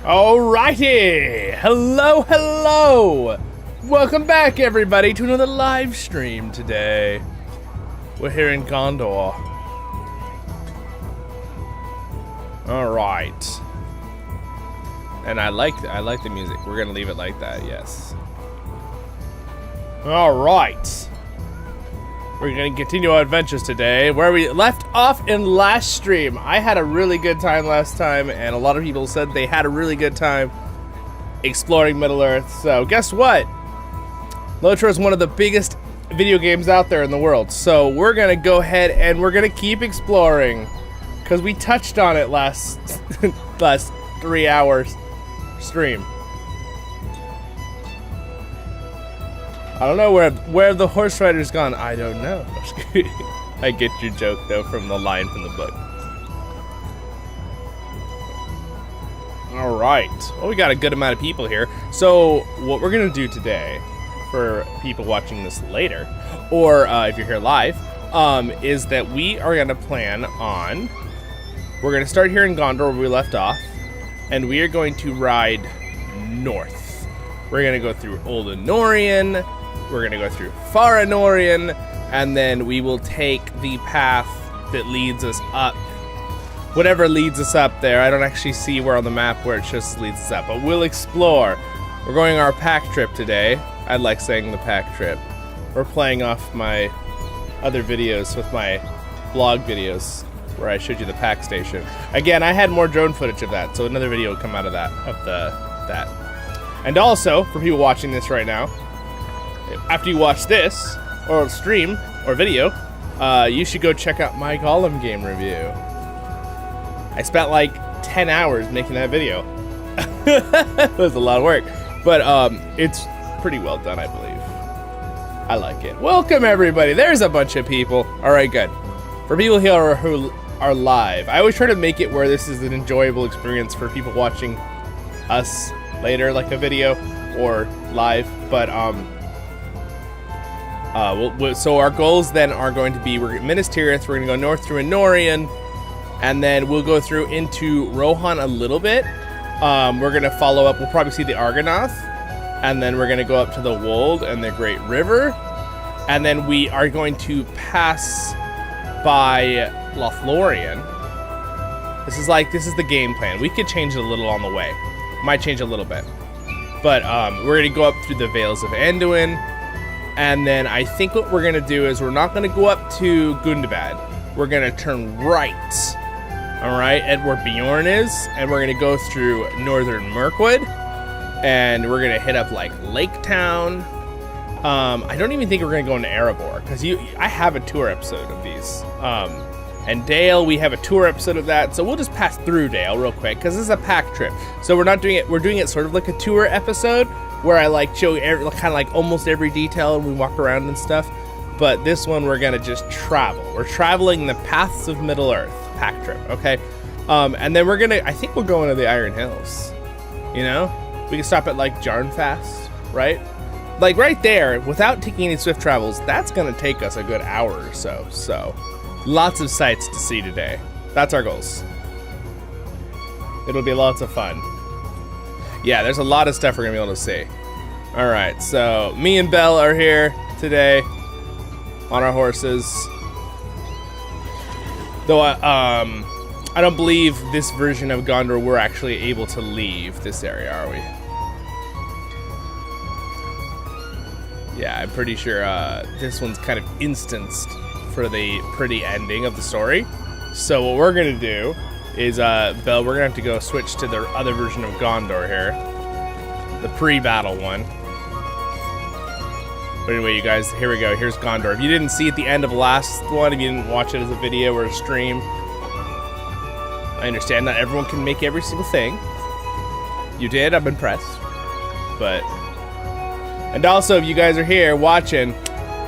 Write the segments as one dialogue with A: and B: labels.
A: Alrighty! Hello, hello! Welcome back, everybody, to another live stream today. We're here in Gondor. Alright. And I like the music. We're gonna leave it like that, yes. Alright. We're gonna continue our adventures today, where we left off in last stream. I had a really good time last time, and a lot of people said they had a really good time exploring Middle-earth. So guess what? LOTRO is one of the biggest video games out there in the world. So we're gonna go ahead and we're gonna keep exploring, because we touched on it last 3 hours stream. I don't know where the horse rider's gone. I don't know. I get your joke though from the line from the book. All right. Well, we got a good amount of people here. So what we're gonna do today, for people watching this later, or if you're here live, is that we are gonna plan on. We're gonna start here in Gondor where we left off, and we are going to ride north. We're gonna go through Old Anorien. We're gonna go through Far Anorien, and then we will take the path that leads us up. Whatever leads us up there. I don't actually see where on the map where it shows leads us up, but we'll explore. We're going on our pack trip today. I like saying the pack trip. We're playing off my other videos with my vlog videos where I showed you the pack station. Again, I had more drone footage of that, so another video will come out of that, that. And also, for people watching this right now, after you watch this, or stream, or video, you should go check out my Golem game review. I spent like 10 hours making that video. It was a lot of work, but it's pretty well done, I believe. I like it. Welcome, everybody. There's a bunch of people. All right, good. For people here who are live, I always try to make it where this is an enjoyable experience for people watching us later, like a video or live, but so our goals then are going to be, we're at Minas Tirith, we're going to go north through Anorien, and then we'll go through into Rohan a little bit. We're going to follow up, we'll probably see the Argonath, and then we're going to go up to the Wold and the Great River, and then we are going to pass by Lothlorien. This is the game plan. We could change it a little on the way. Might change a little bit. But we're going to go up through the Vales of Anduin. And then I think what we're going to do is we're not going to go up to Gundabad. We're going to turn right. All right, at where Bjorn is. And we're going to go through northern Mirkwood. And we're going to hit up like Lake Town. I don't even think we're going to go into Erebor, because I have a tour episode of these. And Dale, we have a tour episode of that, so we'll just pass through Dale real quick, because this is a pack trip. So we're not doing it, we're doing it sort of like a tour episode, where I like show kind of like almost every detail, and we walk around and stuff. But this one, we're gonna just travel. We're traveling the paths of Middle-earth, pack trip, okay? And then we're gonna, I think we'll go into the Iron Hills, you know? We can stop at like Jarnfast, right? Like right there, without taking any swift travels, that's gonna take us a good hour or so, so. Lots of sights to see today. That's our goals. It'll be lots of fun. Yeah, there's a lot of stuff we're gonna be able to see. All right, so me and Belle are here today on our horses. Though I don't believe this version of Gondor we're actually able to leave this area, are we? Yeah, I'm pretty sure this one's kind of instanced for the pretty ending of the story. So what we're gonna do is, Belle, we're gonna have to go switch to the other version of Gondor here. The pre-battle one. But anyway, you guys, here we go. Here's Gondor. If you didn't see at the end of the last one, if you didn't watch it as a video or a stream, I understand not everyone can make every single thing. You did, I'm impressed. But, and also if you guys are here watching,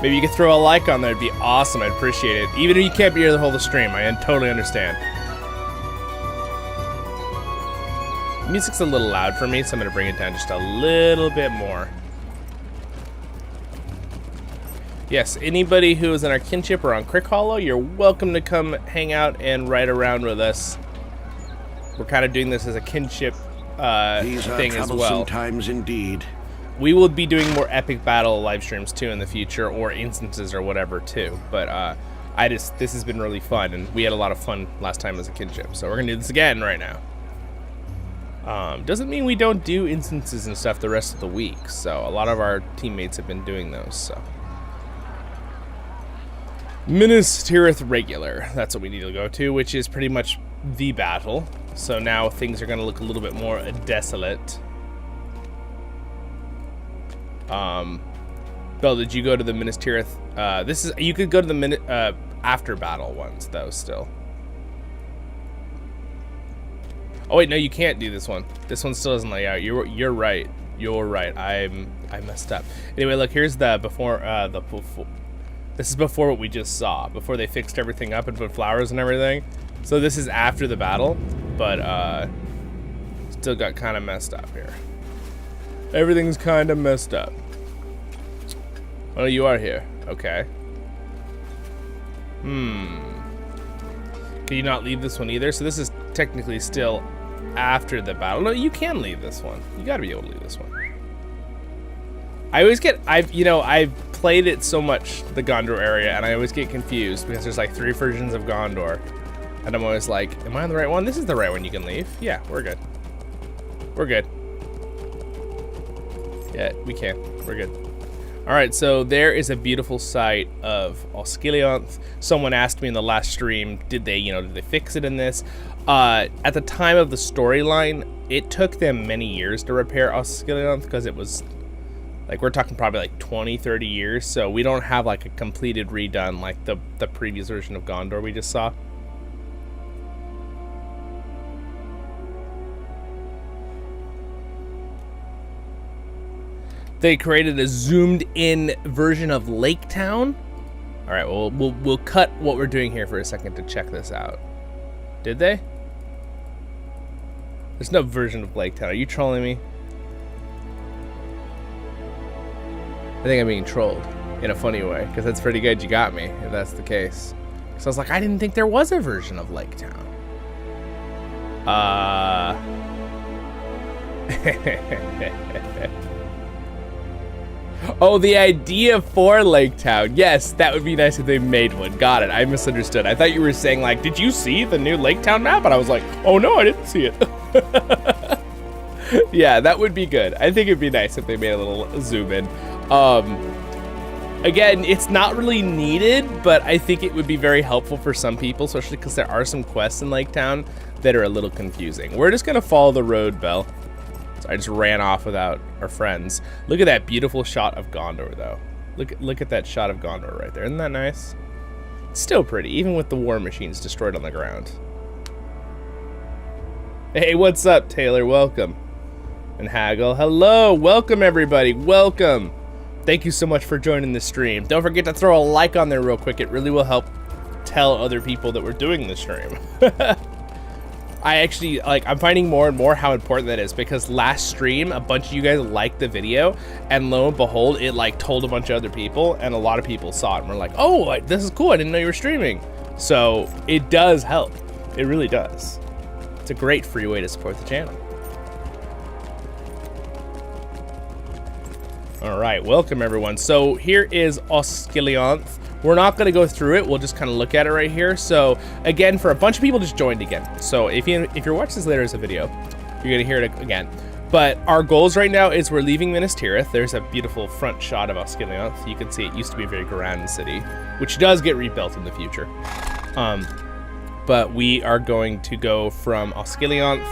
A: maybe you could throw a like on there. It'd be awesome. I'd appreciate it. Even if you can't be here the whole stream, I totally understand. Music's a little loud for me, so I'm going to bring it down just a little bit more. Yes, anybody who is in our Kinship or on Crickhollow, you're welcome to come hang out and ride around with us. We're kind of doing this as a Kinship
B: thing as well. Times indeed.
A: We will be doing more epic battle live streams too in the future, or instances or whatever too. But this has been really fun, and we had a lot of fun last time as a kinship. So we're gonna do this again right now. Doesn't mean we don't do instances and stuff the rest of the week. So a lot of our teammates have been doing those. So Minas Tirith regular, that's what we need to go to, which is pretty much the battle. So now things are gonna look a little bit more desolate. Bill, did you go to the Minas Tirith? You could go to the after battle ones though still. Oh wait, no, you can't do this one. This one still doesn't lay out. You're right. You're right. I messed up. Anyway, look, here's the before. This is before what we just saw. Before they fixed everything up and put flowers and everything. So this is after the battle, but still got kind of messed up here. Everything's kind of messed up. Oh, you are here. Okay. Can you not leave this one either? So this is technically still after the battle. No, you can leave this one. You gotta be able to leave this one. I always get, I've played it so much, the Gondor area, and I always get confused because there's like 3 versions of Gondor. And I'm always like, am I on the right one? This is the right one you can leave. Yeah, we're good. We're good. Yeah, we can. We're good. All right, so there is a beautiful sight of Osgiliath. Someone asked me in the last stream, did they fix it in this? At the time of the storyline, it took them many years to repair Osgiliath because it was, like, we're talking probably like 20, 30 years. So we don't have like a completed redone like the previous version of Gondor we just saw. They created a zoomed-in version of Lake Town. All right, well, we'll cut what we're doing here for a second to check this out. Did they? There's no version of Lake Town. Are you trolling me? I think I'm being trolled in a funny way, because that's pretty good. You got me, if that's the case. So I was like, I didn't think there was a version of Lake Town. Oh, the idea for Lake Town. Yes, that would be nice if they made one. Got it. I misunderstood. I thought you were saying, like, did you see the new Lake Town map? And I was like, oh, no, I didn't see it. Yeah, that would be good. I think it'd be nice if they made a little zoom in. Again, it's not really needed, but I think it would be very helpful for some people, especially because there are some quests in Lake Town that are a little confusing. We're just going to follow the road, Belle. So I just ran off without our friends. Look at that beautiful shot of Gondor, though. Look at that shot of Gondor right there. Isn't that nice? It's still pretty, even with the war machines destroyed on the ground. Hey, what's up, Taylor? Welcome. And Haggle, hello. Welcome, everybody. Welcome. Thank you so much for joining the stream. Don't forget to throw a like on there real quick. It really will help tell other people that we're doing the stream. I actually, I'm finding more and more how important that is, because last stream, a bunch of you guys liked the video, and lo and behold, it, told a bunch of other people, and a lot of people saw it, and were like, oh, this is cool, I didn't know you were streaming. So, it does help. It really does. It's a great free way to support the channel. Alright, welcome everyone. So, here is Osgiliath. We're not going to go through it. We'll just kind of look at it right here. So, again, for a bunch of people just joined again. So, if you're watching this later as a video, you're going to hear it again. But our goals right now is we're leaving Minas Tirith. There's a beautiful front shot of Osgiliath. You can see it used to be a very grand city, which does get rebuilt in the future. But we are going to go from Osgiliath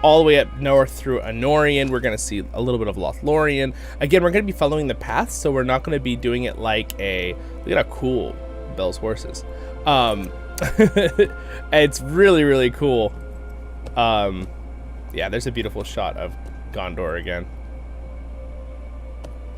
A: all the way up north through Anorien. We're going to see a little bit of Lothlorien. Again, we're going to be following the path, so we're not going to be doing it like a... Look at how cool Belle's horses. It's really, really cool. Yeah, there's a beautiful shot of Gondor again.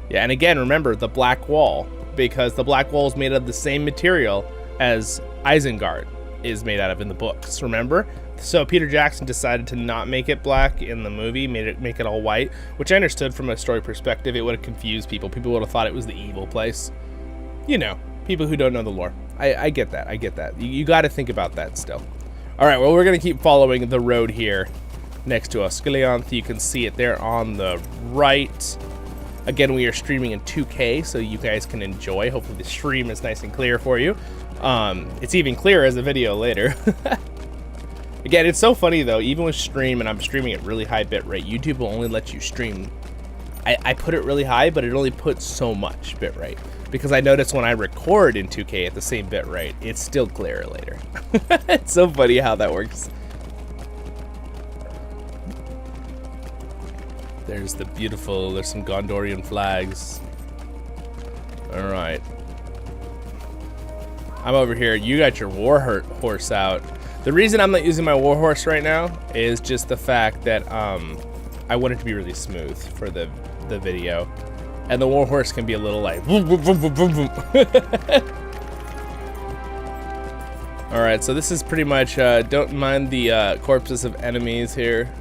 A: Yeah, and again, remember the black wall, because the black wall is made of the same material as Isengard is made out of in the books, remember? So Peter Jackson decided to not make it black in the movie, make it all white, which I understood from a story perspective. It would have confused people. People would have thought it was the evil place. You know, people who don't know the lore. I get that. I get that. You got to think about that still. All right, well, we're going to keep following the road here. next to Osgiliath. You can see it there on the right. Again, we are streaming in 2K, so you guys can enjoy. Hopefully the stream is nice and clear for you. It's even clearer as a video later. Again, it's so funny though, even with stream, and I'm streaming at really high bit rate, YouTube will only let you stream. I put it really high, but it only puts so much bit rate. Because I notice when I record in 2K at the same bit rate, it's still clearer later. It's so funny how that works. There's the beautiful, there's some Gondorian flags. All right. I'm over here. You got your war horse out. The reason I'm not using my war horse right now is just the fact that I want it to be really smooth for the video. And the war horse can be a little like vroom, vroom, vroom, vroom, vroom. All right, so this is pretty much, don't mind the corpses of enemies here.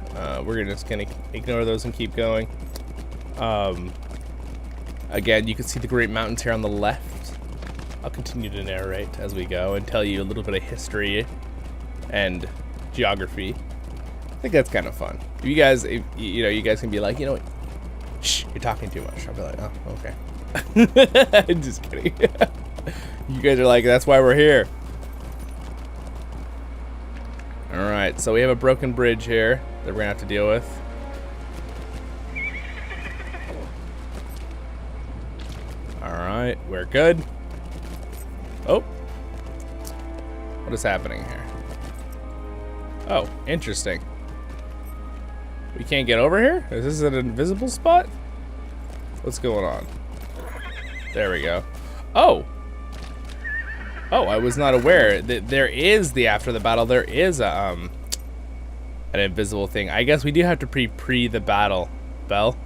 A: We're just gonna ignore those and keep going. Again, you can see the Great Mountains here on the left. I'll continue to narrate as we go and tell you a little bit of history and geography. I think that's kind of fun. If you guys, you know, you guys can be like, you know, shh, you're talking too much. I'll be like, oh, okay. I'm just kidding. You guys are like, that's why we're here. All right, so we have a broken bridge here that we're gonna have to deal with. All right, we're good. Oh, what is happening here? Oh, interesting. We can't get over here? Is this an invisible spot? What's going on? There we go. Oh. Oh, I was not aware that there is the after the battle. There is a, an invisible thing. I guess we do have to pre the battle, Bell.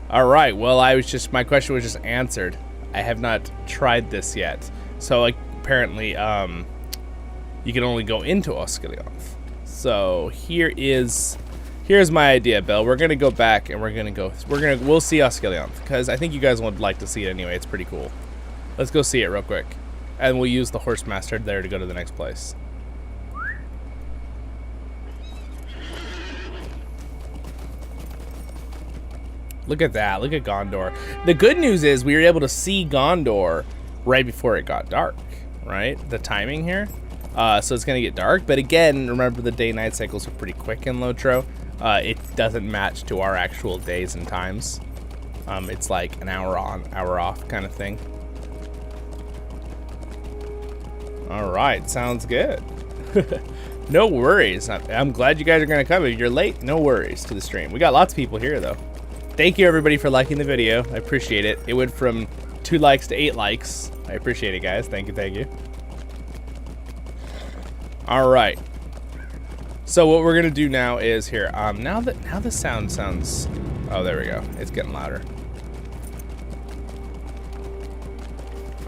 A: All right. Well, my question was just answered. I have not tried this yet. So like, apparently, you can only go into Osgiliath. So here's my idea, Bell. We're gonna go back and we'll see Osgiliath because I think you guys would like to see it anyway. It's pretty cool. Let's go see it real quick. And we'll use the horse master there to go to the next place. Look at that. Look at Gondor. The good news is we were able to see Gondor right before it got dark, right? The timing here. So it's going to get dark. But again, remember the day-night cycles are pretty quick in LOTRO. It doesn't match to our actual days and times. It's like an hour on, hour off kind of thing. All right, sounds good. No worries. I'm glad you guys are gonna come. If you're late, no worries to the stream. We got lots of people here though. Thank you everybody for liking the video. I appreciate it. It went from 2 likes to 8 likes. I appreciate it, guys. Thank you, thank you. All right. So what we're gonna do now is here. Now the sound sounds. Oh, there we go. It's getting louder.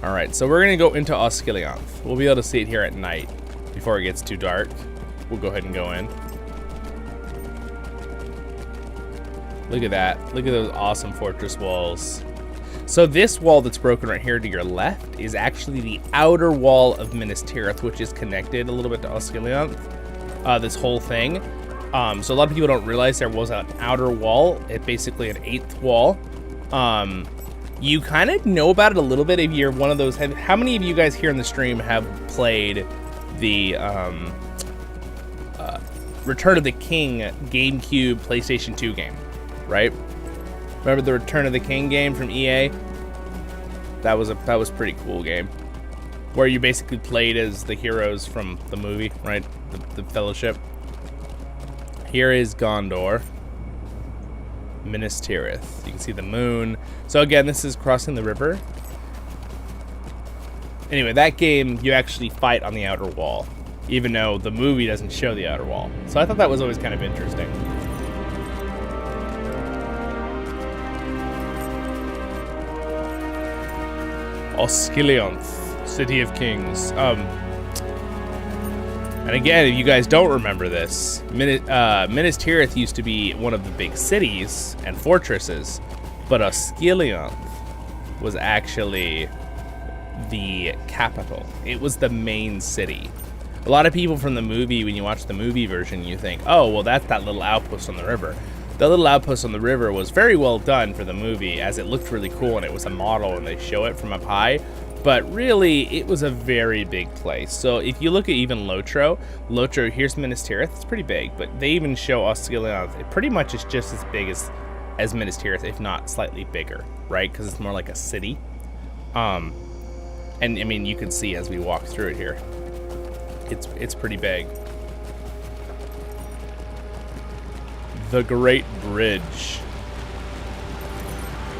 A: All right, so we're gonna go into Osgiliath. We'll be able to see it here at night before it gets too dark. We'll go ahead and go in. Look at that. Look at those awesome fortress walls. So this wall that's broken right here to your left is actually the outer wall of Minas Tirith, which is connected a little bit to Osgiliath. This whole thing. So a lot of people don't realize there was an outer wall. It's basically an 8th wall. You kind of know about it a little bit if you're one of those. How many of you guys here in the stream have played the Return of the King GameCube PlayStation 2 game, right? Remember the Return of the King game from EA? That was a pretty cool game, where you basically played as the heroes from the movie, right? The Fellowship. Here is Gondor. Minas Tirith. You can see the moon. So again, this is crossing the river. Anyway, that game, you actually fight on the outer wall, even though the movie doesn't show the outer wall. So I thought that was always kind of interesting. Osgiliath, City of Kings. And again, if you guys don't remember this, Minas Tirith used to be one of the big cities and fortresses, but Osgiliath was actually the capital. It was the main city. A lot of people from the movie, when you watch the movie version, you think, oh, well, that's that little outpost on the river. The little outpost on the river was very well done for the movie, as it looked really cool, and it was a model, and they show it from up high. But really, it was a very big place. So if you look at even LOTRO, here's Minas Tirith. It's pretty big, but they even show Osgiliath. It pretty much is just as big as Minas Tirith, if not slightly bigger, right? Because it's more like a city. And I mean, you can see as we walk through it here, it's pretty big. The Great Bridge.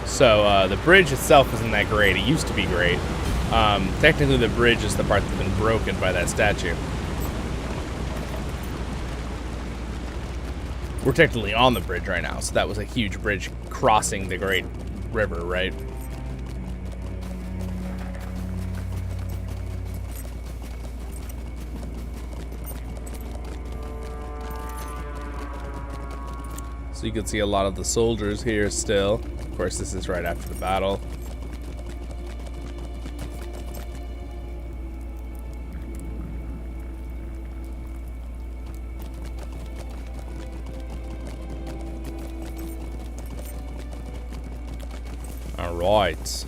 A: So the bridge itself isn't that great. It used to be great. Technically, the bridge is the part that's been broken by that statue. We're technically on the bridge right now, so that was a huge bridge crossing the Great River, right? So you can see a lot of the soldiers here still. Of course, this is right after the battle. All right.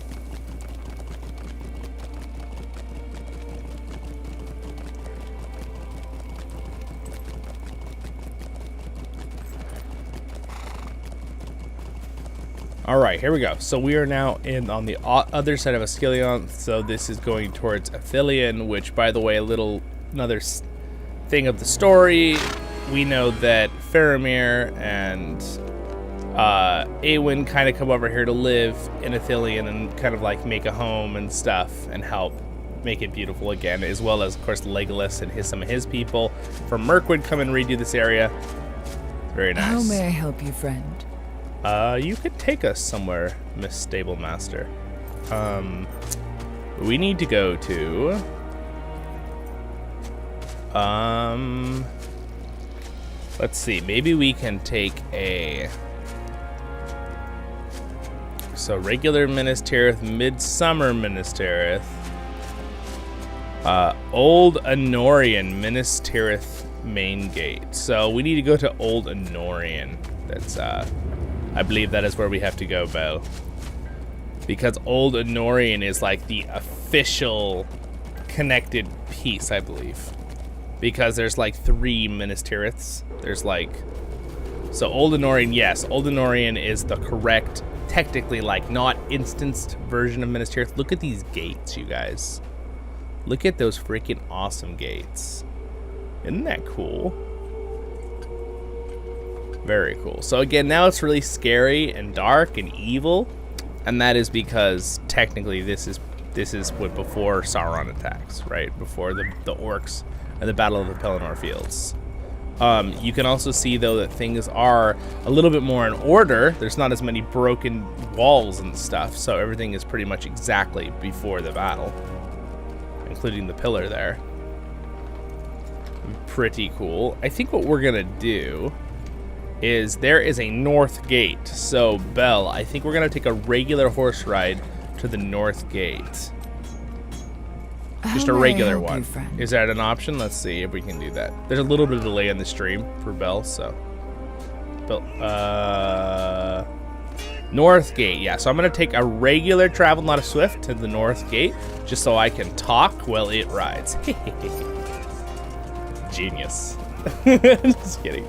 A: All right, here we go. So we are now on the other side of Osgiliath. So this is going towards Lothlorien, which, by the way, another thing of the story. We know that Faramir and Awen kind of come over here to live in Lothlorien and kind of like make a home and stuff and help make it beautiful again, as well as, of course, Legolas and some of his people from Mirkwood come and redo this area. Very nice.
C: How may I help you, friend?
A: You could take us somewhere, Miss Stable Master. We need to go to... let's see, maybe we can take a... So, regular Minas Tirith, Midsummer Minas Tirith. Old Anorien, Minas Tirith main gate. So, we need to go to Old Anorien. That's, I believe that is where we have to go, Belle. Because Old Anorien is like the official connected piece, I believe. Because there's like 3 Minas Tiriths. There's like... So Old Anorien, yes. Old Anorien is the correct, technically like not instanced version of Minas Tirith. Look at these gates, you guys. Look at those freaking awesome gates. Isn't that cool? Very cool. So again, now it's really scary and dark and evil, and that is because technically this is what before Sauron attacks, right? Before the orcs and the Battle of the Pelennor Fields. You can also see though that things are a little bit more in order. There's not as many broken walls and stuff, so everything is pretty much exactly before the battle, including the pillar there. Pretty cool. I think what we're gonna do is there is a north gate. So, Belle, I think we're going to take a regular horse ride to the north gate. Just a regular one. Is that an option? Let's see if we can do that. There's a little bit of delay on the stream for Belle, so. North gate, yeah. So I'm going to take a regular travel, not a swift, to the north gate, just so I can talk while it rides. Genius. Just kidding.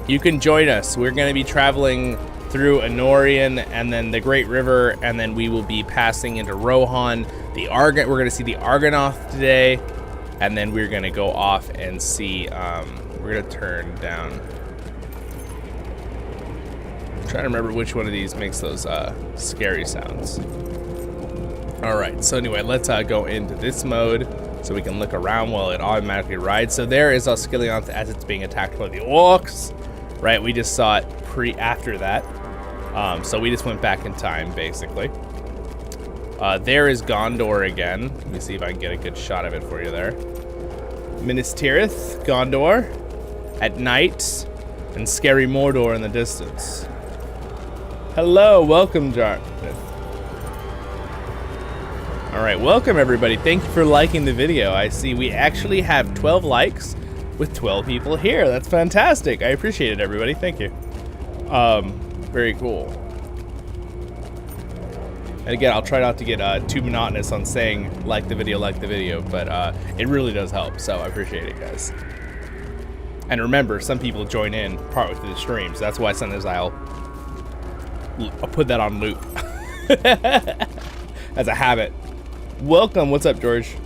A: You can join us. We're going to be traveling through Anorien and then the Great River, and then we will be passing into Rohan. We're going to see the Argonath today, and then we're going to go off and see. We're going to turn down. I'm trying to remember which one of these makes those scary sounds. All right. So anyway, let's go into this mode so we can look around while it automatically rides. So there is Osgiliath as it's being attacked by the orcs. Right, we just saw it after that. So we just went back in time, basically. There is Gondor again. Let me see if I can get a good shot of it for you there. Minas Tirith, Gondor, at night, and scary Mordor in the distance. Hello, welcome, Jareth. All right, welcome everybody. Thank you for liking the video. I see we actually have 12 likes with 12 people here. That's fantastic. I appreciate it, everybody. Thank you. Very cool. And again, I'll try not to get too monotonous on saying like the video, but it really does help, so I appreciate it, guys. And remember, some people join in partway through the stream, so that's why sometimes I'll put that on loop. As a habit. Welcome, what's up, George?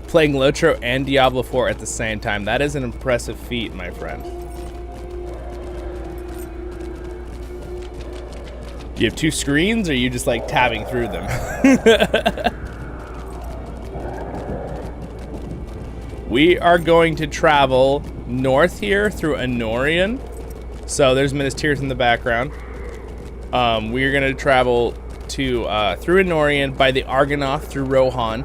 A: Playing LOTRO and Diablo 4 at the same time. That is an impressive feat, my friend. Do you have two screens, or are you just like tabbing through them? We are going to travel north here through Anorien. So there's Minas Tirith in the background. We're gonna travel to through Anorien by the Argonath through Rohan.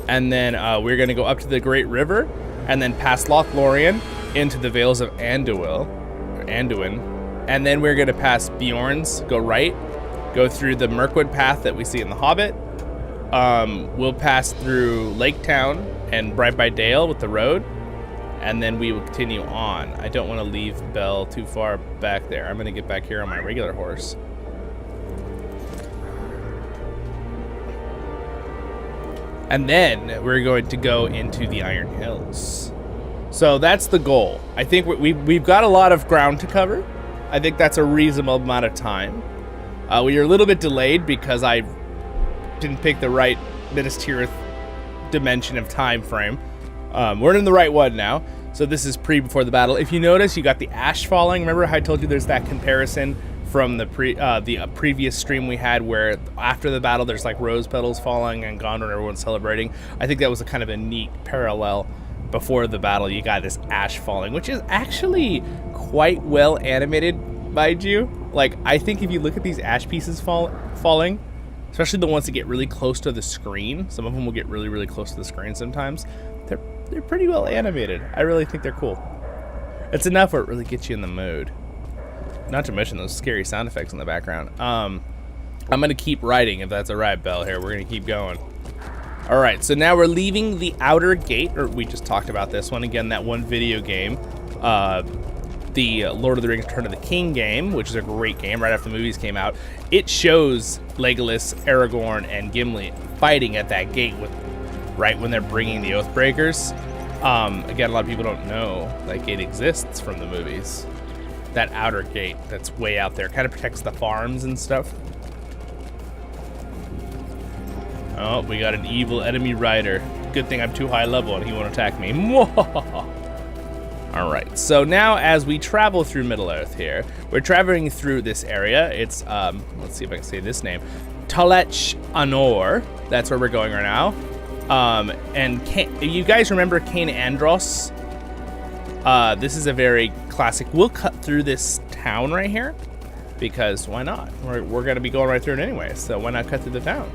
A: And then we're gonna go up to the Great River and then past Lothlorien into the Vales of Anduin. And then we're gonna pass Bjorn's, go right, go through the Mirkwood path that we see in The Hobbit. We'll pass through Lake Town and right by Dale with the road, and then we will continue on. I don't want to leave Bell too far back there. I'm gonna get back here on my regular horse. And then we're going to go into the Iron Hills. So that's the goal. I think we've got a lot of ground to cover. I think that's a reasonable amount of time. We are a little bit delayed because I didn't pick the right Minas Tirith dimension of time frame. We're in the right one now. So this is before the battle. If you notice, you got the ash falling. Remember how I told you there's that comparison from the previous stream we had where after the battle there's like rose petals falling and Gondor and everyone's celebrating. I think that was a kind of a neat parallel. Before the battle, you got this ash falling, which is actually quite well animated, mind you. Like, I think if you look at these ash pieces falling, especially the ones that get really close to the screen, some of them will get really, really close to the screen sometimes, they're pretty well animated. I really think they're cool. It's enough where it really gets you in the mood. Not to mention those scary sound effects in the background. I'm gonna keep riding, if that's a right, Bell, here. We're gonna keep going. All right, so now we're leaving the outer gate, or we just talked about this one. Again, that one video game, the Lord of the Rings Return of the King game, which is a great game right after the movies came out. It shows Legolas, Aragorn, and Gimli fighting at that gate right when they're bringing the Oathbreakers. Again, a lot of people don't know that gate exists from the movies. That outer gate that's way out there kind of protects the farms and stuff. Oh, we got an evil enemy rider. Good thing I'm too high level and he won't attack me. All right, so now as we travel through Middle-earth here, we're traveling through this area. It's, let's see if I can say this name. Talech Anor. That's where we're going right now. And you guys remember Cain Andros? This is a very classic. We'll cut through this town right here because why not? We're gonna be going right through it anyway, so why not cut through the town?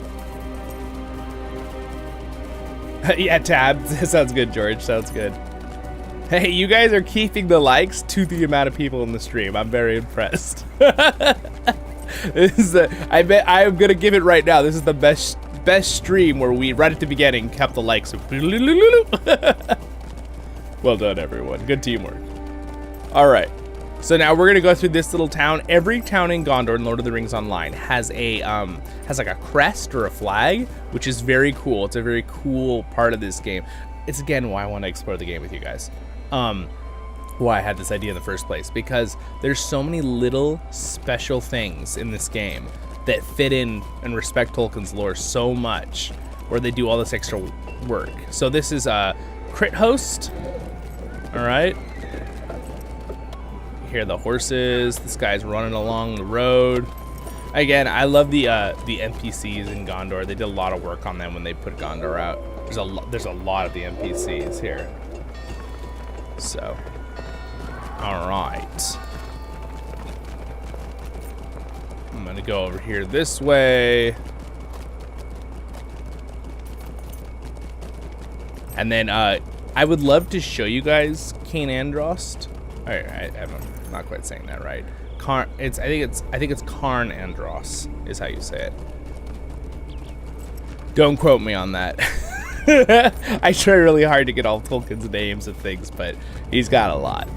A: Yeah, tab. Sounds good, George. Sounds good. Hey, you guys are keeping the likes to the amount of people in the stream. I'm very impressed. This is I bet I'm gonna give it right now. This is the best stream where we right at the beginning kept the likes. Well done, everyone. Good teamwork. All right. So now we're gonna go through this little town. Every town in Gondor in Lord of the Rings Online has a has like a crest or a flag, which is very cool. It's a very cool part of this game. It's again why I want to explore the game with you guys. Why I had this idea in the first place, because there's so many little special things in this game that fit in and respect Tolkien's lore so much, where they do all this extra work. So this is a crit host. All right. Hear the horses. This guy's running along the road. Again, I love the NPCs in Gondor. They did a lot of work on them when they put Gondor out. There's a lot of the NPCs here. So, all right. I'm gonna go over here this way. And then I would love to show you guys Cain Andros. I'm not quite saying that right. I think it's Karn Andros is how you say it. Don't quote me on that. I try really hard to get all Tolkien's names of things, but he's got a lot.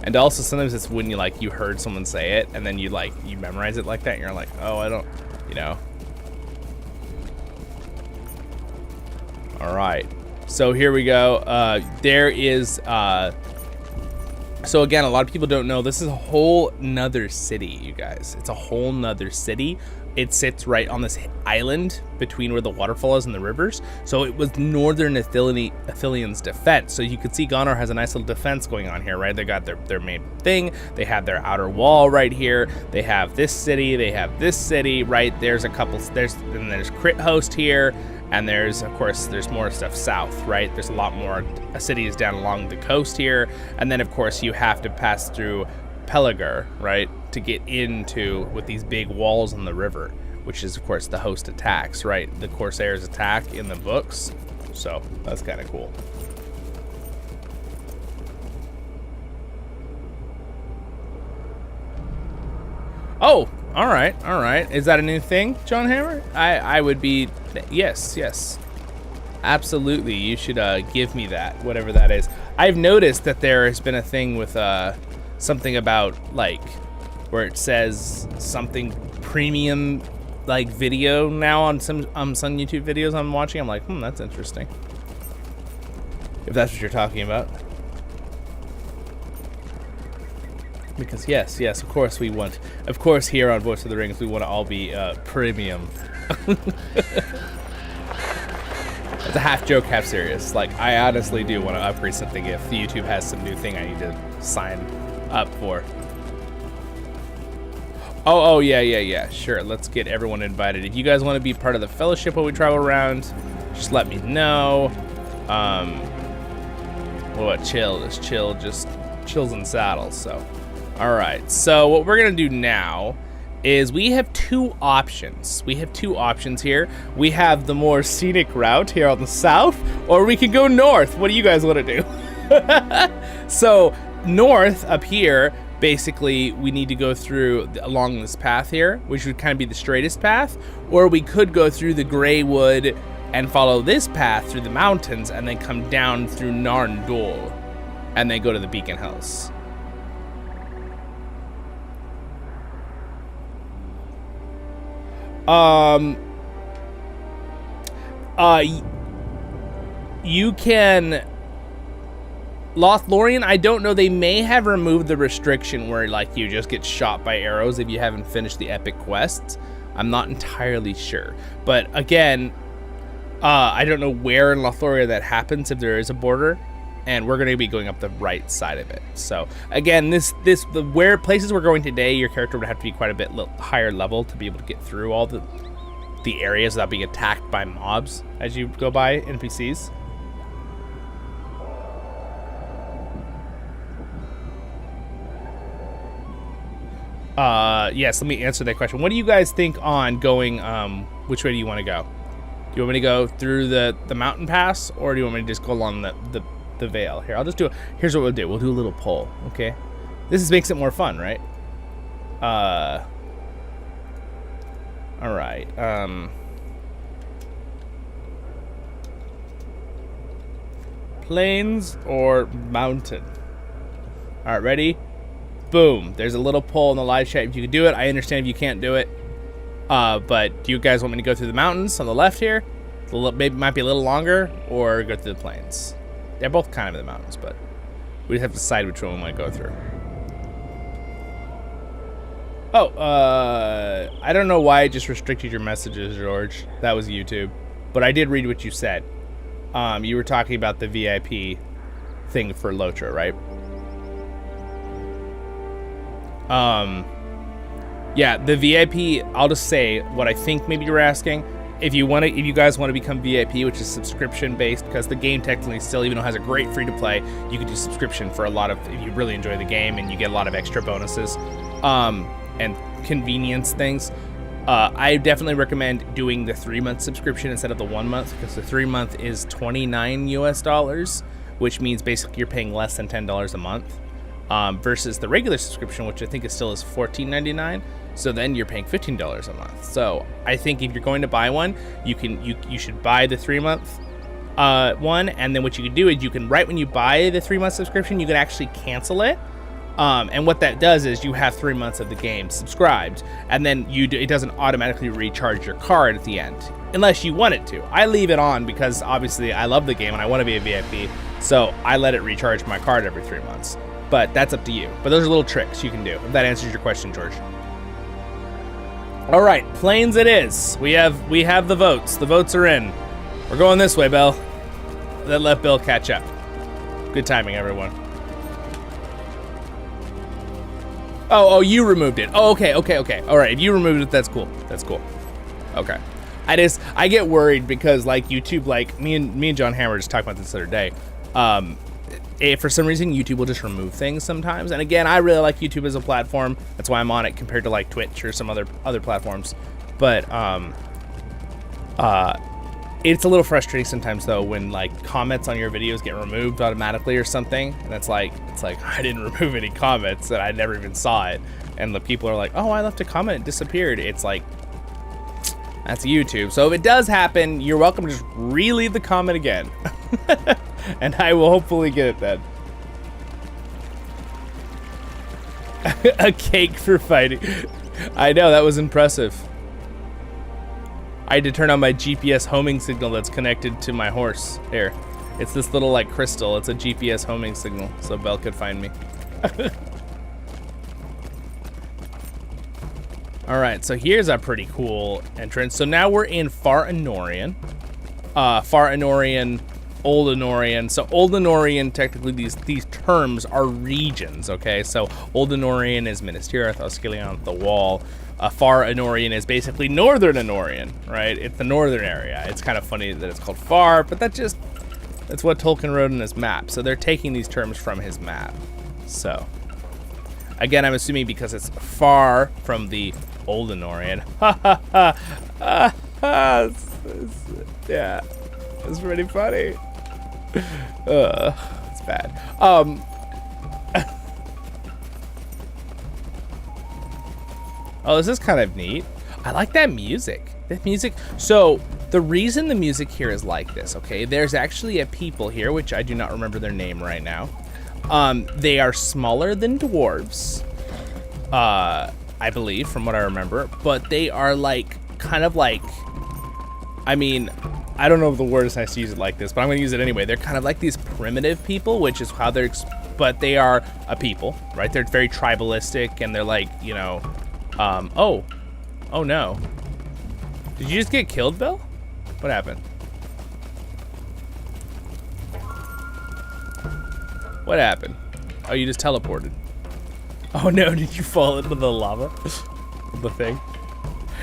A: And also sometimes it's when you heard someone say it and then you memorize it like that and you're like, oh, I don't, All right. So here we go. There is, so again, a lot of people don't know, this is a whole nother city, you guys. It's a whole nother city. It sits right on this island between where the waterfall is and the rivers. So it was Northern Ithilion's defense. So you can see Gondor has a nice little defense going on here, right? They got their main thing. They have their outer wall right here. They have this city. They have this city, right? There's a couple, there's Crit Host here. And there's more stuff south, right? There's a lot more cities down along the coast here. And then, of course, you have to pass through Pelagar, right, to get into with these big walls on the river, which is, of course, the host attacks, right? The Corsairs attack in the books. So that's kind of cool. Oh, all right. Is that a new thing, John Hammer? I would be, yes. Absolutely, you should give me that, whatever that is. I've noticed that there has been a thing with something about where it says something premium video now on some YouTube videos I'm watching. I'm like, that's interesting. If that's what you're talking about. Because yes, of course we want, of course here on Voice of the Rings we want to all be premium. It's a half joke, half serious. I honestly do want to upgrade something if YouTube has some new thing I need to sign up for. Oh yeah, sure. Let's get everyone invited. If you guys want to be part of the fellowship while we travel around, just let me know. Just chills and saddles. So, all right. So what we're gonna do now is we have two options. We have two options here. We have the more scenic route here on the south, or we can go north. What do you guys want to do? So north up here, basically we need to go through along this path here, which would kind of be the straightest path, or we could go through the Grey Wood and follow this path through the mountains and then come down through Narndol and then go to the Beacon Hills. You can Lothlorien, I don't know, they may have removed the restriction where you just get shot by arrows if you haven't finished the epic quests. I'm not entirely sure, but again, I don't know where in Lothlorien that happens, if there is a border, and we're going to be going up the right side of it. So again, where places we're going today, your character would have to be quite a bit higher level to be able to get through all the areas without being attacked by mobs as you go by, NPCs. Yes, let me answer that question. What do you guys think on going, which way do you want to go? Do you want me to go through the mountain pass, or do you want me to just go along the Vale? Here, I'll just do here's what we'll do. We'll do a little poll, okay? This makes it more fun, right? All right. Plains or mountain? All right, ready? Boom. There's a little poll in the live chat. If you can do it, I understand if you can't do it. But do you guys want me to go through the mountains on the left here? Maybe might be a little longer, or go through the plains? They're both kind of in the mountains, but we just have to decide which one we might go through. Oh, I don't know why I just restricted your messages, George. That was YouTube. But I did read what you said. You were talking about the VIP thing for LOTRO, right? Yeah, the VIP, I'll just say what I think maybe you're asking. If you guys want to become VIP, which is subscription based, because the game technically still, even though it has a great free to play, you can do subscription for a lot of, if you really enjoy the game and you get a lot of extra bonuses, and convenience things. I definitely recommend doing the 3-month subscription instead of the 1 month, because the 3-month is $29 US, which means basically you're paying less than $10 a month. versus the regular subscription, which I think is still is $14.99. So then you're paying $15 a month. So I think if you're going to buy one, you should buy the 3-month one, and then what you can do is you can, right when you buy the 3-month subscription, you can actually cancel it. And what that does is you have 3 months of the game subscribed, and then it doesn't automatically recharge your card at the end, unless you want it to. I leave it on because obviously I love the game and I want to be a VIP, so I let it recharge my card every 3 months. But that's up to you. But those are little tricks you can do. If that answers your question, George. All right, Plains it is. We have the votes. The votes are in. We're going this way, Bill. Then let Bill catch up. Good timing, everyone. Oh, you removed it. Oh, okay. All right, if you removed it, that's cool. Okay. I get worried because like YouTube, like me and John Hammer just talked about this the other day. For some reason, YouTube will just remove things sometimes. And again, I really like YouTube as a platform. That's why I'm on it compared to like Twitch or some other platforms. But it's a little frustrating sometimes though when like comments on your videos get removed automatically or something. And it's like I didn't remove any comments and I never even saw it. And the people are like, oh, I left a comment, it disappeared. It's like, that's YouTube. So if it does happen, you're welcome to just re-leave the comment again. And I will hopefully get it then. A cake for fighting. I know, that was impressive. I had to turn on my GPS homing signal that's connected to my horse. Here. It's this little like crystal. It's a GPS homing signal, so Belle could find me. All right, so here's a pretty cool entrance. So now we're in Far Anorien. Far Anorien, Old Anorien. So Old Anorien, technically these terms are regions, okay? So Old Anorien is Minas Tirith, Osgiliath, the Wall. Far Anorien is basically Northern Anorien, right? It's the northern area. It's kind of funny that it's called Far, but that's what Tolkien wrote in his map. So they're taking these terms from his map. So again, I'm assuming because it's far from the Old Anorien. Yeah, it's pretty funny. It's bad. Oh, this is kind of neat. I like that music. So the reason the music here is like this, okay? There's actually a people here, which I do not remember their name right now. They are smaller than dwarves, I believe, from what I remember. But they are like, kind of like, I mean, I don't know if the word is nice to use it like this, but I'm going to use it anyway. They're kind of like these primitive people, which is how they're, but they are a people, right? They're very tribalistic, and they're like, you know, oh no. Did you just get killed, Bill? What happened? What happened? Oh, you just teleported. Oh no, did you fall into the lava? The thing.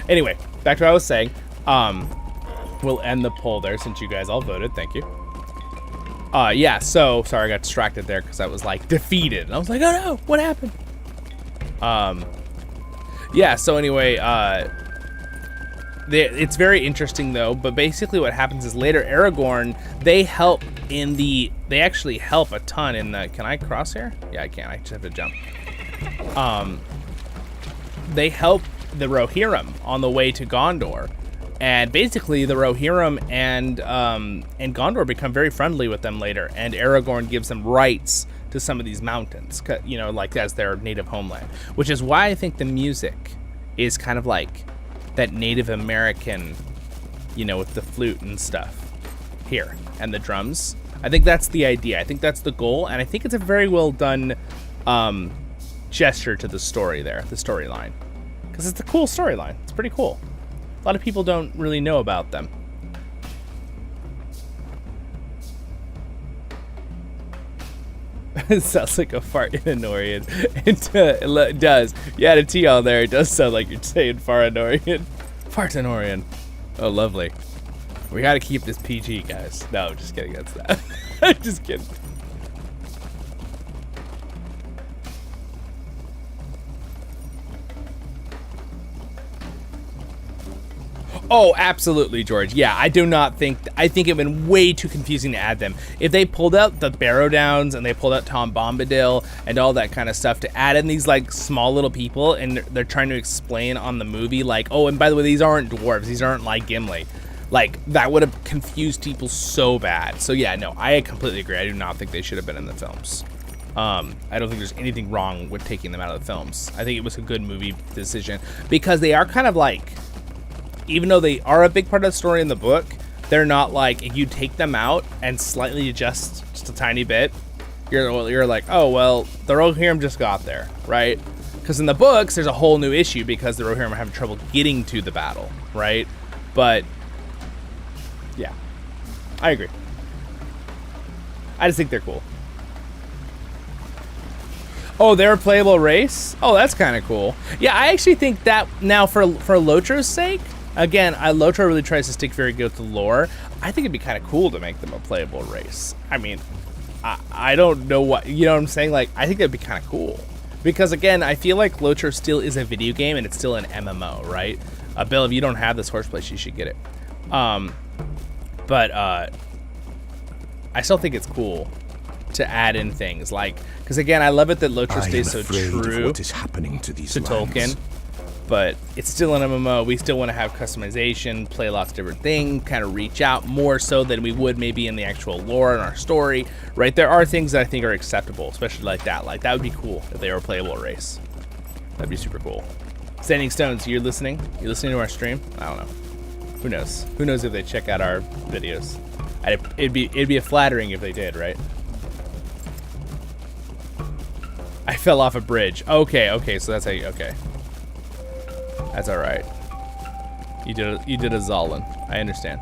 A: Anyway, back to what I was saying. We'll end the poll there since you guys all voted. Thank you. Yeah, so sorry, I got distracted there because I was like defeated. And I was like, oh no, what happened? Yeah, so anyway, it's very interesting though, but basically what happens is later Aragorn, they actually help a ton in the, can I cross here? Yeah, I can, I just have to jump. They help the Rohirrim on the way to Gondor. And basically the Rohirrim and Gondor become very friendly with them later, and Aragorn gives them rights to some of these mountains, you know, like as their native homeland, which is why I think the music is kind of like that Native American, you know, with the flute and stuff here and the drums. I think that's the idea. I think that's the goal, and I think it's a very well done gesture to the story there, the storyline, because it's a cool storyline. It's pretty cool. A lot of people don't really know about them. It sounds like a fart in Anorien. It does. You had a T on there. It does sound like you're saying far Anorien. Fart Anorien. Oh, lovely. We gotta keep this PG, guys. No, I'm just kidding. That's that. I'm just kidding. Oh, absolutely, George. Yeah, I think it would have been way too confusing to add them. If they pulled out the Barrow Downs and they pulled out Tom Bombadil and all that kind of stuff to add in these like small little people, and they're trying to explain on the movie like, oh, and by the way, these aren't dwarves, these aren't like Gimli. Like, that would have confused people so bad. So yeah, no, I completely agree. I do not think they should have been in the films. I don't think there's anything wrong with taking them out of the films. I think it was a good movie decision because they are kind of like, even though they are a big part of the story in the book, they're not like, if you take them out and slightly adjust just a tiny bit, you're like, oh, well, the Rohirrim just got there, right? Because in the books, there's a whole new issue because the Rohirrim are having trouble getting to the battle, right? But, yeah, I agree. I just think they're cool. Oh, they're a playable race? Oh, that's kind of cool. Yeah, I actually think that now for Lotro's sake, again, Lotro really tries to stick very good with the lore. I think it'd be kind of cool to make them a playable race. I mean, I don't know what, you know what I'm saying? Like, I think that'd be kind of cool. Because again, I feel like Lotro still is a video game and it's still an MMO, right? Bill, if you don't have this horseplace, you should get it. But I still think it's cool to add in things like, because again, I love it that Lotro stays so true
C: what is happening to these lands.
A: Tolkien, but it's still an MMO. We still want to have customization, play lots of different things, kind of reach out more so than we would maybe in the actual lore and our story, right? There are things that I think are acceptable, especially like that. Like, that would be cool if they were a playable race. That'd be super cool. Standing Stones, you're listening? You listening to our stream? I don't know. Who knows? Who knows if they check out our videos? It'd be flattering if they did, right? I fell off a bridge. Okay, so that's how you, okay. That's all right. You did a Zollin. I understand.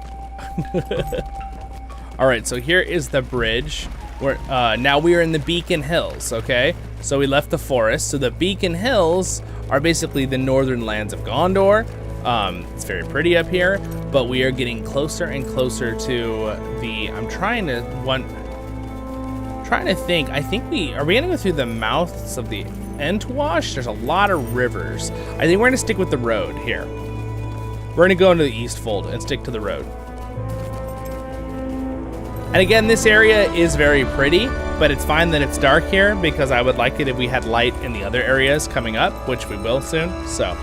A: All right, so here is the bridge. Now we are in the Beacon Hills, okay? So we left the forest. So the Beacon Hills are basically the northern lands of Gondor. It's very pretty up here, but we are getting closer and closer to the, I'm trying to think. I think are we gonna go through the mouths of the Entwash? There's a lot of rivers. I think we're gonna stick with the road here. We're gonna go into the Eastfold and stick to the road. And again, this area is very pretty, but it's fine that it's dark here because I would like it if we had light in the other areas coming up, which we will soon, so.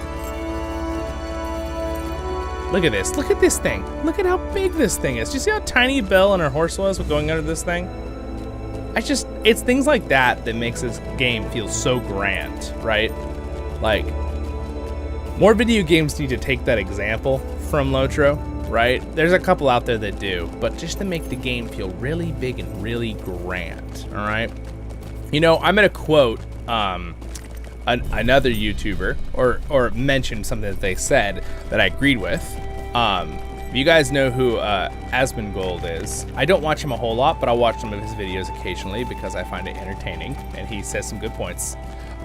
A: Look at this. Look at this thing. Look at how big this thing is. Do you see how tiny Belle and her horse was going under this thing? It's things like that that makes this game feel so grand, right? Like, more video games need to take that example from Lotro, right? There's a couple out there that do, but just to make the game feel really big and really grand, all right? You know, I'm gonna quote another YouTuber or mention something that they said that I agreed with. You guys know who Asmongold is. I don't watch him a whole lot, but I'll watch some of his videos occasionally because I find it entertaining, and he says some good points.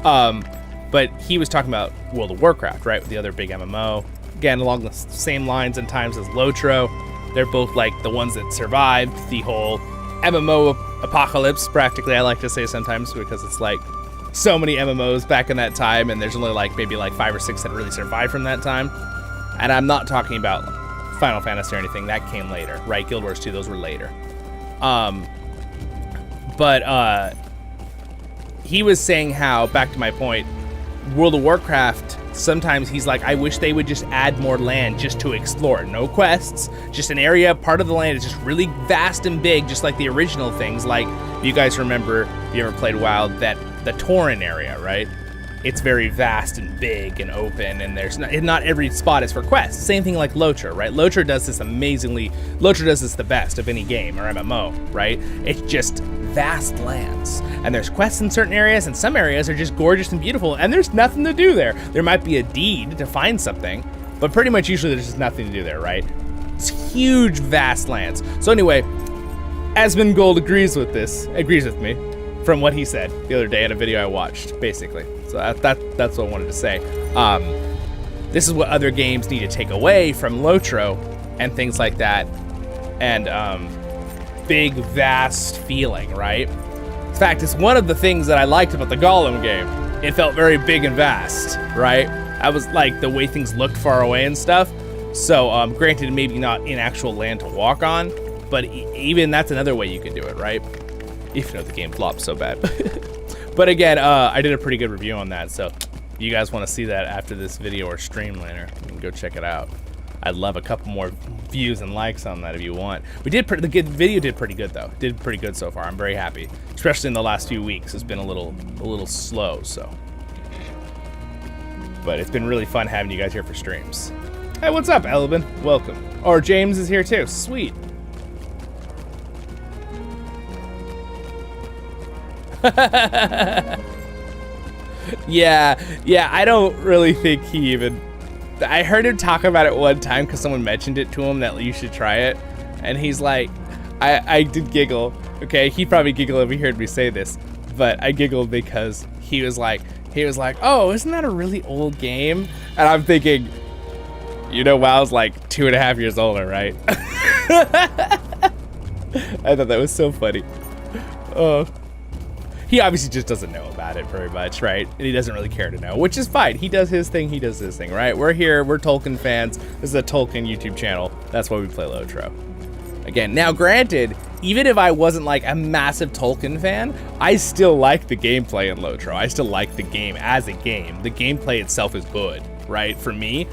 A: But he was talking about World of Warcraft, right? The other big MMO. Again, along the same lines and times as Lotro. They're both like the ones that survived the whole MMO apocalypse, practically, I like to say sometimes, because it's like so many MMOs back in that time, and there's only like maybe like 5 or 6 that really survived from that time. And I'm not talking about Final Fantasy or anything, that came later, right? Guild Wars 2, those were later. But he was saying how, back to my point, World of Warcraft, sometimes he's like, I wish they would just add more land just to explore. No quests, just an area, part of the land is just really vast and big, just like the original things. Like, you guys remember, if you ever played WoW, that the Tauren area, right? It's very vast and big and open, and there's not every spot is for quests. Same thing like Lotro, right? Lotro does this the best of any game or MMO, right? It's just vast lands, and there's quests in certain areas, and some areas are just gorgeous and beautiful, and there's nothing to do there. There might be a deed to find something, but pretty much usually there's just nothing to do there, right? It's huge, vast lands. So anyway, Asmongold agrees with me from what he said the other day in a video I watched, basically. So that's what I wanted to say. This is what other games need to take away from Lotro and things like that, and big, vast feeling, right? In fact, it's one of the things that I liked about the Gollum game. It felt very big and vast, right? I was like, the way things looked far away and stuff. So, granted, maybe not in actual land to walk on, but even that's another way you can do it, right? Even though the game flops so bad. But again, I did a pretty good review on that, so if you guys want to see that after this video or stream later, you can go check it out. I'd love a couple more views and likes on that if you want. The video did pretty good though. Did pretty good so far. I'm very happy, especially in the last few weeks. It's been a little slow, so. But it's been really fun having you guys here for streams. Hey, what's up, Elvin? Welcome. Or James is here too. Sweet. Yeah, I don't really think he even... I heard him talk about it one time because someone mentioned it to him that you should try it. And he's like, I did giggle. Okay, he'd probably giggle if he heard me say this. But I giggled because he was like, oh, isn't that a really old game? And I'm thinking, you know, WoW's like 2.5 years older, right? I thought that was so funny. Oh. He obviously just doesn't know about it very much, right? And he doesn't really care to know, which is fine. He does his thing, right? We're here, we're Tolkien fans. This is a Tolkien YouTube channel. That's why we play LOTRO. Again, now granted, even if I wasn't like a massive Tolkien fan, I still like the gameplay in LOTRO. I still like the game as a game. The gameplay itself is good, right? For me,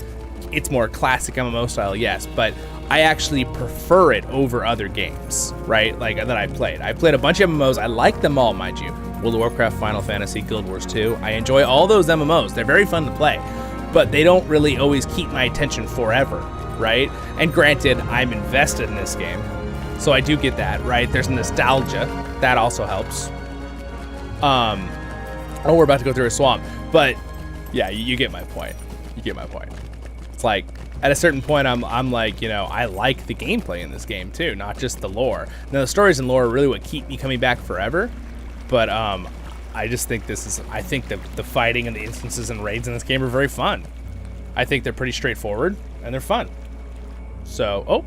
A: it's more classic MMO style, yes, but I actually prefer it over other games, right? Like that I played. I played a bunch of MMOs. I like them all, mind you. World of Warcraft, Final Fantasy, Guild Wars 2. I enjoy all those MMOs. They're very fun to play, but they don't really always keep my attention forever, right? And granted, I'm invested in this game, so I do get that, right? There's nostalgia. That also helps. Oh, we're about to go through a swamp, but yeah, you get my point. You get my point. It's like, at a certain point, I'm like, you know, I like the gameplay in this game too, not just the lore. Now, the stories and lore are really what keep me coming back forever. But I just think I think the fighting and the instances and raids in this game are very fun. I think they're pretty straightforward and they're fun. So, oh,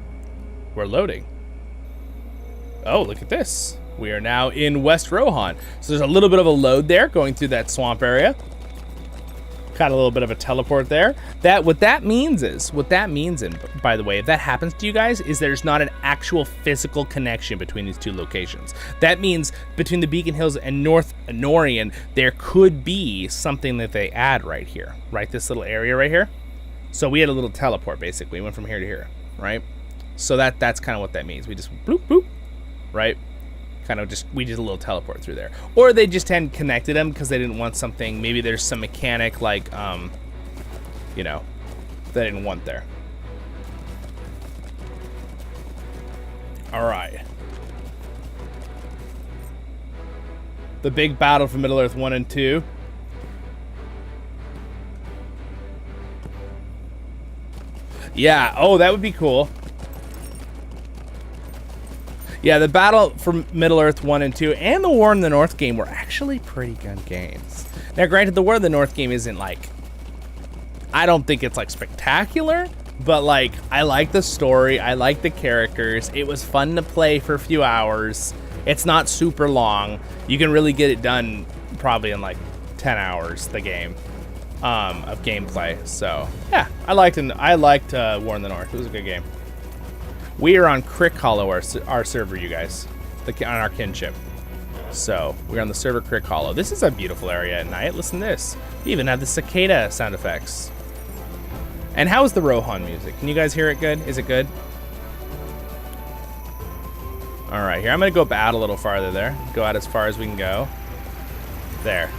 A: we're loading. Oh, look at this. We are now in West Rohan. So there's a little bit of a load there going through that swamp area. Got a little bit of a teleport there. What that means, and by the way, if that happens to you guys, is there's not an actual physical connection between these two locations. That means between the Beacon Hills and North Anorien, there could be something that they add right here, right? This little area right here. So we had a little teleport, basically. We went from here to here, right? So that's kind of what that means. We just bloop, bloop, right? We did a little teleport through there. Or they just hadn't connected them because they didn't want something. Maybe there's some mechanic like, you know, they didn't want there. All right. The big battle for Middle-earth 1 and 2. Yeah, oh, that would be cool. Yeah, the battle for Middle-earth 1 and 2 and the War in the North game were actually pretty good games. Now, granted, the War in the North game isn't like... I don't think it's like spectacular, but like, I like the story. I like the characters. It was fun to play for a few hours. It's not super long. You can really get it done probably in like 10 hours, the game of gameplay. So, yeah, I liked War in the North. It was a good game. We are on Crickhollow, our server, you guys, on our kinship. So we're on the server Crickhollow. This is a beautiful area at night. Listen to this. We even have the cicada sound effects. And how is the Rohan music? Can you guys hear it good? Is it good? All right, here I'm gonna go out a little farther there. Go out as far as we can go. There.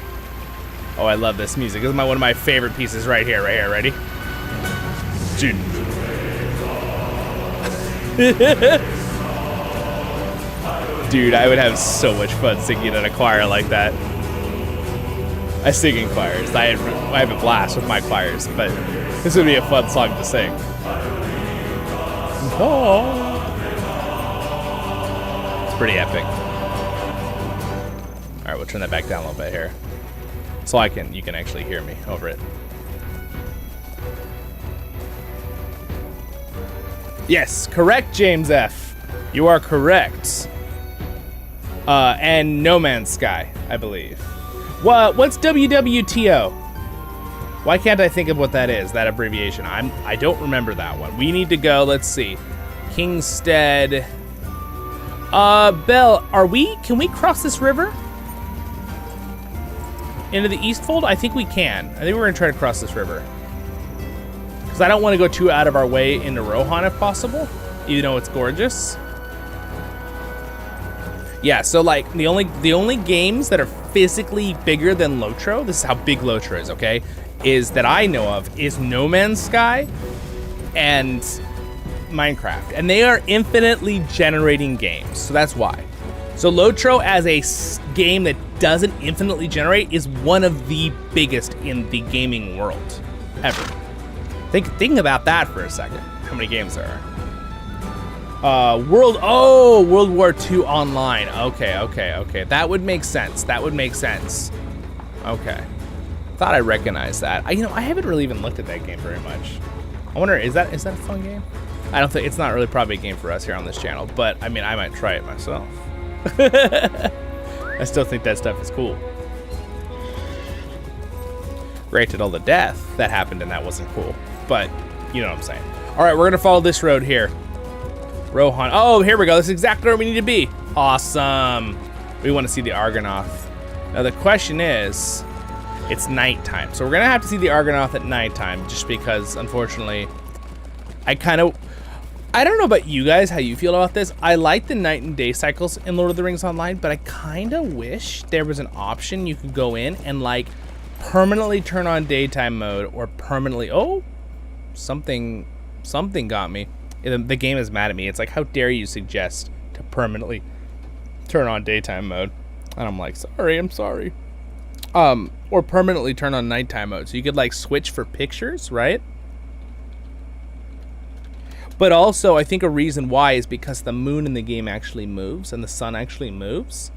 A: Oh, I love this music. This is one of my favorite pieces right here. Ready? Dude, I would have so much fun singing in a choir like that. I sing in choirs. I have a blast with my choirs, but this would be a fun song to sing. Oh. It's pretty epic. All right, we'll turn that back down a little bit here, so you can actually hear me over it. Yes, correct, James F. You are correct. And No Man's Sky, I believe. What's WWTO? Why can't I think of what that is, that abbreviation? I don't remember that one. We need to go, let's see. Kingstead. Belle, can we cross this river? Into the Eastfold? I think we can. I think we're gonna try to cross this river. Because I don't want to go too out of our way into Rohan if possible, even though it's gorgeous. Yeah, so like the only games that are physically bigger than LOTRO, this is how big LOTRO is, okay? Is that I know of is No Man's Sky and Minecraft, and they are infinitely generating games, so that's why. So LOTRO as a game that doesn't infinitely generate is one of the biggest in the gaming world ever. Think about that for a second. How many games there are? World War II Online. Okay. That would make sense. Okay. Thought I recognized that. I haven't really even looked at that game very much. I wonder, is that a fun game? I don't think it's not really probably a game for us here on this channel, but I mean, I might try it myself. I still think that stuff is cool. Granted, all the death that happened in that wasn't cool, but you know what I'm saying. All right, we're gonna follow this road here. Rohan. Oh, here we go. This is exactly where we need to be. Awesome. We want to see the Argonath. Now the question is, it's nighttime, so we're gonna have to see the Argonath at nighttime, just because, unfortunately, I don't know about you guys, how you feel about this. I like the night and day cycles in Lord of the Rings Online, but I kind of wish there was an option you could go in and like permanently turn on daytime mode or permanently, oh, something got me. The game is mad at me. It's like, how dare you suggest to permanently turn on daytime mode? And I'm like, I'm sorry. Or permanently turn on nighttime mode. So you could like switch for pictures, right? But also, I think a reason why is because the moon in the game actually moves and the sun actually moves.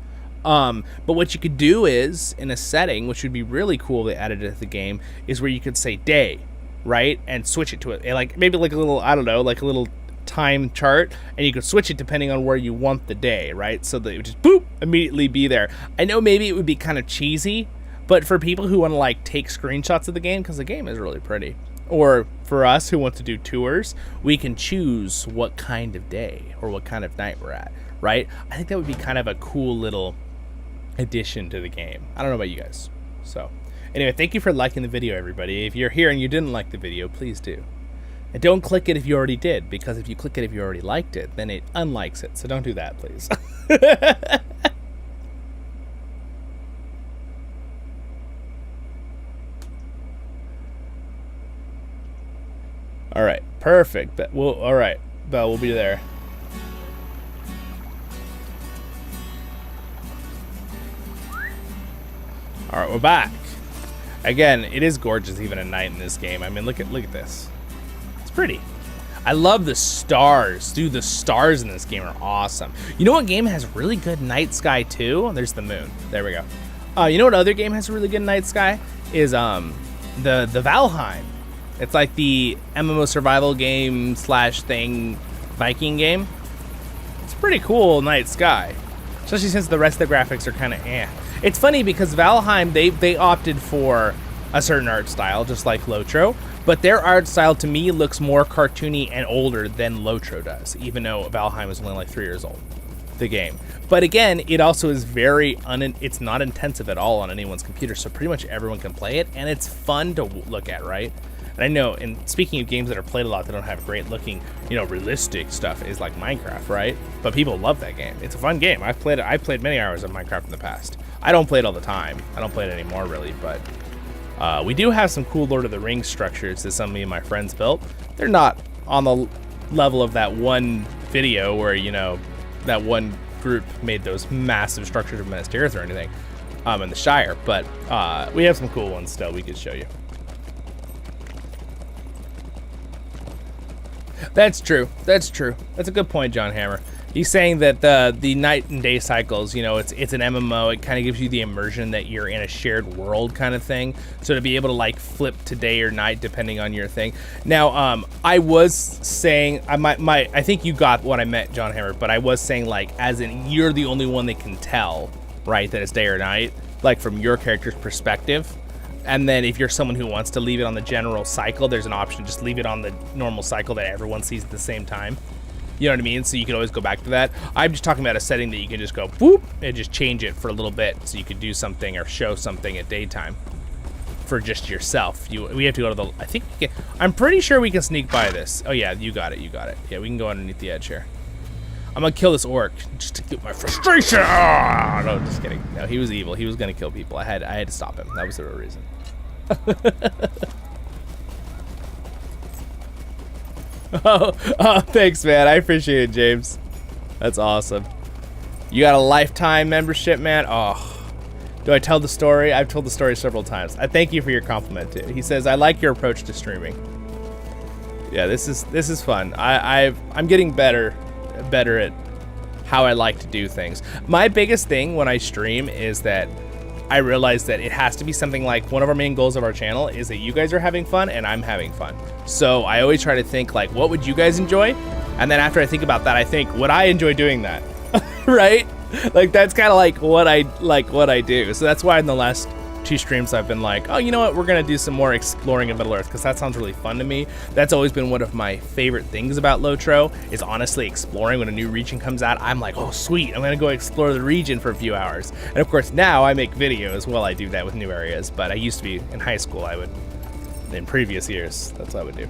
A: But what you could do is, in a setting, which would be really cool if they added it to the game, is where you could say day, right? And switch it to it. Like maybe like a little, I don't know, like a little time chart, and you could switch it depending on where you want the day, right? So that it would just, boop, immediately be there. I know maybe it would be kind of cheesy, but for people who want to like take screenshots of the game, because the game is really pretty. Or for us who want to do tours, we can choose what kind of day or what kind of night we're at, right? I think that would be kind of a cool little addition to the game. I don't know about you guys. So anyway, thank you for liking the video, everybody. If you're here and you didn't like the video, please do. And don't click it if you already did, because if you click it if you already liked it, then it unlikes it. So don't do that, please. All right, perfect. All right, Belle, we'll be there. All right, we're back. Again, it is gorgeous even at night in this game. I mean, look at this. It's pretty. I love the stars. Dude, the stars in this game are awesome. You know what game has really good night sky too? There's the moon. There we go. You know what other game has a really good night sky? Is the Valheim. It's like the MMO survival game / thing Viking game. It's a pretty cool night sky, especially since the rest of the graphics are kind of eh. It's funny because Valheim, they opted for a certain art style, just like LOTRO, but their art style to me looks more cartoony and older than LOTRO does, even though Valheim is only like 3 years old, the game. But again, it also is it's not intensive at all on anyone's computer, so pretty much everyone can play it, and it's fun to look at, right? And I know, and speaking of games that are played a lot that don't have great looking, realistic stuff, is like Minecraft, right? But people love that game. It's a fun game. I've played many hours of Minecraft in the past. I don't play it all the time. I don't play it anymore, really, but we do have some cool Lord of the Rings structures that some of my friends built. They're not on the level of that one video where, that one group made those massive structures of Minas Tirith or anything in the Shire, but we have some cool ones still we could show you. That's true. That's a good point, John Hammer. He's saying that the night and day cycles, it's an MMO. It kind of gives you the immersion that you're in a shared world kind of thing. So to be able to like flip to day or night depending on your thing. Now, I was saying, I think you got what I meant, John Hammer, but I was saying like, as in you're the only one that can tell, right, that it's day or night, like from your character's perspective. And then if you're someone who wants to leave it on the general cycle, there's an option to just leave it on the normal cycle that everyone sees at the same time. You know what I mean? So you can always go back to that. I'm just talking about a setting that you can just go whoop and just change it for a little bit, so you could do something or show something at daytime for just yourself. We have to go to the, I think we can, I'm pretty sure we can sneak by this. Oh yeah, you got it. Yeah, we can go underneath the edge here. I'm gonna kill this orc just to get my frustration. Oh, no, just kidding. No, he was evil. He was gonna kill people. I had to stop him. That was the real reason. oh, thanks, man. I appreciate it, James. That's awesome. You got a lifetime membership, man. Oh, do I tell the story? I've told the story several times. I thank you for your compliment too. He says, I like your approach to streaming. Yeah, this is fun. I'm getting better at how I like to do things. My biggest thing when I stream is that I realize that it has to be something like, one of our main goals of our channel is that you guys are having fun and I'm having fun. So I always try to think like, what would you guys enjoy? And then after I think about that, I think, would I enjoy doing that? Right? Like, that's kind of like what I do. So that's why in the last 2 streams I've been like, oh, you know what, we're gonna do some more exploring of Middle Earth, because that sounds really fun to me. That's always been one of my favorite things about LOTRO, is honestly exploring. When a new region comes out, I'm like, oh sweet, I'm gonna go explore the region for a few hours. And of course now I make videos while I do that with new areas, but I used to be in high school, I would, in previous years, that's what I would do.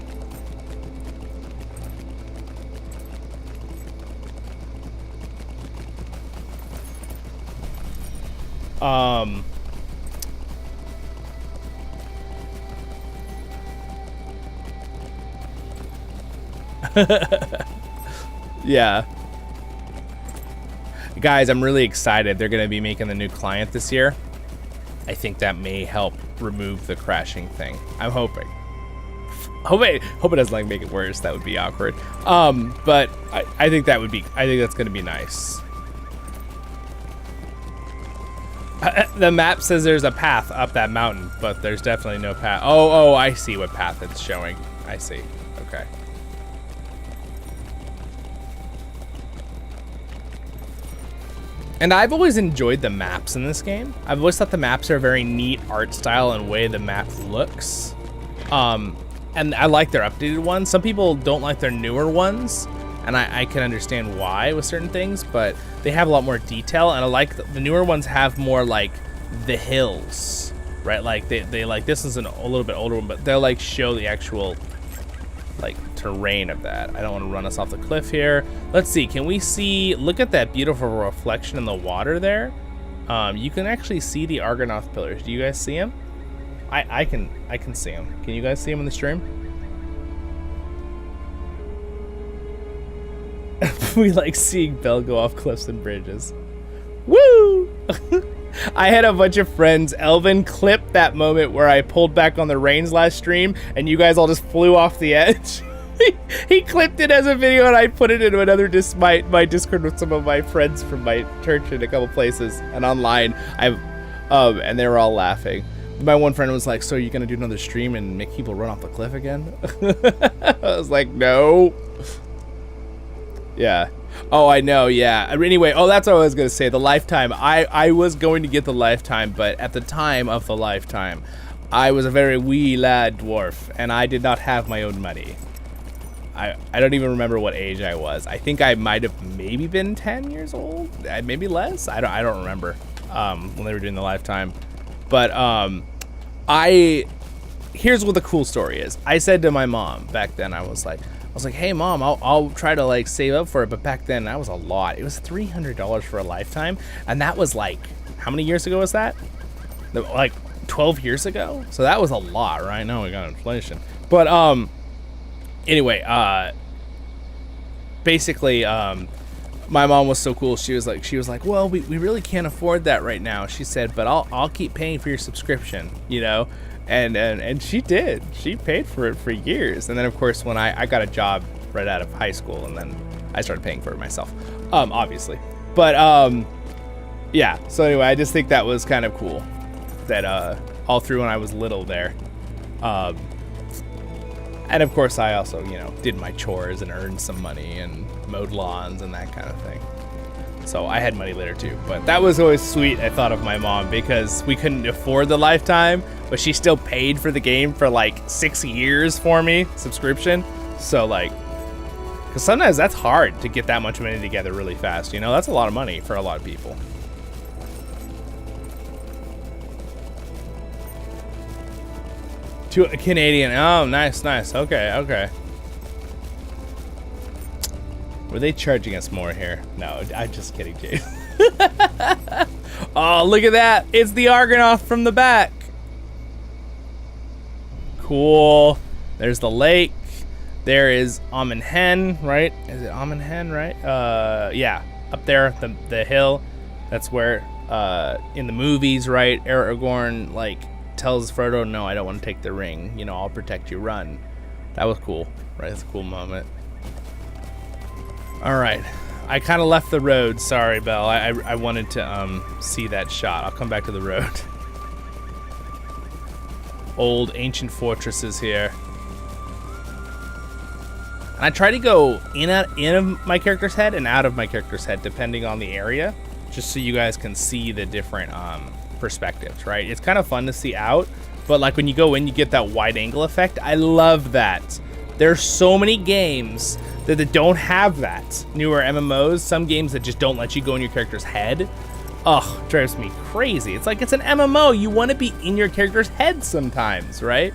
A: Yeah. Guys, I'm really excited. They're going to be making the new client this year. I think that may help remove the crashing thing. I'm hoping. Hope it doesn't like make it worse. That would be awkward. But I think that would be, I think that's going to be nice. The map says there's a path up that mountain, but there's definitely no path. Oh, I see what path it's showing. I see. Okay. And I've always enjoyed the maps in this game. I've always thought the maps are a very neat art style and way the map looks. And I like their updated ones. Some people don't like their newer ones, and I can understand why with certain things, but they have a lot more detail, and I like the newer ones have more like the hills, right? Like they like, this is a little bit older one, but they'll like show the actual like terrain of that. I don't want to run us off the cliff here. Let's see, can we see, look at that beautiful reflection in the water there. You can actually see the Argonath pillars. Do you guys see them? I can see them. Can you guys see them in the stream? We like seeing Belle go off cliffs and bridges. Woo! I had a bunch of friends. Elvin clipped that moment where I pulled back on the reins last stream and you guys all just flew off the edge. He clipped it as a video and I put it into another my Discord with some of my friends from my church in a couple places and online. And they were all laughing. My one friend was like, so are you gonna do another stream and make people run off the cliff again? I was like, no. Yeah. Oh, I know, yeah. Anyway, that's what I was going to say. The lifetime. I was going to get the lifetime, but at the time of the lifetime, I was a very wee lad dwarf, and I did not have my own money. I don't even remember what age I was. I think I might have maybe been 10 years old, maybe less. I don't remember when they were doing the lifetime. But here's what the cool story is. I said to my mom back then, I was like, hey mom, I'll try to like save up for it, but back then that was a lot. It was $300 for a lifetime, and that was like, how many years ago was that? Like 12 years ago? So that was a lot, right? Now we got inflation. But anyway, basically, my mom was so cool. She was like, well, we really can't afford that right now. She said, but I'll keep paying for your subscription, you know. And she did. She paid for it for years. And then, of course, when I got a job right out of high school, and then I started paying for it myself, obviously. But, yeah. So anyway, I just think that was kind of cool that all through when I was little there. And, of course, I also, you know, did my chores and earned some money and mowed lawns and that kind of thing. So I had money later too, but that was always sweet. I thought of my mom because we couldn't afford the lifetime, but she still paid for the game for like 6 years for me, subscription. So like, because sometimes that's hard to get that much money together really fast, you know? That's a lot of money for a lot of people. To a Canadian. Oh, nice, nice. Okay, okay. Were they charging us more here? No, I'm just kidding, Jay. Oh, look at that. It's the Argonath from the back. Cool. There's the lake. There is Amon Hen, right? Is it Amon Hen, right? Yeah, up there, the hill. That's where, in the movies, right? Aragorn, like, tells Frodo, no, I don't want to take the ring. You know, I'll protect you, run. That was cool, right? That's a cool moment. All right. I kind of left the road. Sorry, Belle. I wanted to see that shot. I'll come back to the road. Old ancient fortresses here. And I try to go in of my character's head and out of my character's head, depending on the area, just so you guys can see the different perspectives, right? It's kind of fun to see out, but like when you go in, you get that wide angle effect. I love that. There's so many games that don't have that. Newer MMOs, some games that just don't let you go in your character's head. Ugh, drives me crazy. It's like it's an MMO. You want to be in your character's head sometimes, right?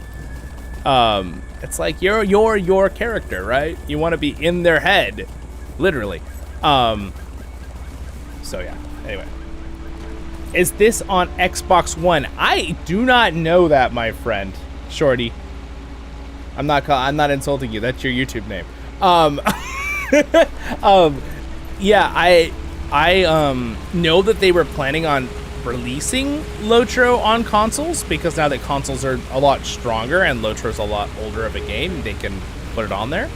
A: It's like you're your character, right? You want to be in their head, literally. So yeah. Anyway, is this on Xbox One? I do not know that, my friend, Shorty. I'm not insulting you. That's your YouTube name. Yeah, I know that they were planning on releasing LOTRO on consoles, because now that consoles are a lot stronger and LOTRO's a lot older of a game, they can put it on there.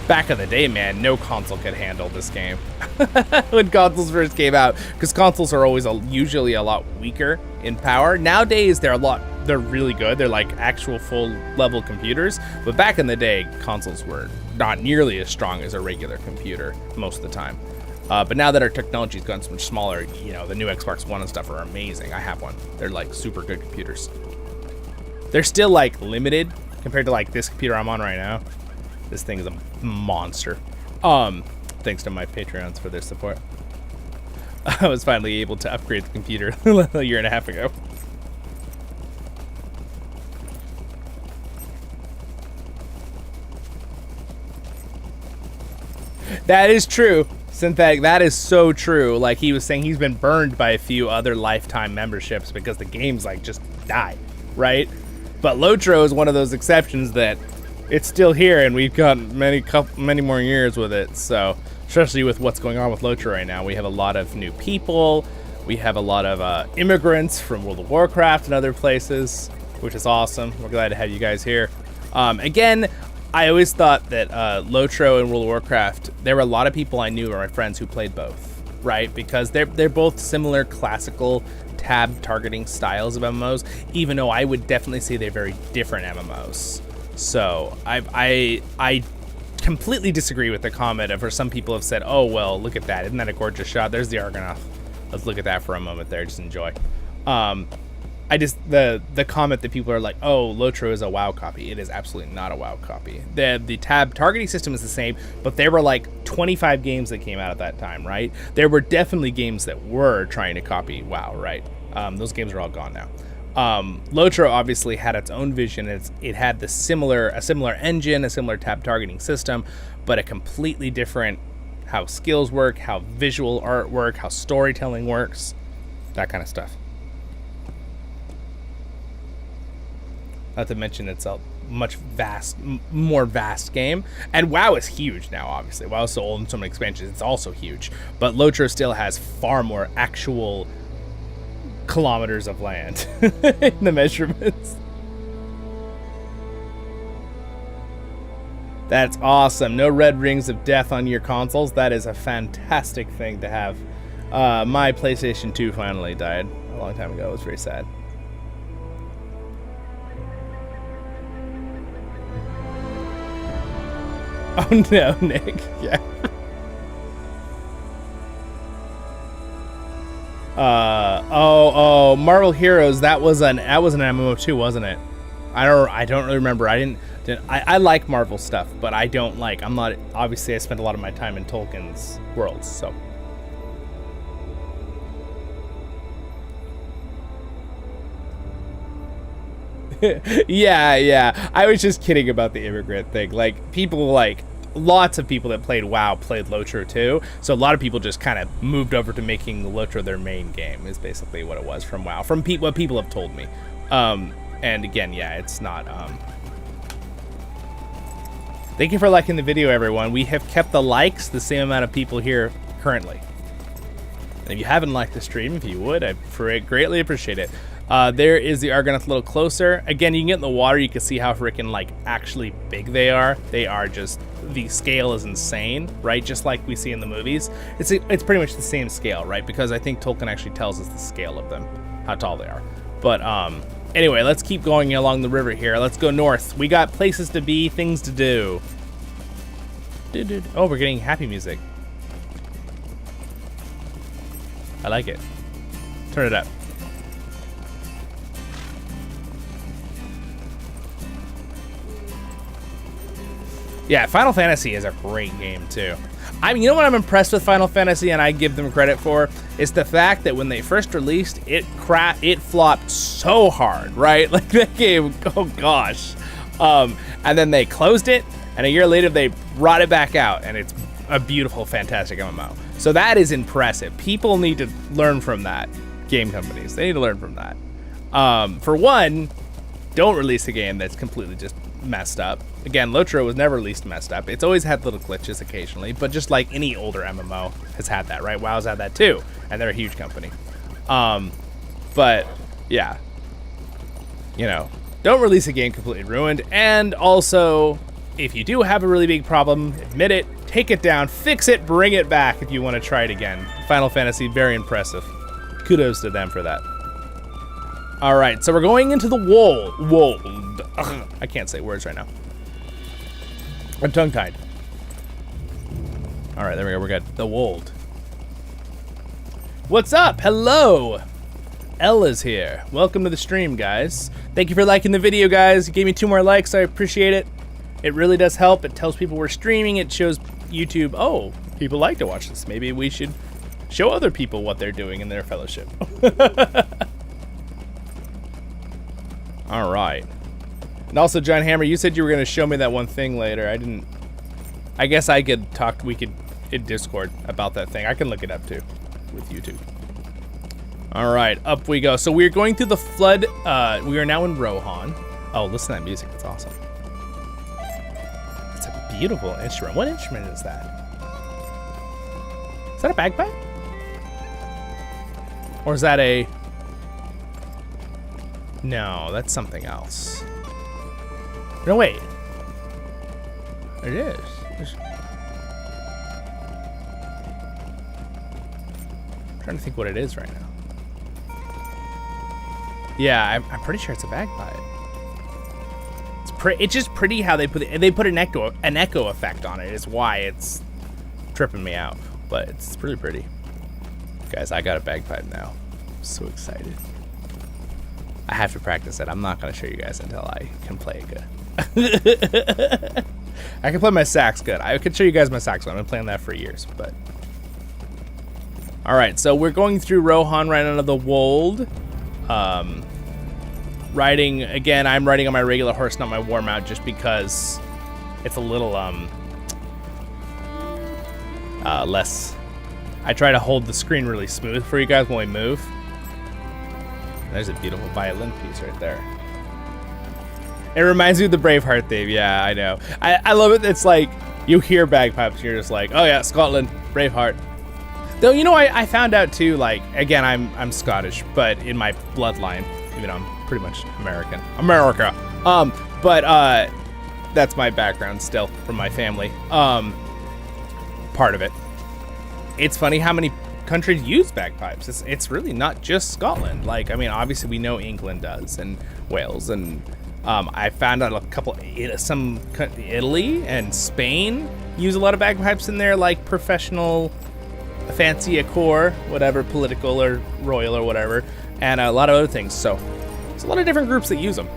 A: Back in the day, man, no console could handle this game when consoles first came out, because consoles are always usually a lot weaker in power. Nowadays, they're really good. They're like actual full level computers. But back in the day, consoles were not nearly as strong as a regular computer most of the time. But now that our technology's gotten so much smaller, you know, the new Xbox One and stuff are amazing. I have one. They're like super good computers. They're still like limited compared to like this computer I'm on right now. This thing is a monster. Thanks to my Patreons for their support. I was finally able to upgrade the computer a year and a half ago. That is true. Synthetic, that is so true. Like he was saying, he's been burned by a few other lifetime memberships because the games like just die, right? But LOTRO is one of those exceptions that it's still here, and we've got many more years with it. So, especially with what's going on with LOTRO right now, we have a lot of new people. We have a lot of immigrants from World of Warcraft and other places, which is awesome. We're glad to have you guys here. Again, I always thought that LOTRO and World of Warcraft, there were a lot of people I knew or my friends who played both, right? Because they're both similar classical tab targeting styles of MMOs, even though I would definitely say they're very different MMOs. So I completely disagree with the comment of where some people have said, oh, well, look at that. Isn't that a gorgeous shot? There's the Argonath. Let's look at that for a moment there. Just enjoy. The comment that people are like, oh, LOTRO is a WoW copy. It is absolutely not a WoW copy. The tab targeting system is the same, but there were like 25 games that came out at that time, right? There were definitely games that were trying to copy WoW, right? Those games are all gone now. LOTRO obviously had its own vision. It had a similar engine, a similar tab targeting system, but a completely different how skills work, how visual art work, how storytelling works, that kind of stuff. Not to mention it's a much more vast game. And WoW is huge now, obviously. WoW is so old and so many expansions, it's also huge. But LOTRO still has far more actual kilometers of land in the measurements. That's awesome. No red rings of death on your consoles. That is a fantastic thing to have. My PlayStation 2 finally died a long time ago. It was very sad. Oh no, Nick. Yeah. Marvel Heroes. That was an MMO too, wasn't it? I don't really remember. I like Marvel stuff, but I don't like. I'm not. Obviously, I spent a lot of my time in Tolkien's worlds, so. yeah. I was just kidding about the immigrant thing. Like, people lots of people that played WoW played LOTRO too. So a lot of people just kind of moved over to making LOTRO their main game is basically what it was from WoW. From what people have told me. And again, yeah, it's not... Thank you for liking the video, everyone. We have kept the likes the same amount of people here currently. And if you haven't liked the stream, if you would, I'd greatly appreciate it. There is the Argonath a little closer. Again, you can get in the water, you can see how freaking, like, actually big they are. They are just, the scale is insane, right? Just like we see in the movies. It's pretty much the same scale, right? Because I think Tolkien actually tells us the scale of them, how tall they are. But, anyway, let's keep going along the river here. Let's go north. We got places to be, things to do. Oh, we're getting happy music. I like it. Turn it up. Yeah, Final Fantasy is a great game too. I mean, you know what I'm impressed with Final Fantasy, and I give them credit for, is the fact that when they first released, it flopped so hard, right? Like that game, oh gosh. And then they closed it, and a year later they brought it back out, and it's a beautiful, fantastic MMO. So that is impressive. People need to learn from that. Game companies, they need to learn from that. For one, don't release a game that's completely just messed up. Again, LOTRO was never released messed up. It's always had little glitches occasionally, but just like any older MMO has had that, right? WoW's had that too, and they're a huge company. But yeah, you know, don't release a game completely ruined. And also, if you do have a really big problem, admit it, take it down, fix it, bring it back if you want to try it again. Final Fantasy, very impressive. Kudos to them for that. All right, so we're going into the wold. Ugh, I can't say words right now. I'm tongue-tied. All right, there we go, we're good. The wold. What's up? Hello. Ella's here. Welcome to the stream, guys. Thank you for liking the video, guys. You gave me 2 more likes. I appreciate it. It really does help. It tells people we're streaming. It shows YouTube, oh, people like to watch this. Maybe we should show other people what they're doing in their fellowship. All right. And also, John Hammer, you said you were going to show me that one thing later. I didn't. I guess I could talk. We could in Discord about that thing. I can look it up too with YouTube. All right, up we go. So we're going through the flood. We are now in Rohan. Oh, listen to that music. It's awesome. It's a beautiful instrument. What instrument is that? Is that a bagpipe? Or is that a... No, that's something else. No, wait. It is. I'm trying to think what it is right now. Yeah, I'm pretty sure it's a bagpipe. It's just pretty how they put an echo effect on it. Is why it's tripping me out. But it's pretty pretty. Guys, I got a bagpipe now. I'm so excited. I have to practice it. I'm not going to show you guys until I can play it good. I can play my sax good. I could show you guys my sax one. I've been playing that for years, but... Alright, so we're going through Rohan right under the wold. Riding, again, I'm riding on my regular horse, not my war mount, just because it's a little, less... I try to hold the screen really smooth for you guys when we move. There's a beautiful violin piece right there. It reminds me of the Braveheart theme. Yeah, I know. I love it. It's like you hear bagpipes, you're just like, oh yeah, Scotland, Braveheart. Though, you know, I found out too, like, again, I'm Scottish, but in my bloodline, even though I'm pretty much American. America. But that's my background still from my family. Part of it. It's funny how many countries use bagpipes. It's really not just Scotland. Like, I mean, obviously we know England does, and Wales, and I found out a couple, Italy and Spain use a lot of bagpipes in their like professional fancy accor, whatever, political or royal or whatever, and a lot of other things. So there's a lot of different groups that use them.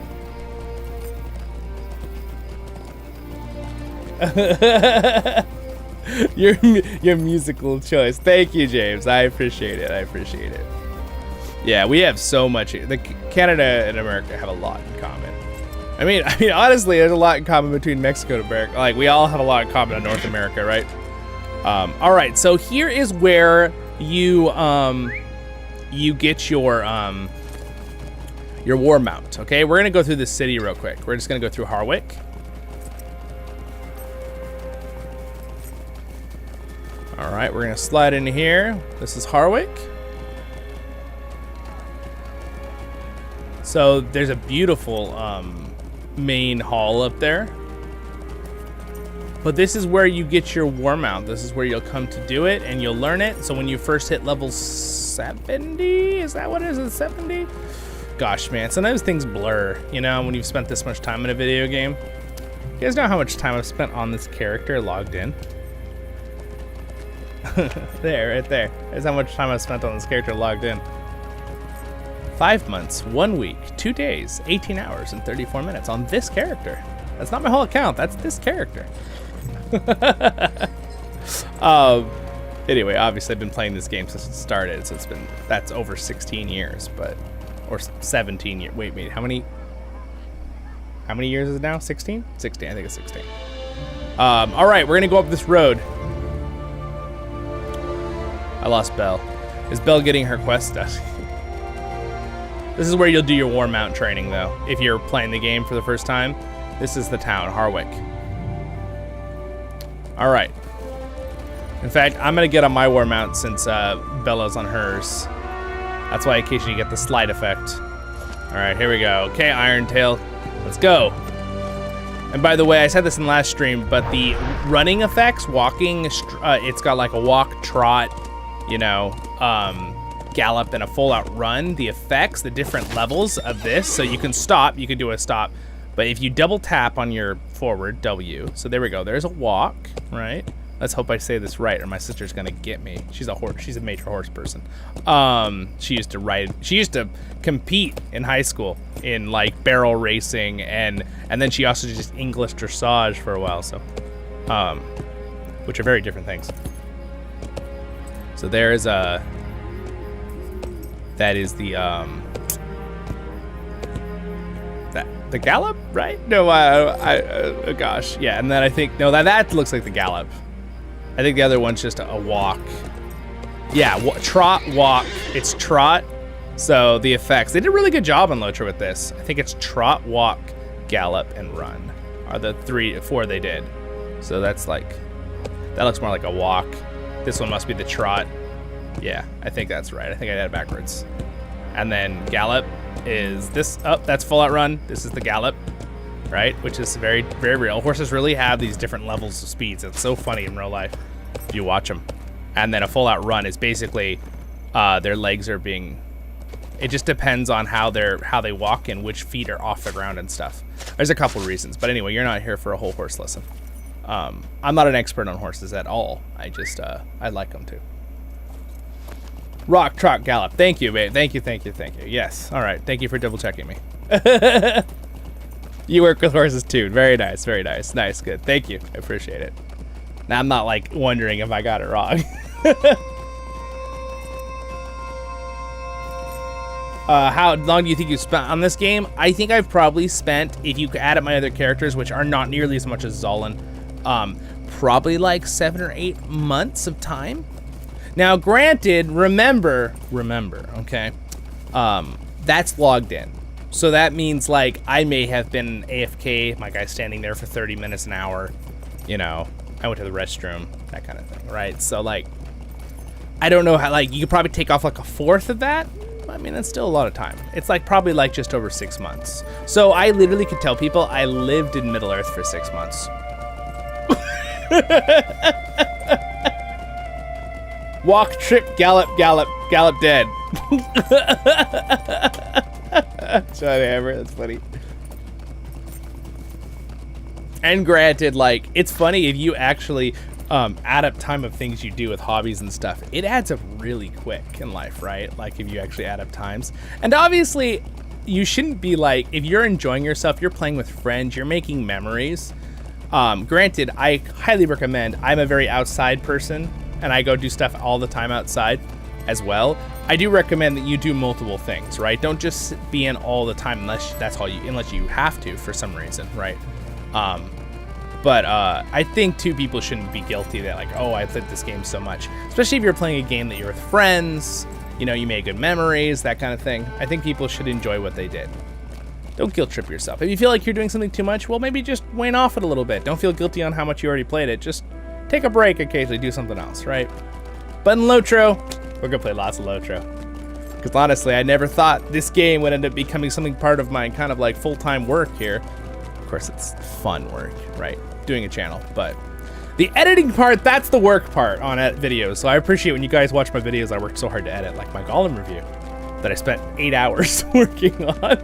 A: your musical choice. Thank you, James. I appreciate it. Yeah, we have so much. Canada and America have a lot in common. I mean, honestly, there's a lot in common between Mexico and America. Like, we all have a lot in common in North America, right? All right, so here is where you get your war mount. Okay, we're gonna go through this city real quick. We're just gonna go through Harwick. All right, we're gonna slide into here. This is Harwick. So there's a beautiful main hall up there. But this is where you get your war mount. This is where you'll come to do it, and you'll learn it. So when you first hit level 70, is that what it is? 70? Gosh, man, sometimes things blur, you know, when you've spent this much time in a video game. You guys know how much time I've spent on this character logged in? There, right there. There's how much time I've spent on this character logged in. 5 months, 1 week, 2 days, 18 hours, and 34 minutes on this character. That's not my whole account. That's this character. Anyway, obviously I've been playing this game since it started, so that's over 16 years, or 17 years. Wait, how many years is it now? 16? 16, I think it's 16. All right, we're gonna go up this road. I lost Belle. Is Belle getting her quest done? This is where you'll do your war mount training, though. If you're playing the game for the first time, this is the town, Harwick. All right. In fact, I'm gonna get on my war mount since Bella's on hers. That's why occasionally you get the slide effect. All right, here we go. Okay, Irontail, let's go. And by the way, I said this in the last stream, but the running effects, walking, it's got like a walk, trot, you know, gallop, and a full-out run. The effects, the different levels of this, so you can stop, you can do a stop, but if you double tap on your forward, W, so there we go, there's a walk, right? Let's hope I say this right, or my sister's gonna get me. She's a major horse person. She used to compete in high school in like barrel racing, and then she also did just English dressage for a while, so, which are very different things. So there's that is the the gallop, right? No, gosh, yeah. And then I think that looks like the gallop. I think the other one's just a walk. Yeah, trot, walk. It's trot. So the effects, they did a really good job on LOTRO with this. I think it's trot, walk, gallop, and run are the 4 they did. So that's like, that looks more like a walk. This one must be the trot. Yeah, I think that's right. I think I did it backwards. And then gallop is this. Oh, that's full out run. This is the gallop, right? Which is very, very real. Horses really have these different levels of speeds. It's so funny in real life if you watch them. And then a full out run is basically their legs are being. It just depends on how they walk and which feet are off the ground and stuff. There's a couple reasons, but anyway, you're not here for a whole horse lesson. I'm not an expert on horses at all. I just I like them too. Rock, trot, gallop. Thank you, babe. Thank you. Yes. All right. Thank you for double checking me. You work with horses too. Very nice. Very nice. Nice. Good. Thank you. I appreciate it. Now I'm not like wondering if I got it wrong. How long do you think you spent on this game? I think I've probably spent, if you add up my other characters, which are not nearly as much as Zollin, probably like 7 or 8 months of time. Now, granted, remember, okay, that's logged in. So that means, like, I may have been AFK, my guy's standing there for 30 minutes, an hour, you know, I went to the restroom, that kind of thing, right? So, like, I don't know how, like, you could probably take off, like, a fourth of that. I mean, that's still a lot of time. It's, like, probably, like, just over 6 months. So I literally could tell people I lived in Middle-earth for 6 months. Walk, trip, gallop, dead. Johnny Hammer, that's funny. And granted, like, it's funny if you actually, add up time of things you do with hobbies and stuff, it adds up really quick in life, right? Like if you actually add up times. And obviously you shouldn't be like, if you're enjoying yourself, you're playing with friends, you're making memories. Granted, I highly recommend, I'm a very outside person and I go do stuff all the time outside as well. I do recommend that you do multiple things, right? Don't just be in all the time unless unless you have to for some reason, right? But I think too, people shouldn't be guilty that like, oh, I played this game so much, especially if you're playing a game that you're with friends, you know, you made good memories, that kind of thing. I think people should enjoy what they did. Don't guilt trip yourself. If you feel like you're doing something too much, well, maybe just wane off it a little bit. Don't feel guilty on how much you already played it. Just take a break occasionally, do something else, right? But in LOTRO, we're gonna play lots of LOTRO. Because honestly, I never thought this game would end up becoming something part of my kind of like full-time work here. Of course, it's fun work, right? Doing a channel, but the editing part, that's the work part on videos. So I appreciate when you guys watch my videos. I worked so hard to edit, like my Golem review that I spent 8 hours working on.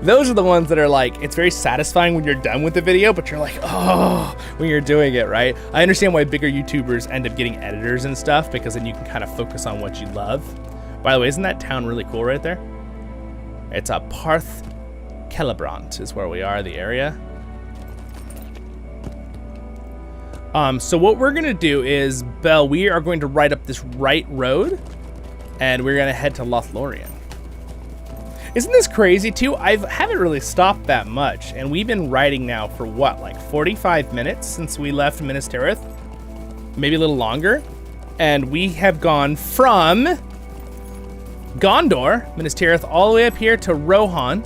A: Those are the ones that are like, it's very satisfying when you're done with the video, but you're like, oh, when you're doing it, right? I understand why bigger YouTubers end up getting editors and stuff, because then you can kind of focus on what you love. By the way, isn't that town really cool right there? It's a Parth Celebrant is where we are, the area. So what we're gonna do is, Belle, we are going to ride up this right road and we're gonna head to Lothlorien. Isn't this crazy too? I haven't really stopped that much and we've been riding now for what, like 45 minutes since we left Minas Tirith? Maybe a little longer. And we have gone from Gondor, Minas Tirith, all the way up here to Rohan.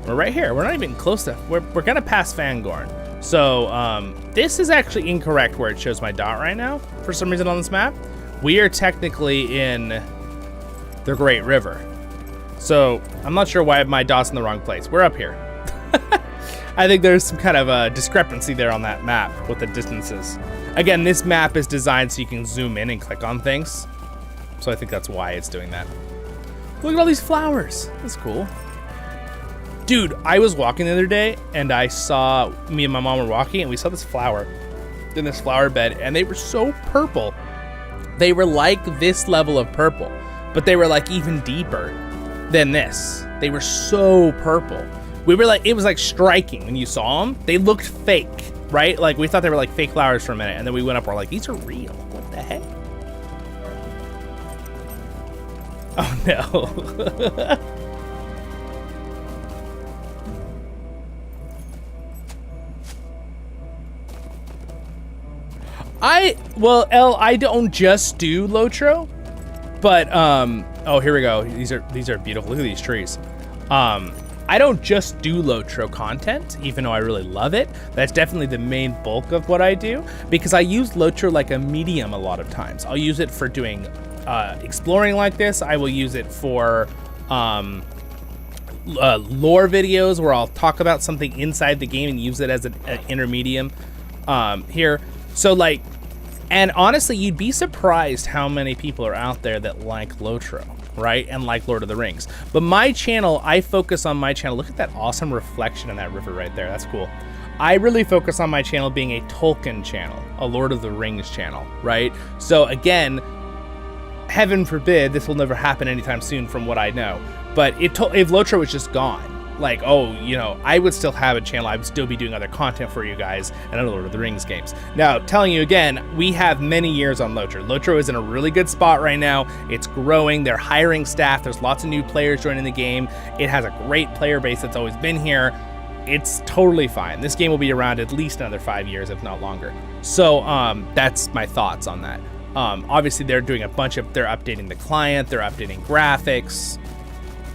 A: We're right here. We're not even close to, we're gonna pass Fangorn. So this is actually incorrect where it shows my dot right now for some reason on this map. We are technically in the Great River. So I'm not sure why my dot's in the wrong place. We're up here. I think there's some kind of a discrepancy there on that map with the distances. Again, this map is designed so you can zoom in and click on things. So I think that's why it's doing that. Look at all these flowers. That's cool. Dude, I was walking the other day and I saw, me and my mom were walking and we saw this flower in this flower bed and they were so purple. They were like this level of purple, but they were like even deeper than this. They were so purple. We were like, it was like striking when you saw them. They looked fake, right? Like we thought they were like fake flowers for a minute and then we went up, we're like, these are real. What the heck? Oh no. I don't just do LOTRO, but oh, here we go. These are beautiful. Look at these trees. I don't just do LOTRO content, even though I really love it. That's definitely the main bulk of what I do, because I use LOTRO like a medium a lot of times. I'll use it for doing exploring like this. I will use it for lore videos where I'll talk about something inside the game and use it as an intermedium here. So like, and honestly, you'd be surprised how many people are out there that like LOTRO, right? And like Lord of the Rings. But my channel, I focus on my channel. Look at that awesome reflection in that river right there. That's cool. I really focus on my channel being a Tolkien channel, a Lord of the Rings channel, right? So again, heaven forbid, this will never happen anytime soon from what I know. But if LOTRO was just gone, like, oh, you know, I would still have a channel. I would still be doing other content for you guys and other Lord of the Rings games. Now, telling you again, we have many years on LOTRO. LOTRO is in a really good spot right now. It's growing. They're hiring staff. There's lots of new players joining the game. It has a great player base that's always been here. It's totally fine. This game will be around at least another 5 years, if not longer. So that's my thoughts on that. Obviously, they're doing they're updating the client. They're updating graphics.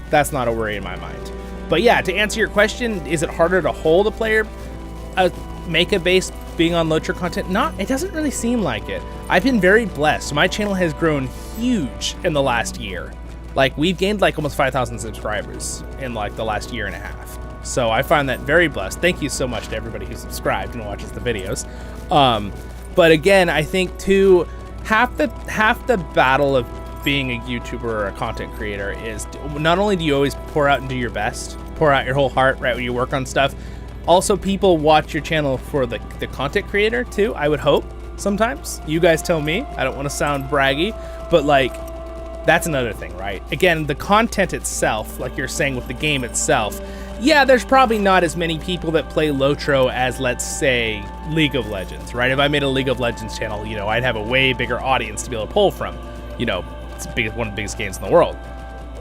A: That's not a worry in my mind. But yeah, to answer your question, is it harder to hold a player, make a base being on LOTRO content? It doesn't really seem like it. I've been very blessed. My channel has grown huge in the last year. Like we've gained like almost 5,000 subscribers in like the last year and a half. So I find that very blessed. Thank you so much to everybody who subscribed and watches the videos. But again, I think too, half the battle of being a YouTuber or a content creator is not only do you always pour out and do your best, pour out your whole heart right when you work on stuff, also people watch your channel for the content creator too, I would hope, sometimes. You guys tell me. I don't want to sound braggy, but like, that's another thing, right? Again, the content itself, like you're saying with the game itself, yeah, there's probably not as many people that play LOTRO as, let's say, League of Legends, right? If I made a League of Legends channel, you know, I'd have a way bigger audience to be able to pull from. You know, it's one of the biggest games in the world.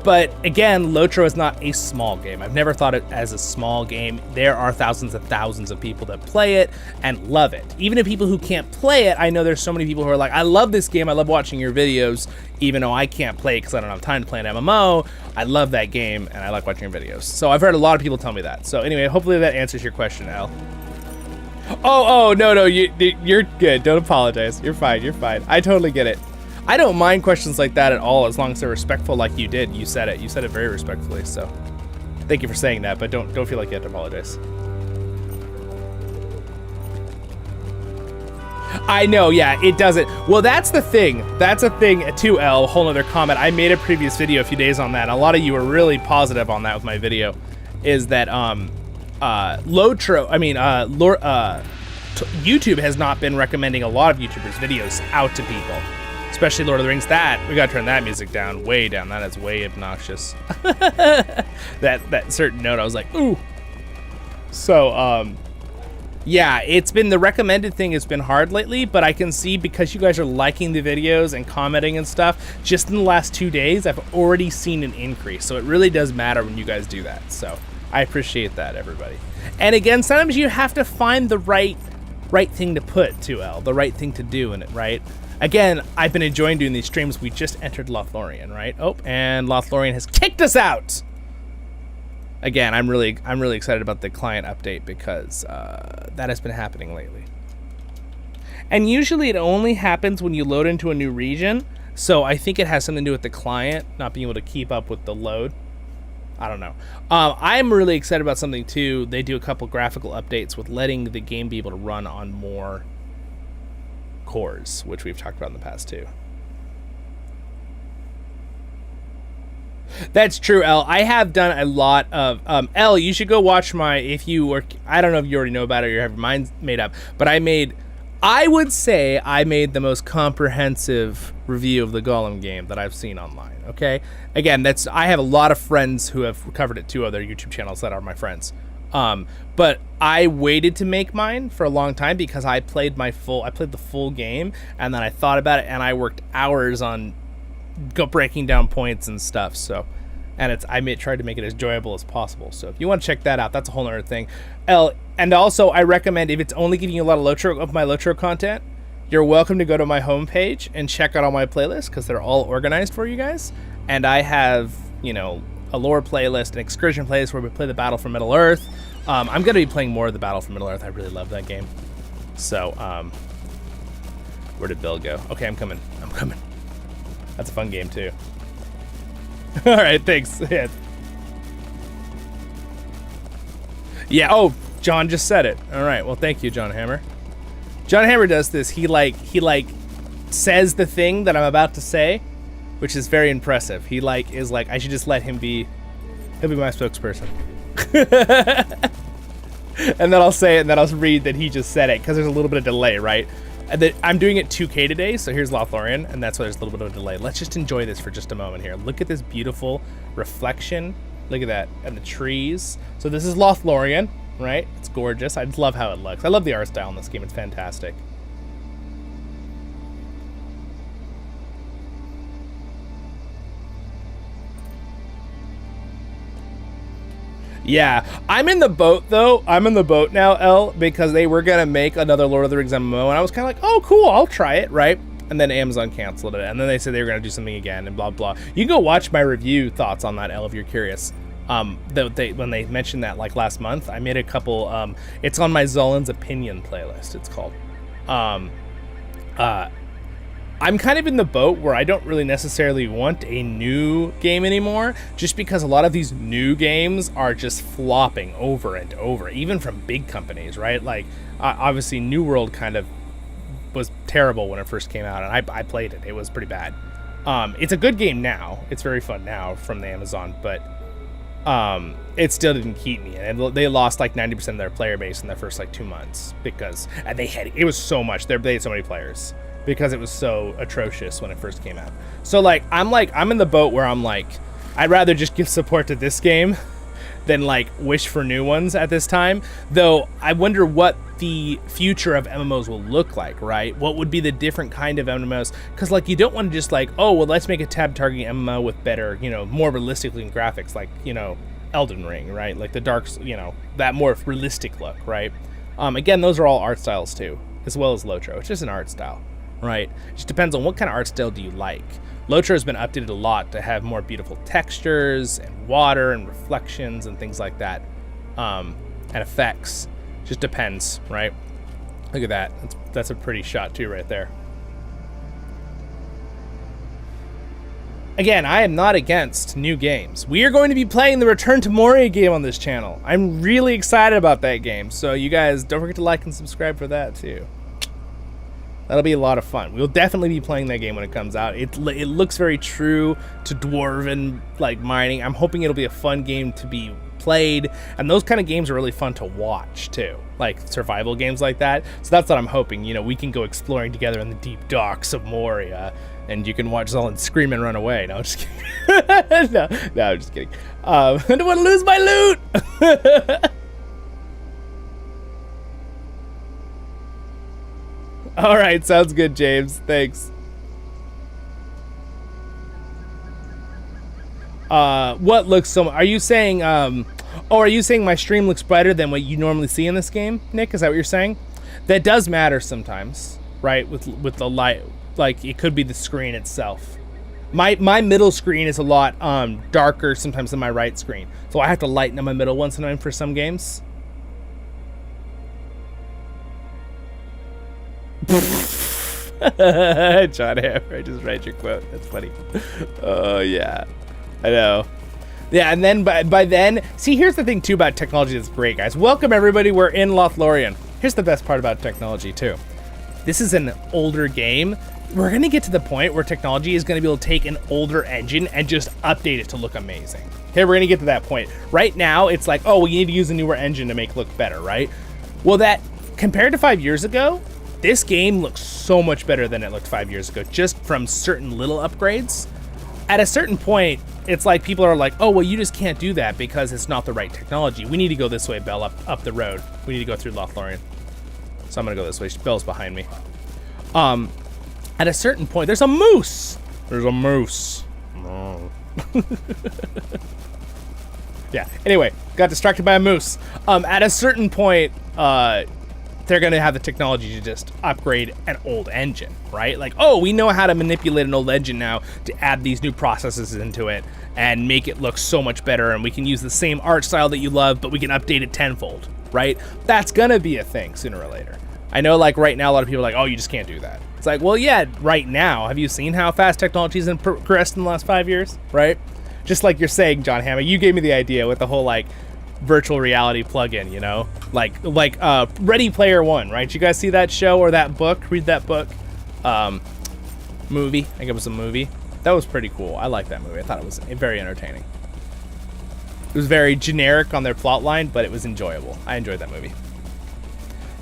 A: But again, LOTRO is not a small game. I've never thought it as a small game. There are thousands and thousands of people that play it and love it. Even if people who can't play it, I know there's so many people who are like, I love this game, I love watching your videos, even though I can't play it because I don't have time to play an MMO. I love that game and I like watching your videos. So I've heard a lot of people tell me that. So anyway, hopefully that answers your question, Al. Oh, no, you're good. Don't apologize. You're fine, I totally get it. I don't mind questions like that at all, as long as they're respectful like you did. You said it very respectfully, so thank you for saying that, but don't feel like you have to apologize. I know, yeah, it doesn't. Well, that's the thing. That's a thing too, L, a whole other comment. I made a previous video a few days on that, and a lot of you were really positive on that with my video, is that YouTube has not been recommending a lot of YouTubers' videos out to people. Especially Lord of the Rings. We gotta turn that music down, way down. That is way obnoxious. that certain note, I was like, ooh. So, yeah, it's been, the recommended thing has been hard lately, but I can see because you guys are liking the videos and commenting and stuff, just in the last 2 days, I've already seen an increase. So it really does matter when you guys do that. So I appreciate that, everybody. And again, sometimes you have to find the right thing to put to L, the right thing to do in it, right? Again, I've been enjoying doing these streams. We just entered Lothlorien, right? Oh, and Lothlorien has kicked us out. Again, I'm really excited about the client update because that has been happening lately. And usually it only happens when you load into a new region. So I think it has something to do with the client not being able to keep up with the load. I don't know. I'm really excited about something too. They do a couple graphical updates with letting the game be able to run on more cores, which we've talked about in the past too. That's true, L. I have done a lot of L, you should go watch my, if you were, I don't know if you already know about it or you have your mind made up, but I would say I made the most comprehensive review of the Golem game that I've seen online. Okay, again, I have a lot of friends who have covered it too, other YouTube channels that are my friends. But I waited to make mine for a long time because I played the full game, and then I thought about it, and I worked hours on breaking down points and stuff. So, and I tried to make it as enjoyable as possible. So if you want to check that out, that's a whole other thing. And also I recommend, if it's only giving you a lot of my LOTRO content, you're welcome to go to my homepage and check out all my playlists because they're all organized for you guys. And I have, you know, a lore playlist, an excursion playlist where we play the Battle for Middle Earth. I'm going to be playing more of the Battle for Middle Earth. I really love that game. So, where did Bill go? Okay, I'm coming. That's a fun game, too. All right, thanks. Yeah, oh, John just said it. All right, well, thank you, John Hammer. John Hammer does this. He says the thing that I'm about to say, which is very impressive. He is like, I should just let him be, he'll be my spokesperson. And then I'll say it, and then I'll read that he just said it, because there's a little bit of delay, right? And I'm doing it 2K today, so here's Lothlorien, and that's why there's a little bit of a delay. Let's just enjoy this for just a moment here. Look at this beautiful reflection. Look at that, and the trees. So this is Lothlorien, right? It's gorgeous. I just love how it looks. I love the art style in this game. It's fantastic. Yeah, I'm in the boat, though. I'm in the boat now, L, because they were going to make another Lord of the Rings MMO, and I was kind of like, oh, cool, I'll try it, right? And then Amazon canceled it, and then they said they were going to do something again, and blah, blah. You can go watch my review thoughts on that, L, if you're curious. When they mentioned that, like, last month, I made a couple, it's on my Zollin's Opinion playlist, it's called. I'm kind of in the boat where I don't really necessarily want a new game anymore, just because a lot of these new games are just flopping over and over, even from big companies, right? Like, obviously, New World kind of was terrible when it first came out, and I played it. It was pretty bad. It's a good game now. It's very fun now from the Amazon, but it still didn't keep me. And they lost like 90% of their player base in their first like 2 months because it was so much. They had so many players because it was so atrocious when it first came out. So like I'm in the boat where I'm like, I'd rather just give support to this game than like wish for new ones at this time. Though I wonder what the future of MMOs will look like, right? What would be the different kind of MMOs? Because like you don't want to just like, oh well, let's make a tab targeting MMO with better, more realistic looking graphics, like Elden Ring, right? Like the dark, that more realistic look, right? Again, those are all art styles too, as well as LOTRO. It's just an art style, right? It just depends on what kind of art style do you like. LOTRO has been updated a lot to have more beautiful textures and water and reflections and things like that, and effects. Just depends, right? Look at that. That's a pretty shot too right there. Again, I am not against new games. We are going to be playing the Return to Moria game on this channel. I'm really excited about that game, so you guys don't forget to like and subscribe for that too. That'll be a lot of fun. We'll definitely be playing that game when it comes out. It looks very true to Dwarven like mining. I'm hoping it'll be a fun game to be played, and those kind of games are really fun to watch too, like survival games like that. So that's what I'm hoping. We can go exploring together in the deep docks of Moria, and you can watch Zollin scream and run away. No, I'm just kidding. no, I'm just kidding. I don't want to lose my loot. All right, sounds good, James. Thanks. What looks so? Are you saying? Are you saying my stream looks brighter than what you normally see in this game, Nick? Is that what you're saying? That does matter sometimes, right? With the light, like it could be the screen itself. My middle screen is a lot darker sometimes than my right screen, so I have to lighten up my middle one sometimes for some games. John Hammer, I just read your quote. That's funny. Oh yeah, I know. Yeah, and then by then, see, here's the thing too about technology that's great, guys. Welcome everybody. We're in Lothlorien. Here's the best part about technology too. This is an older game. We're gonna get to the point where technology is gonna be able to take an older engine and just update it to look amazing. Okay, we're gonna get to that point. Right now, it's like, oh, we need to use a newer engine to make it look better, right? Well, that compared to 5 years ago, this game looks so much better than it looked 5 years ago, just from certain little upgrades. At a certain point, it's like people are like, oh, well, you just can't do that because it's not the right technology. We need to go this way, Belle, up the road. We need to go through Lothlorien. So I'm going to go this way. Belle's behind me. At a certain point, there's a moose. There's a moose. Oh. Yeah, anyway, got distracted by a moose. At a certain point, they're going to have the technology to just upgrade an old engine, right? Like, oh, we know how to manipulate an old engine now to add these new processes into it and make it look so much better, and we can use the same art style that you love, but we can update it tenfold, right? That's going to be a thing sooner or later. I know, like, right now, a lot of people are like, oh, you just can't do that. It's like, well, yeah, right now. Have you seen how fast technology has progressed in the last 5 years, right? Just like you're saying, John Hammer, you gave me the idea with the whole, like, virtual reality plugin, like Ready Player One, right? You guys see that show or that book? Read that book. Movie. I think it was a movie. That was pretty cool. I like that movie. I thought it was very entertaining. It was very generic on their plot line, but it was enjoyable. I enjoyed that movie.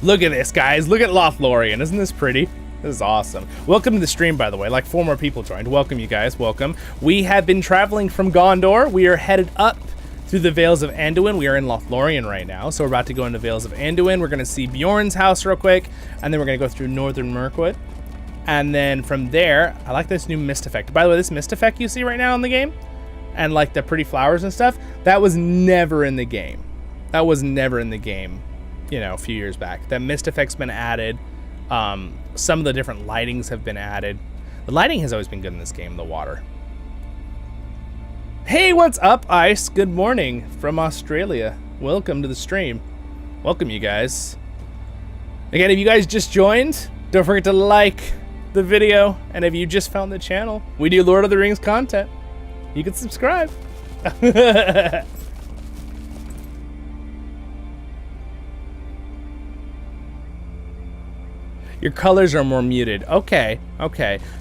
A: Look at this, guys. Look at Lothlorien. Isn't this pretty? This is awesome. Welcome to the stream, by the way. Like 4 more people joined. Welcome, you guys. Welcome. We have been traveling from Gondor. We are headed up through the Vales of Anduin. We are in Lothlorien right now, so we're about to go into Vales of Anduin. We're going to see Bjorn's house real quick, and then we're going to go through northern Mirkwood. And then from there, I like this new mist effect. By the way, this mist effect you see right now in the game, and like the pretty flowers and stuff, that was never in the game. That was never in the game, a few years back. That mist effect's been added. Some of the different lightings have been added. The lighting has always been good in this game, the water. Hey, what's up, Ice? Good morning from Australia. Welcome to the stream. Welcome, you guys. Again, if you guys just joined, don't forget to like the video. And if you just found the channel, we do Lord of the Rings content. You can subscribe. Your colors are more muted. Okay.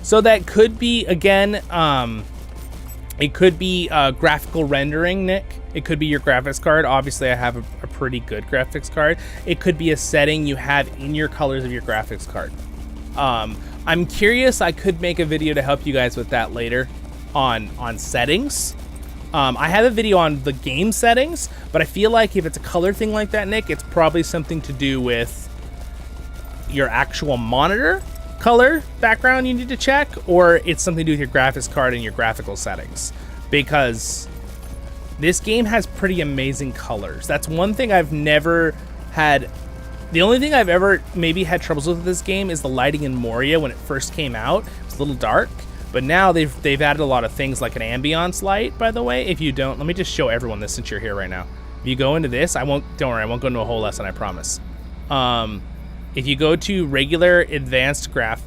A: So that could be, again, It could be graphical rendering, Nick. It could be your graphics card. Obviously, I have a pretty good graphics card. It could be a setting you have in your colors of your graphics card. I'm curious. I could make a video to help you guys with that later on settings. I have a video on the game settings, but I feel like if it's a color thing like that, Nick, it's probably something to do with your actual monitor color background you need to check, or it's something to do with your graphics card and your graphical settings, because this game has pretty amazing colors. That's one thing I've never had. The only thing I've ever maybe had troubles with this game is the lighting in Moria. When it first came out, it was a little dark, but now they've added a lot of things like an ambiance light, by the way. If you don't, let me just show everyone this since you're here right now. If you go into this, don't worry, I won't go into a whole lesson, I promise. If you go to regular advanced graphics,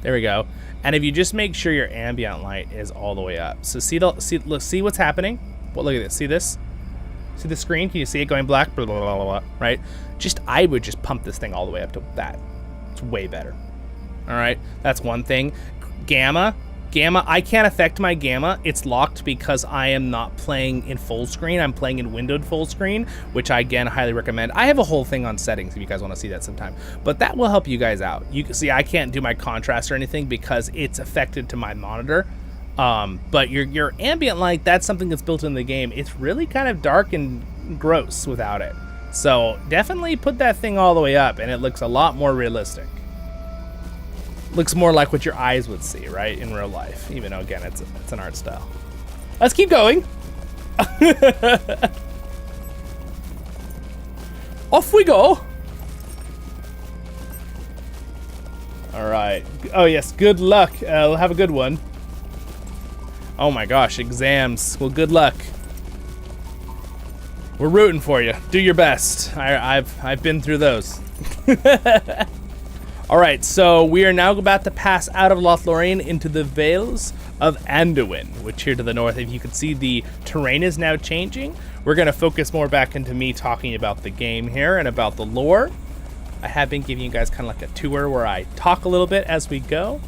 A: there we go. And if you just make sure your ambient light is all the way up. So see what's happening? Well, look at this. See this? See the screen? Can you see it going black? Blah, blah, blah, blah, blah, right? I would just pump this thing all the way up to that. It's way better. All right, that's one thing. Gamma, I can't affect my gamma. It's locked because I am not playing in full screen. I'm playing in windowed full screen, which I, again, highly recommend. I have a whole thing on settings if you guys want to see that sometime. But that will help you guys out. You can see I can't do my contrast or anything because it's affected to my monitor. But your ambient light, that's something that's built in the game. It's really kind of dark and gross without it. So definitely put that thing all the way up, and it looks a lot more realistic. Looks more like what your eyes would see, right, in real life, even though, again, it's an art style. Let's keep going. Off we go. All right. Oh, yes, good luck. We'll have a good one. Oh, my gosh, exams. Well, good luck. We're rooting for you. Do your best. I've been through those. All right, so we are now about to pass out of Lothlorien into the Vales of Anduin, which here to the north, if you can see, the terrain is now changing. We're going to focus more back into me talking about the game here and about the lore. I have been giving you guys kind of like a tour where I talk a little bit as we go.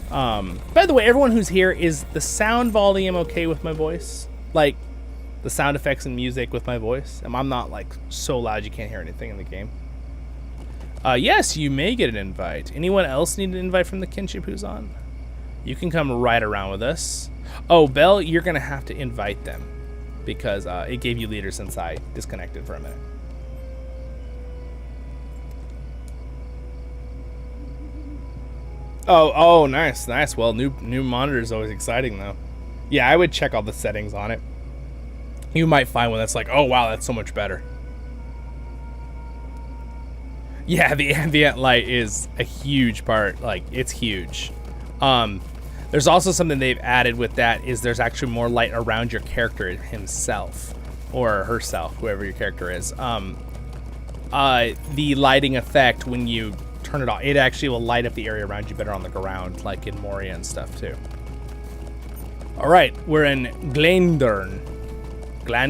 A: By the way, everyone who's here, is the sound volume okay with my voice? Like, the sound effects and music with my voice? I'm not, like, so loud you can't hear anything in the game. Yes, you may get an invite. Anyone else need an invite from the Kinship who's on? You can come right around with us. Oh, Belle, you're going to have to invite them because it gave you leader since I disconnected for a minute. Oh, nice. Well, new monitor is always exciting, though. Yeah, I would check all the settings on it. You might find one that's like, oh, wow, that's so much better. Yeah, the ambient light is a huge part. Like, it's huge. There's also something they've added with that is there's actually more light around your character himself or herself, whoever your character is. The lighting effect, when you turn it on, it actually will light up the area around you better on the ground, like in Moria and stuff too. All right, we're in Glander. I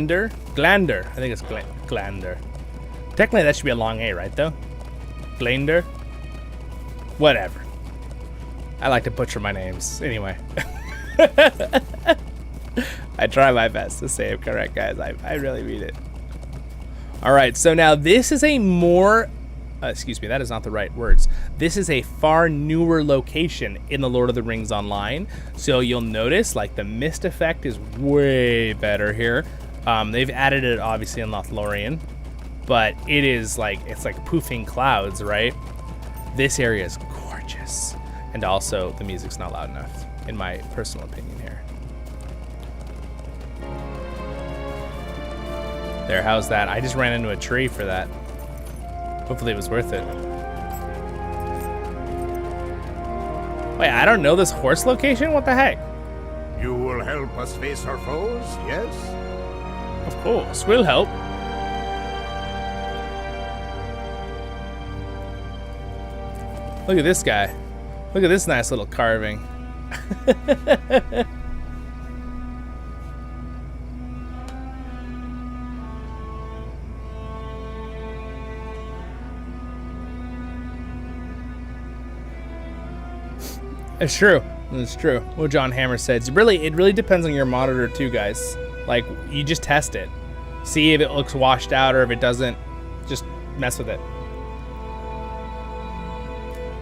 A: think it's Glander. Technically, that should be a long A, right, though? Glander? Whatever. I like to butcher my names. Anyway. I try my best to say it correct, guys. I really mean it. All right, so now this is a more... excuse me, that is not the right words. This is a far newer location in the Lord of the Rings Online. So you'll notice, like, the mist effect is way better here. They've added it, obviously, in Lothlorien. But it is like, it's like poofing clouds, right? This area is gorgeous. And also, the music's not loud enough, in my personal opinion here. There, how's that? I just ran into a tree for that. Hopefully it was worth it. Wait, I don't know this horse location? What the heck?
C: You will help us face our foes, yes?
A: Of course, we'll help. Look at this guy. Look at this nice little carving. It's true. That's true. What John Hammer said. It really depends on your monitor too, guys. Like, you just test it. See if it looks washed out or if it doesn't. Just mess with it.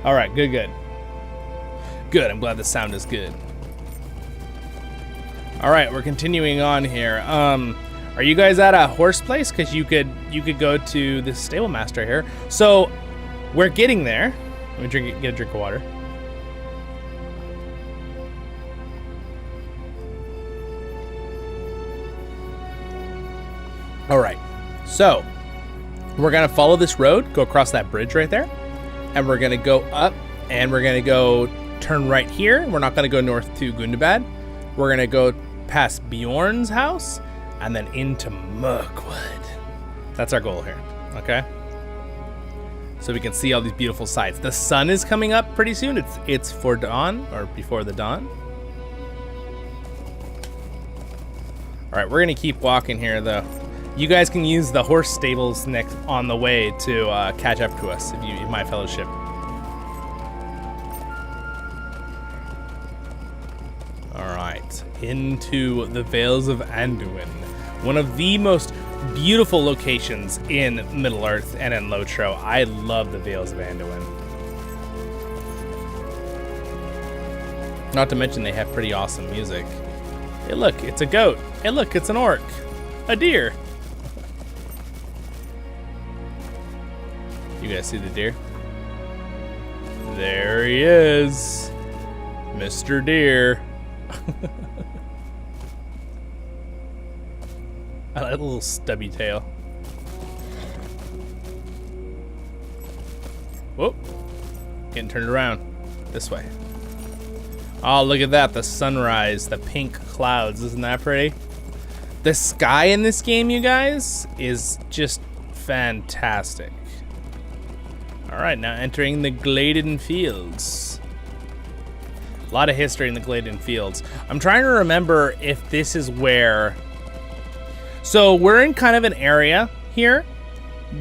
A: All right, good. Good, I'm glad the sound is good. All right, we're continuing on here. Are you guys at a horse place? Because you could go to the stable master here. So we're getting there. Let me get a drink of water. All right, so we're gonna follow this road, go across that bridge right there, and we're gonna go up, and we're gonna go turn right here. We're not gonna go north to Gundabad. We're gonna go past Bjorn's house, and then into Mirkwood. That's our goal here, okay? So we can see all these beautiful sights. The sun is coming up pretty soon. It's for dawn, or before the dawn. All right, we're gonna keep walking here though. You guys can use the horse stables next on the way to catch up to us if you my fellowship. All right, into the Vales of Anduin, one of the most beautiful locations in Middle-earth and in LOTRO. I love the Vales of Anduin. Not to mention they have pretty awesome music. Hey look, it's a goat. Hey look, it's an orc. A deer. You guys see the deer? There he is. Mr. Deer. I like a little stubby tail. Whoop. Getting turned around. This way. Oh, look at that. The sunrise. The pink clouds. Isn't that pretty? The sky in this game, you guys, is just fantastic. All right, now entering the Gladen Fields. A lot of history in the Gladen Fields. I'm trying to remember if this is where... So we're in kind of an area here.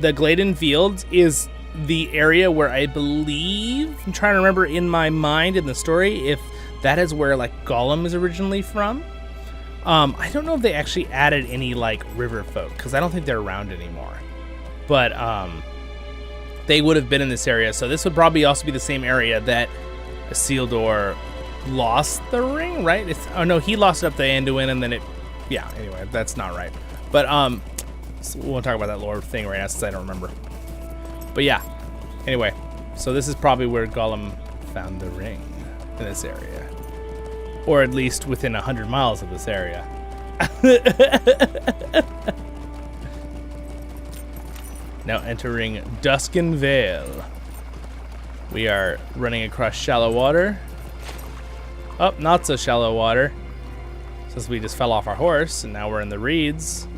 A: The Gladen Fields is the area where I believe... I'm trying to remember in my mind in the story if that is where like Gollum is originally from. I don't know if they actually added any like river folk because I don't think they're around anymore. But they would have been in this area, so this would probably also be the same area that Isildur lost the ring, right? Oh no, he lost it up to Anduin, and then it... Yeah, anyway, that's not right. But so we won't talk about that lore thing right now since I don't remember. But yeah, anyway, so this is probably where Gollum found the ring in this area. Or at least within 100 miles of this area. Now entering Duskin Vale. We are running across shallow water. Oh, not so shallow water. Since we just fell off our horse and now we're in the reeds.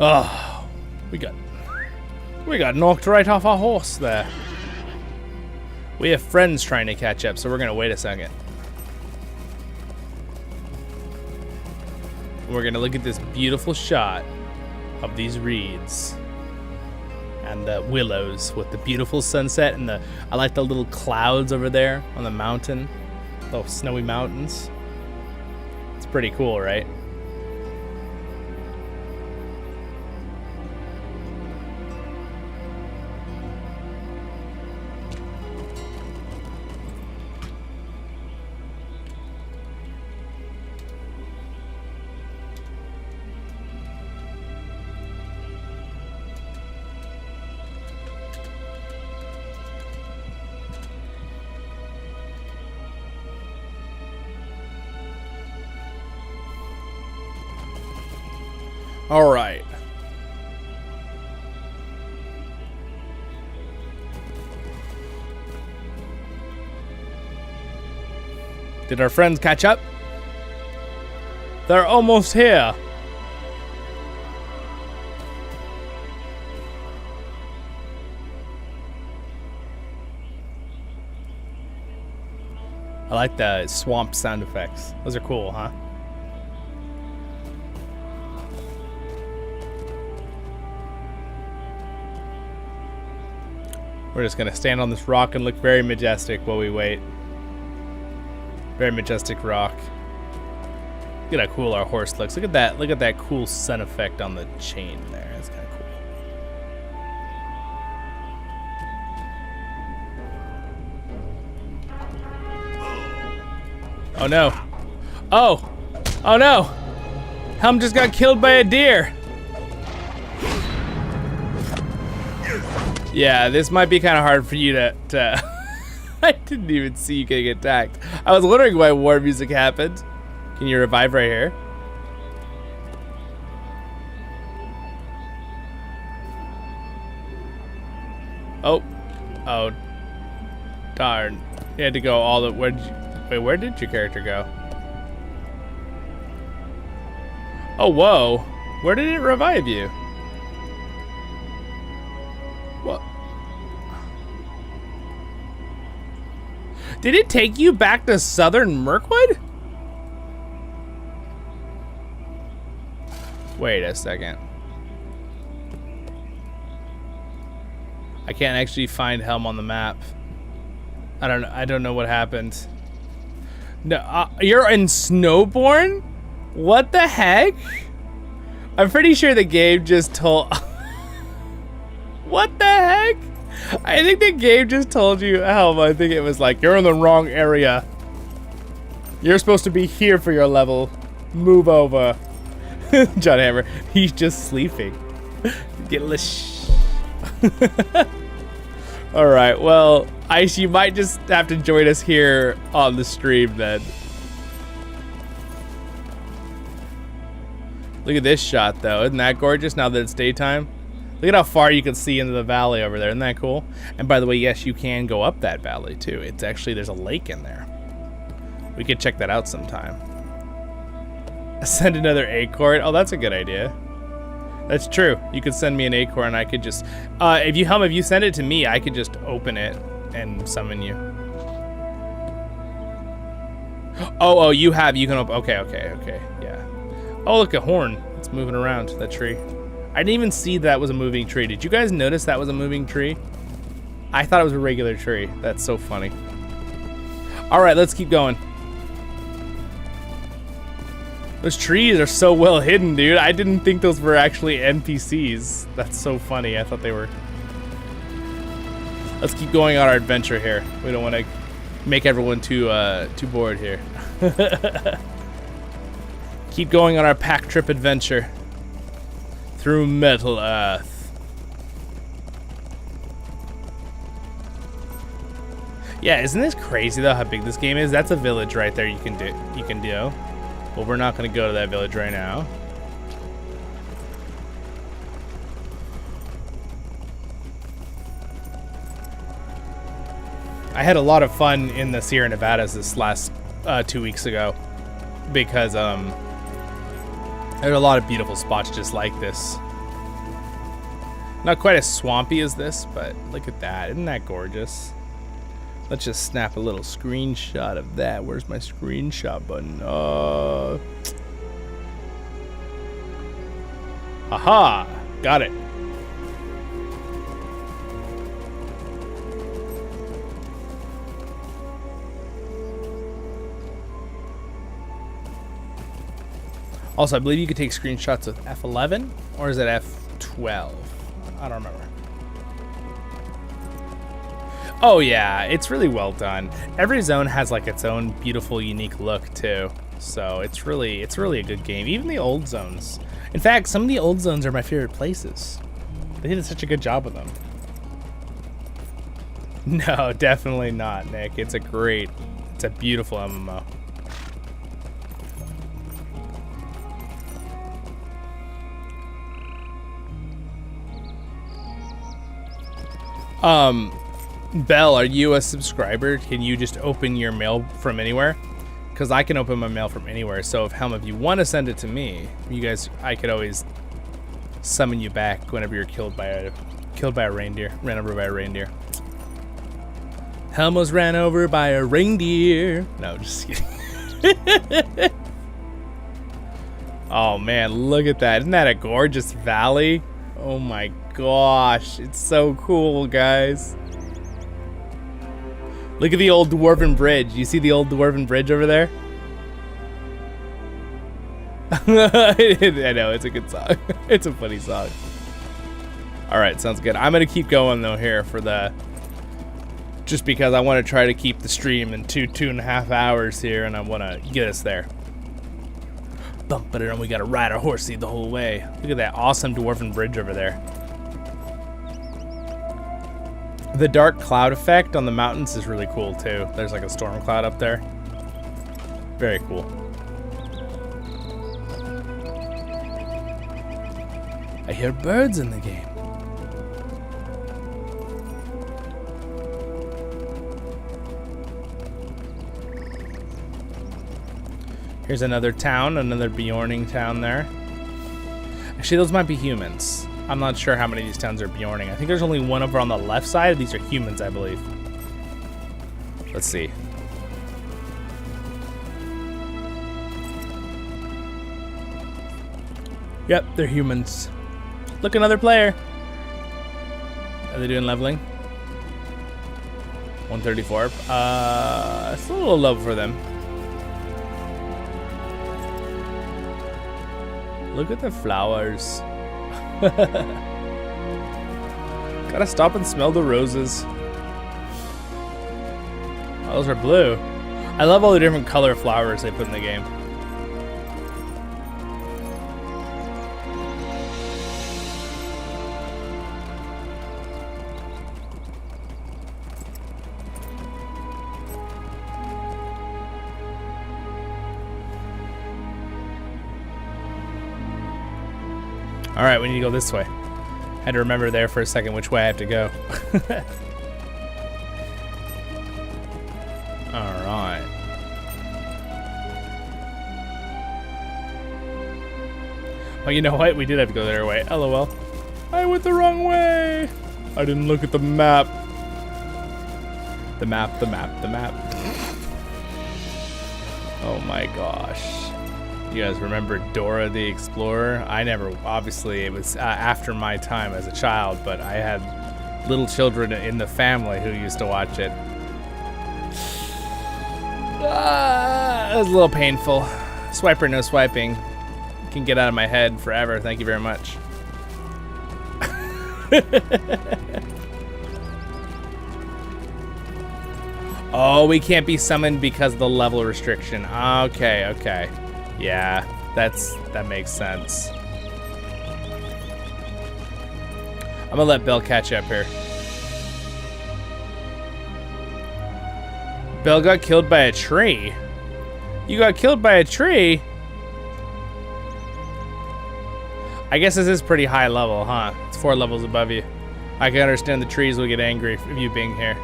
A: Oh, we got knocked right off our horse there. We have friends trying to catch up, so we're gonna wait a second. We're gonna look at this beautiful shot of these reeds and the willows with the beautiful sunset and I like the little clouds over there on the mountain, little snowy mountains. It's pretty cool, right? All right. Did our friends catch up? They're almost here. I like the swamp sound effects. Those are cool, huh? We're just gonna stand on this rock and look very majestic while we wait. Very majestic rock. Look at how cool our horse looks. Look at that. Look at that cool sun effect on the chain there. That's kind of cool. Oh no. Oh. Oh no. Helm just got killed by a deer. Yeah, this might be kind of hard for you to I didn't even see you getting attacked. I was wondering why war music happened. Can you revive right here? Oh. Oh. Darn. You had to go all the... Where did your character go? Oh, whoa. Where did it revive you? What? Did it take you back to southern Mirkwood? Wait a second. I can't actually find Helm on the map. I don't know what happened. No, you're in Snowborn? What the heck? I'm pretty sure the game just told... What the heck? I think the game just told you Helm. I think it was like, you're in the wrong area. You're supposed to be here for your level. Move over. John Hammer, he's just sleeping. Get lish. All right, well, Ice, you might just have to join us here on the stream then. Look at this shot though, isn't that gorgeous now that it's daytime? Look at how far you can see into the valley over there, isn't that cool? And by the way, yes, you can go up that valley too. It's actually, there's a lake in there. We could check that out sometime. Send another acorn. Oh, that's a good idea. That's true. You could send me an acorn. I could just, if you send it to me, I could just open it and summon you. Oh, you can open. Okay, yeah. Oh, look, a horn. It's moving around that tree. I didn't even see that was a moving tree. Did you guys notice that was a moving tree? I thought it was a regular tree. That's so funny. All right, let's keep going. Those trees are so well hidden, dude. I didn't think those were actually NPCs. That's so funny. I thought they were. Let's keep going on our adventure here. We don't want to make everyone too bored here. Keep going on our pack trip adventure through Metal Earth. Yeah, isn't this crazy though how big this game is? That's a village right there. You can do. Well, we're not going to go to that village right now. I had a lot of fun in the Sierra Nevadas this last 2 weeks ago because there are a lot of beautiful spots just like this. Not quite as swampy as this, but look at that. Isn't that gorgeous? Let's just snap a little screenshot of that. Where's my screenshot button? Aha! Got it. Also, I believe you could take screenshots with F11, or is it F12? I don't remember. Oh yeah, it's really well done. Every zone has like its own beautiful, unique look too. So it's really a good game. Even the old zones. In fact, some of the old zones are my favorite places. They did such a good job with them. No, definitely not, Nick. It's a beautiful MMO. Belle, are you a subscriber? Can you just open your mail from anywhere? Because I can open my mail from anywhere. So if Helm, if you want to send it to me, you guys, I could always summon you back whenever you're killed by a reindeer, ran over by a reindeer. Helm was ran over by a reindeer. No, just kidding. Oh man, look at that! Isn't that a gorgeous valley? Oh my gosh, it's so cool, guys. Look at the old Dwarven bridge. You see the old Dwarven bridge over there? I know, it's a good song. It's a funny song. All right, sounds good. I'm gonna keep going though here for the, just because I want to try to keep the stream in 2.5 hours here, and I want to get us there. Bump it around. We gotta ride our horsey the whole way. Look at that awesome Dwarven bridge over there. The dark cloud effect on the mountains is really cool too. There's like a storm cloud up there. Very cool. I hear birds in the game. Here's another town, another Bjorning town there. Actually, those might be humans. I'm not sure how many of these towns are Bjorning. I think there's only one over on the left side. These are humans, I believe. Let's see. Yep, they're humans. Look, another player. Are they doing leveling? 134. It's a little low for them. Look at the flowers. Gotta stop and smell the roses. Oh, those are blue. I love all the different color flowers they put in the game. All right, we need to go this way. Had to remember there for a second which way I have to go. All right. Oh, you know what? We did have to go their way. LOL. I went the wrong way. I didn't look at the map. The map, the map, the map. Oh my gosh. You guys remember Dora the Explorer? I never, obviously it was after my time as a child, but I had little children in the family who used to watch it. It was a little painful. Swiper, no swiping. Can get out of my head forever. Thank you very much. Oh, we can't be summoned because of the level restriction. Okay, okay. Yeah, that makes sense. I'm gonna let Bill catch up here. Bill got killed by a tree. You got killed by a tree? I guess this is pretty high level, huh? It's 4 levels above you. I can understand the trees will get angry of you being here.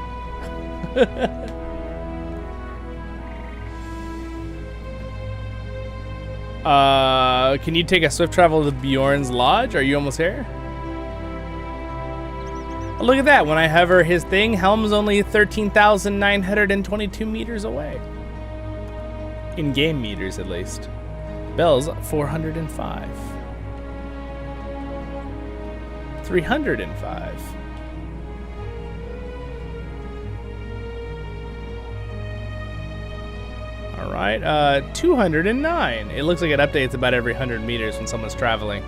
A: Can you take a swift travel to Bjorn's lodge? Are you almost here? Oh, look at that. When I hover his thing, Helm's only 13,922 meters away. In game meters, at least. Bell's 405. 305. All right, 209. It looks like it updates about every 100 meters when someone's traveling.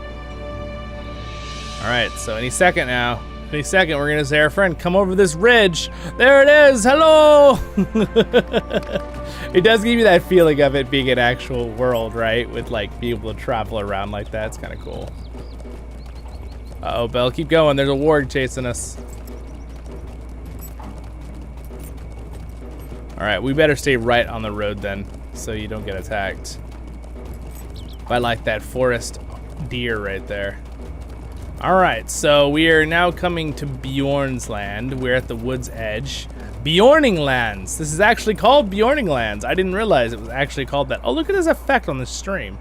A: All right, so any second now. Any second, we're gonna say our friend, come over this ridge. There it is, hello! It does give you that feeling of it being an actual world, right? With like, being able to travel around like that, it's kind of cool. Uh-oh, Belle, keep going. There's a warg chasing us. All right, we better stay right on the road then, so you don't get attacked. I like that forest deer right there. All right, so we are now coming to Bjorn's land. We're at the wood's edge. Bjorning lands. This is actually called Bjorning lands. I didn't realize it was actually called that. Oh, look at this effect on the stream.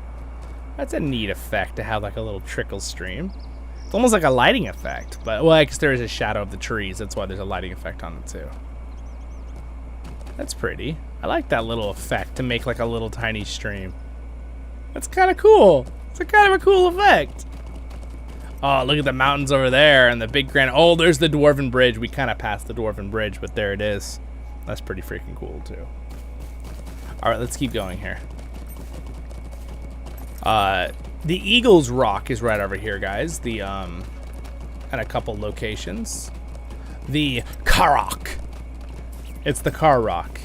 A: That's a neat effect to have like a little trickle stream. It's almost like a lighting effect, but well, I guess there is a shadow of the trees. That's why there's a lighting effect on it too. That's pretty. I like that little effect to make like a little tiny stream. That's kind of cool. It's a kind of a cool effect. Oh, look at the mountains over there and the big grand. Oh, there's the Dwarven Bridge. We kind of passed the Dwarven Bridge, but there it is. That's pretty freaking cool too. All right, let's keep going here. The Eagle's Rock is right over here, guys. The at a couple locations. The Karok. It's the car rock.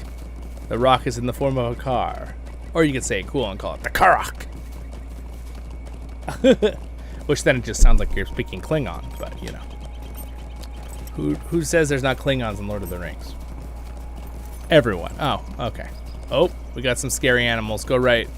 A: The rock is in the form of a car. Or you could say it cool and call it the Karok. Which then it just sounds like you're speaking Klingon, but you know. Who says there's not Klingons in Lord of the Rings? Everyone. Oh, okay. Oh, we got some scary animals. Go right.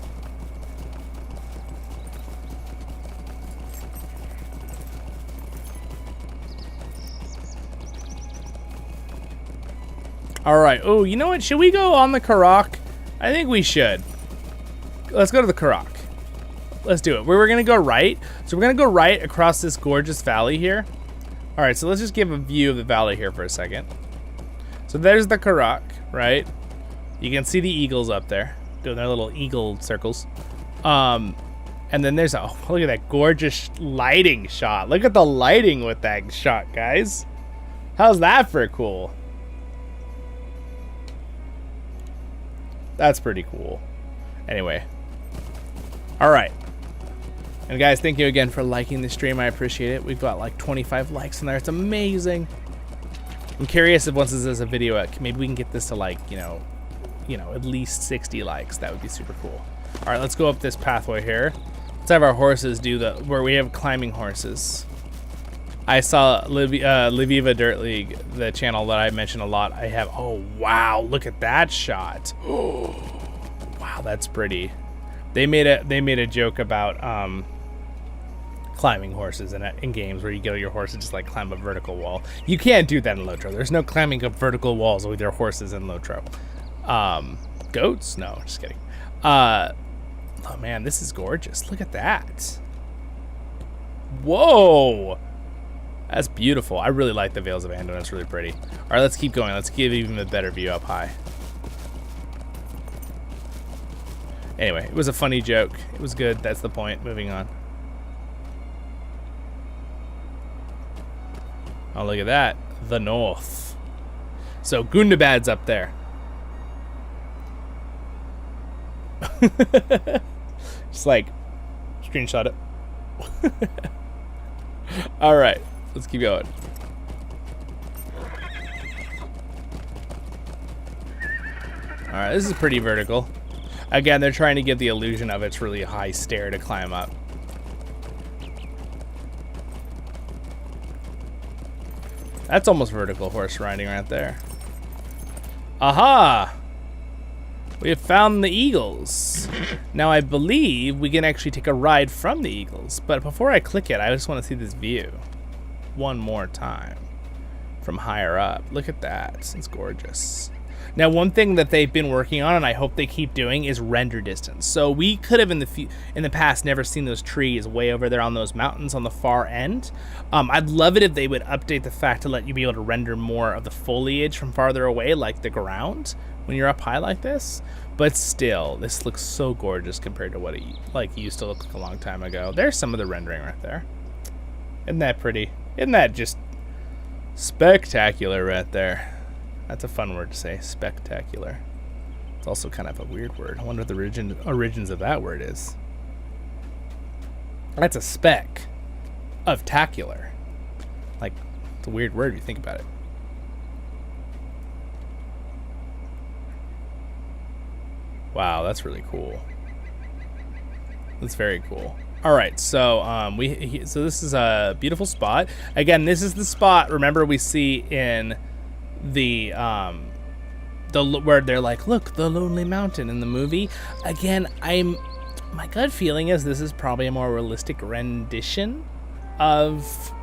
A: All right. Oh, you know what? Should we go on the Karok? I think we should. Let's go to the Karok. Let's do it. We're going to go right. So we're going to go right across this gorgeous valley here. All right. So let's just give a view of the valley here for a second. So there's the Karok, right? You can see the eagles up there doing their little eagle circles. And then there's a, look at that gorgeous lighting shot. Look at the lighting with that shot, guys. How's that for cool? That's pretty cool. Anyway. All right. And guys, thank you again for liking the stream. I appreciate it. We've got like 25 likes in there. It's amazing. I'm curious if once this is a video, maybe we can get this to like, you know, at least 60 likes. That would be super cool. All right, let's go up this pathway here. Let's have our horses do where we have climbing horses. I saw Liviva Dirt League, the channel that I mentioned a lot. I have, oh wow, look at that shot. Oh, wow, that's pretty. They made a joke about climbing horses in games where you get your horse and just like climb a vertical wall. You can't do that in LOTRO. There's no climbing up vertical walls with your horses in LOTRO. Goats? No, just kidding. Oh man, this is gorgeous. Look at that. Whoa. That's beautiful. I really like the Vales of Anduin. It's really pretty. All right, let's keep going. Let's give even a better view up high. Anyway, it was a funny joke. It was good. That's the point. Moving on. Oh, look at that. The north. So Gundabad's up there. Just like screenshot it. All right. Let's keep going. All right, this is pretty vertical. Again, they're trying to give the illusion of it's really a high stair to climb up. That's almost vertical horse riding right there. Aha! We have found the eagles. Now I believe we can actually take a ride from the eagles, but before I click it, I just want to see this view one more time from higher up. Look at that. It's gorgeous. Now, one thing that they've been working on, and I hope they keep doing, is render distance. So we could have in the past never seen those trees way over there on those mountains on the far end. I'd love it if they would update the fact to let you be able to render more of the foliage from farther away, like the ground, when you're up high like this. But still, this looks so gorgeous compared to what it used to look like a long time ago. There's some of the rendering right there. Isn't that pretty? Isn't that just spectacular right there? That's a fun word to say, spectacular. It's also kind of a weird word. I wonder what the origins of that word is. That's a speck of tacular. Like, it's a weird word if you think about it. Wow, that's really cool. That's very cool. All right, so so this is a beautiful spot. Again, this is the spot. Remember, we see in the where they're like, look, the Lonely Mountain in the movie. Again, my gut feeling is this is probably a more realistic rendition of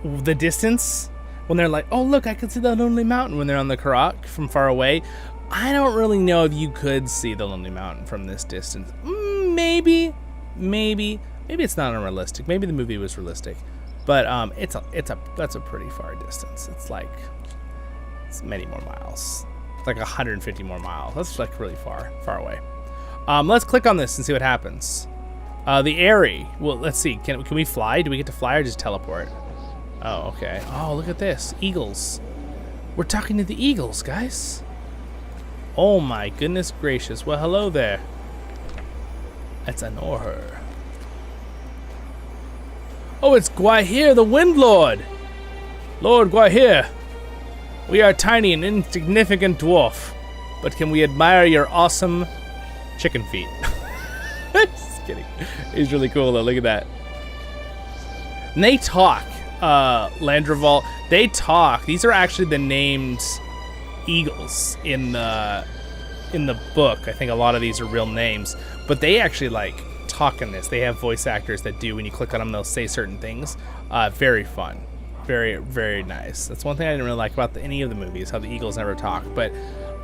A: the distance when they're like, oh look, I can see the Lonely Mountain when they're on the Karok from far away. I don't really know if you could see the Lonely Mountain from this distance. Maybe it's not unrealistic. Maybe the movie was realistic, but that's a pretty far distance. It's many more miles. It's like 150 more miles. That's like really far away. Let's click on this and see what happens. The Airy. Well, let's see. Can we fly? Do we get to fly or just teleport? Oh, okay. Oh, look at this. Eagles. We're talking to the eagles, guys. Oh my goodness gracious. Well, hello there. That's Anorien. Oh, it's Gwaihir, the Wind Lord. Lord Gwaihir. We are tiny and insignificant dwarf, but can we admire your awesome chicken feet? Just kidding. He's really cool though. Look at that. And they talk. Landreval. They talk. These are actually the named eagles in the book. I think a lot of these are real names, but they actually like talk in this. They have voice actors that do. When you click on them, they'll say certain things. Very fun. Very, very nice. That's one thing I didn't really like about any of the movies, how the eagles never talk. But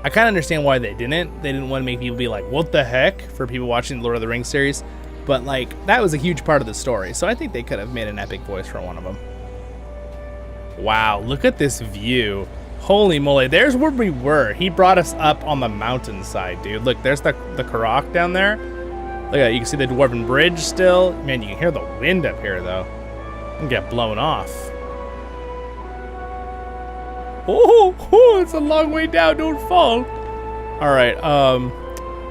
A: I kind of understand why they didn't. They didn't want to make people be like, what the heck? For people watching the Lord of the Rings series. But like, that was a huge part of the story. So I think they could have made an epic voice for one of them. Wow, look at this view. Holy moly, there's where we were. He brought us up on the mountainside, dude. Look, there's the Karak down there. Look at that, you can see the Dwarven Bridge still. Man, you can hear the wind up here, though. And get blown off. Oh, it's a long way down, don't fall. All right,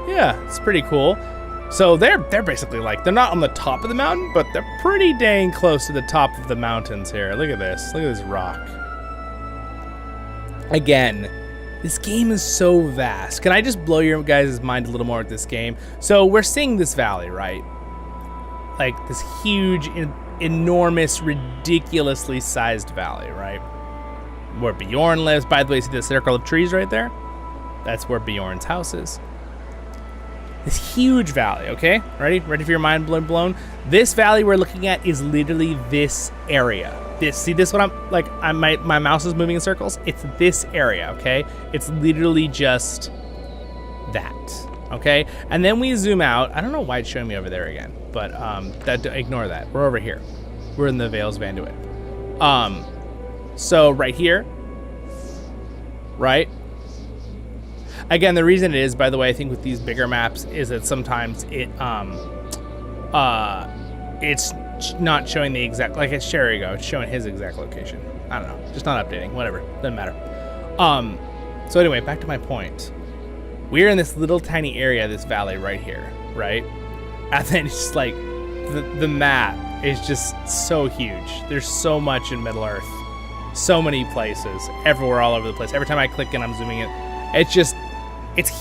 A: yeah, it's pretty cool. So they're basically like, they're not on the top of the mountain, but they're pretty dang close to the top of the mountains here. Look at this rock. Again, this game is so vast. Can I just blow your guys' mind a little more with this game? So we're seeing this valley, right? Like this huge, enormous, ridiculously sized valley, right? Where Bjorn lives. By the way, see the circle of trees right there? That's where Bjorn's house is. This huge valley, okay? Ready for your mind blown? This valley we're looking at is literally this area. See this what I'm like, my mouse is moving in circles? It's this area, okay? It's literally just that, okay? And then we zoom out. I don't know why it's showing me over there again, but ignore that. We're over here. We're in the Vales of Anduin. So right here, right? Again, the reason it is, by the way, I think with these bigger maps is that sometimes it's not showing the exact, like it's there you go, it's showing his exact location. I don't know, just not updating, whatever, doesn't matter. So anyway, back to my point. We're in this little tiny area, this valley right here, right? And then it's just like, the map is just so huge. There's so much in Middle Earth. So many places, everywhere, all over the place. Every time I click and I'm zooming in, it's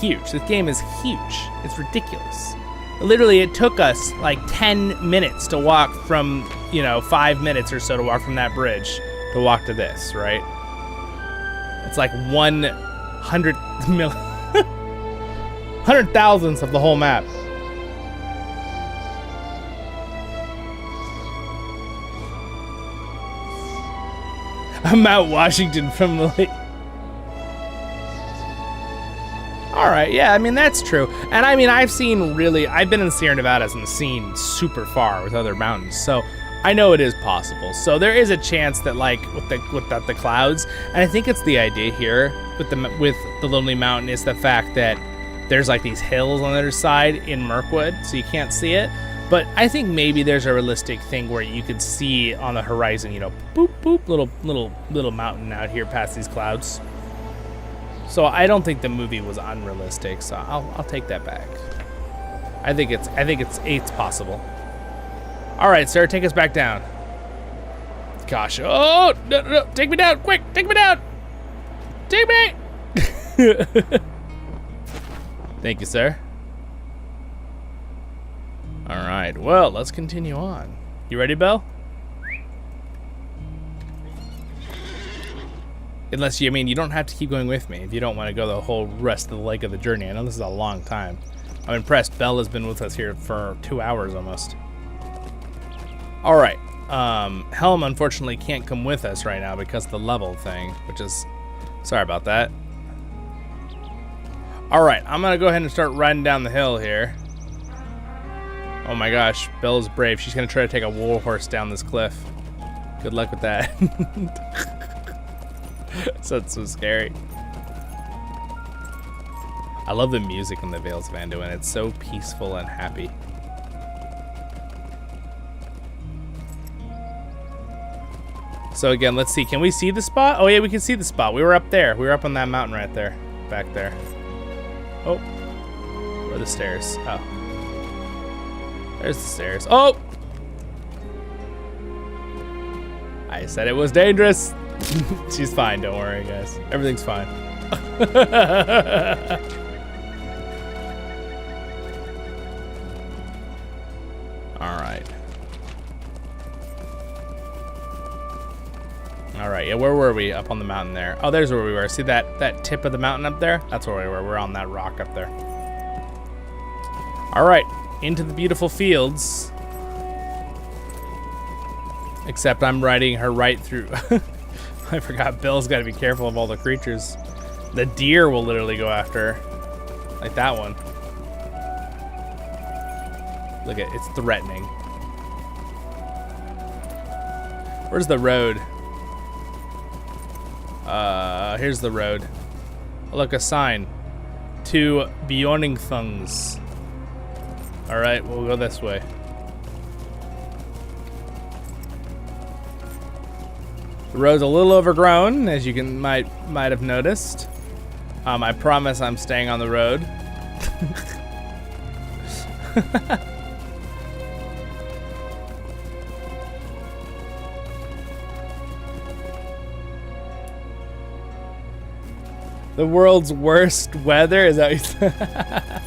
A: huge. This game is huge. It's ridiculous. Literally, it took us like 10 minutes to walk from, 5 minutes or so to walk from that bridge to walk to this, right? It's like 100,000ths of the whole map. Mount Washington from the lake. All right, yeah, I mean, that's true. And I mean, I've been in Sierra Nevadas and seen super far with other mountains, so I know it is possible. So there is a chance that, like, with the clouds, and I think it's the idea here with the Lonely Mountain is the fact that there's like these hills on the other side in Mirkwood, so you can't see it. But I think maybe there's a realistic thing where you could see on the horizon, boop, boop, little mountain out here past these clouds. So I don't think the movie was unrealistic, so I'll take that back. I think it's possible. All right, sir, take us back down. Gosh, oh, no, take me down, quick, take me down. Take me. Thank you, sir. All right, well, let's continue on. You ready, Belle? Unless you don't have to keep going with me if you don't want to go the whole rest of the leg of the journey. I know this is a long time. I'm impressed. Belle has been with us here for 2 hours almost. All right. Helm unfortunately can't come with us right now because of the level thing, which is, sorry about that. All right, I'm gonna go ahead and start riding down the hill here. Oh my gosh, Belle's brave. She's gonna try to take a war horse down this cliff. Good luck with that. So it's so scary. I love the music in the Vales of Anduin. It's so peaceful and happy. So again, let's see. Can we see the spot? Oh yeah, we can see the spot. We were up there. We were up on that mountain right there. Back there. Oh. Where are the stairs? Oh. There's the stairs. Oh! I said it was dangerous. She's fine, don't worry, guys. Everything's fine. Alright. Alright, yeah, where were we? Up on the mountain there. Oh, there's where we were. See that tip of the mountain up there? That's where we were. We're on that rock up there. Alright, into the beautiful fields. Except I'm riding her right through. I forgot Bill's got to be careful of all the creatures. The deer will literally go after her. Like that one. Look at it's threatening. Where's the road? Here's the road. Look, a sign. To Bjorningthungs. Alright, we'll go this way. The road's a little overgrown, as you might have noticed. I promise I'm staying on the road. The world's worst weather? Is that what you said?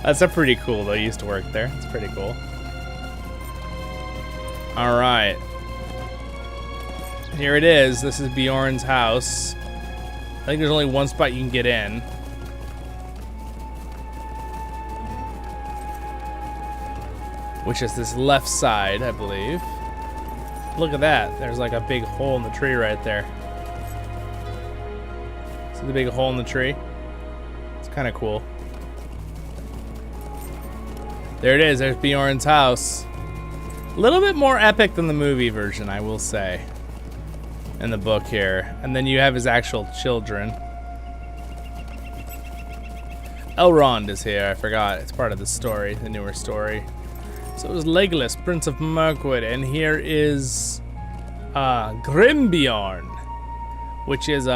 A: That's a pretty cool though. I used to work there. It's pretty cool. Alright. Here it is. This is Bjorn's house. I think there's only one spot you can get in. Which is this left side, I believe. Look at that. There's like a big hole in the tree right there. See the big hole in the tree? It's kind of cool. There it is. There's Bjorn's house. A little bit more epic than the movie version, I will say. In the book here. And then you have his actual children. Elrond is here. I forgot. It's part of the story, the newer story. So it was Legolas, Prince of Mirkwood. And here is Grimbjorn, which is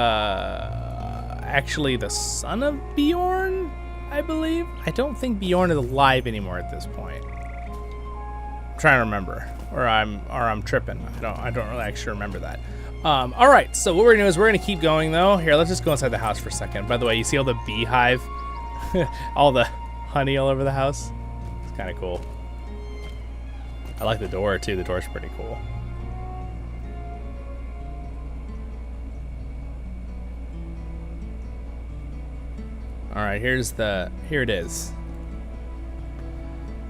A: actually the son of Bjorn, I believe. I don't think Bjorn is alive anymore at this point. I'm trying to remember, or I'm tripping. I don't really actually remember that. All right, so what we're gonna do is we're gonna keep going though. Here, let's just go inside the house for a second. By the way, you see all the beehive, all the honey all over the house? It's kind of cool. I like the door too. The door's pretty cool. All right, here it is.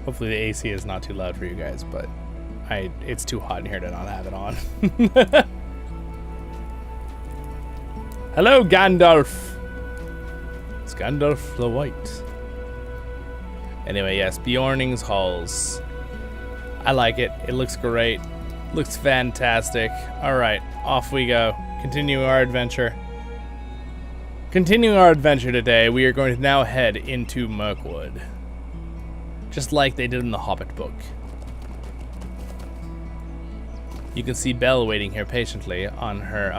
A: Hopefully the AC is not too loud for you guys, but it's too hot in here to not have it on. Hello, Gandalf. It's Gandalf the White. Anyway, yes, Bjorning's halls. I like it. It looks great. Looks fantastic. All right, off we go. Continue our adventure. Continuing our adventure today, we are going to now head into Mirkwood. Just like they did in the Hobbit book. You can see Belle waiting here patiently on her,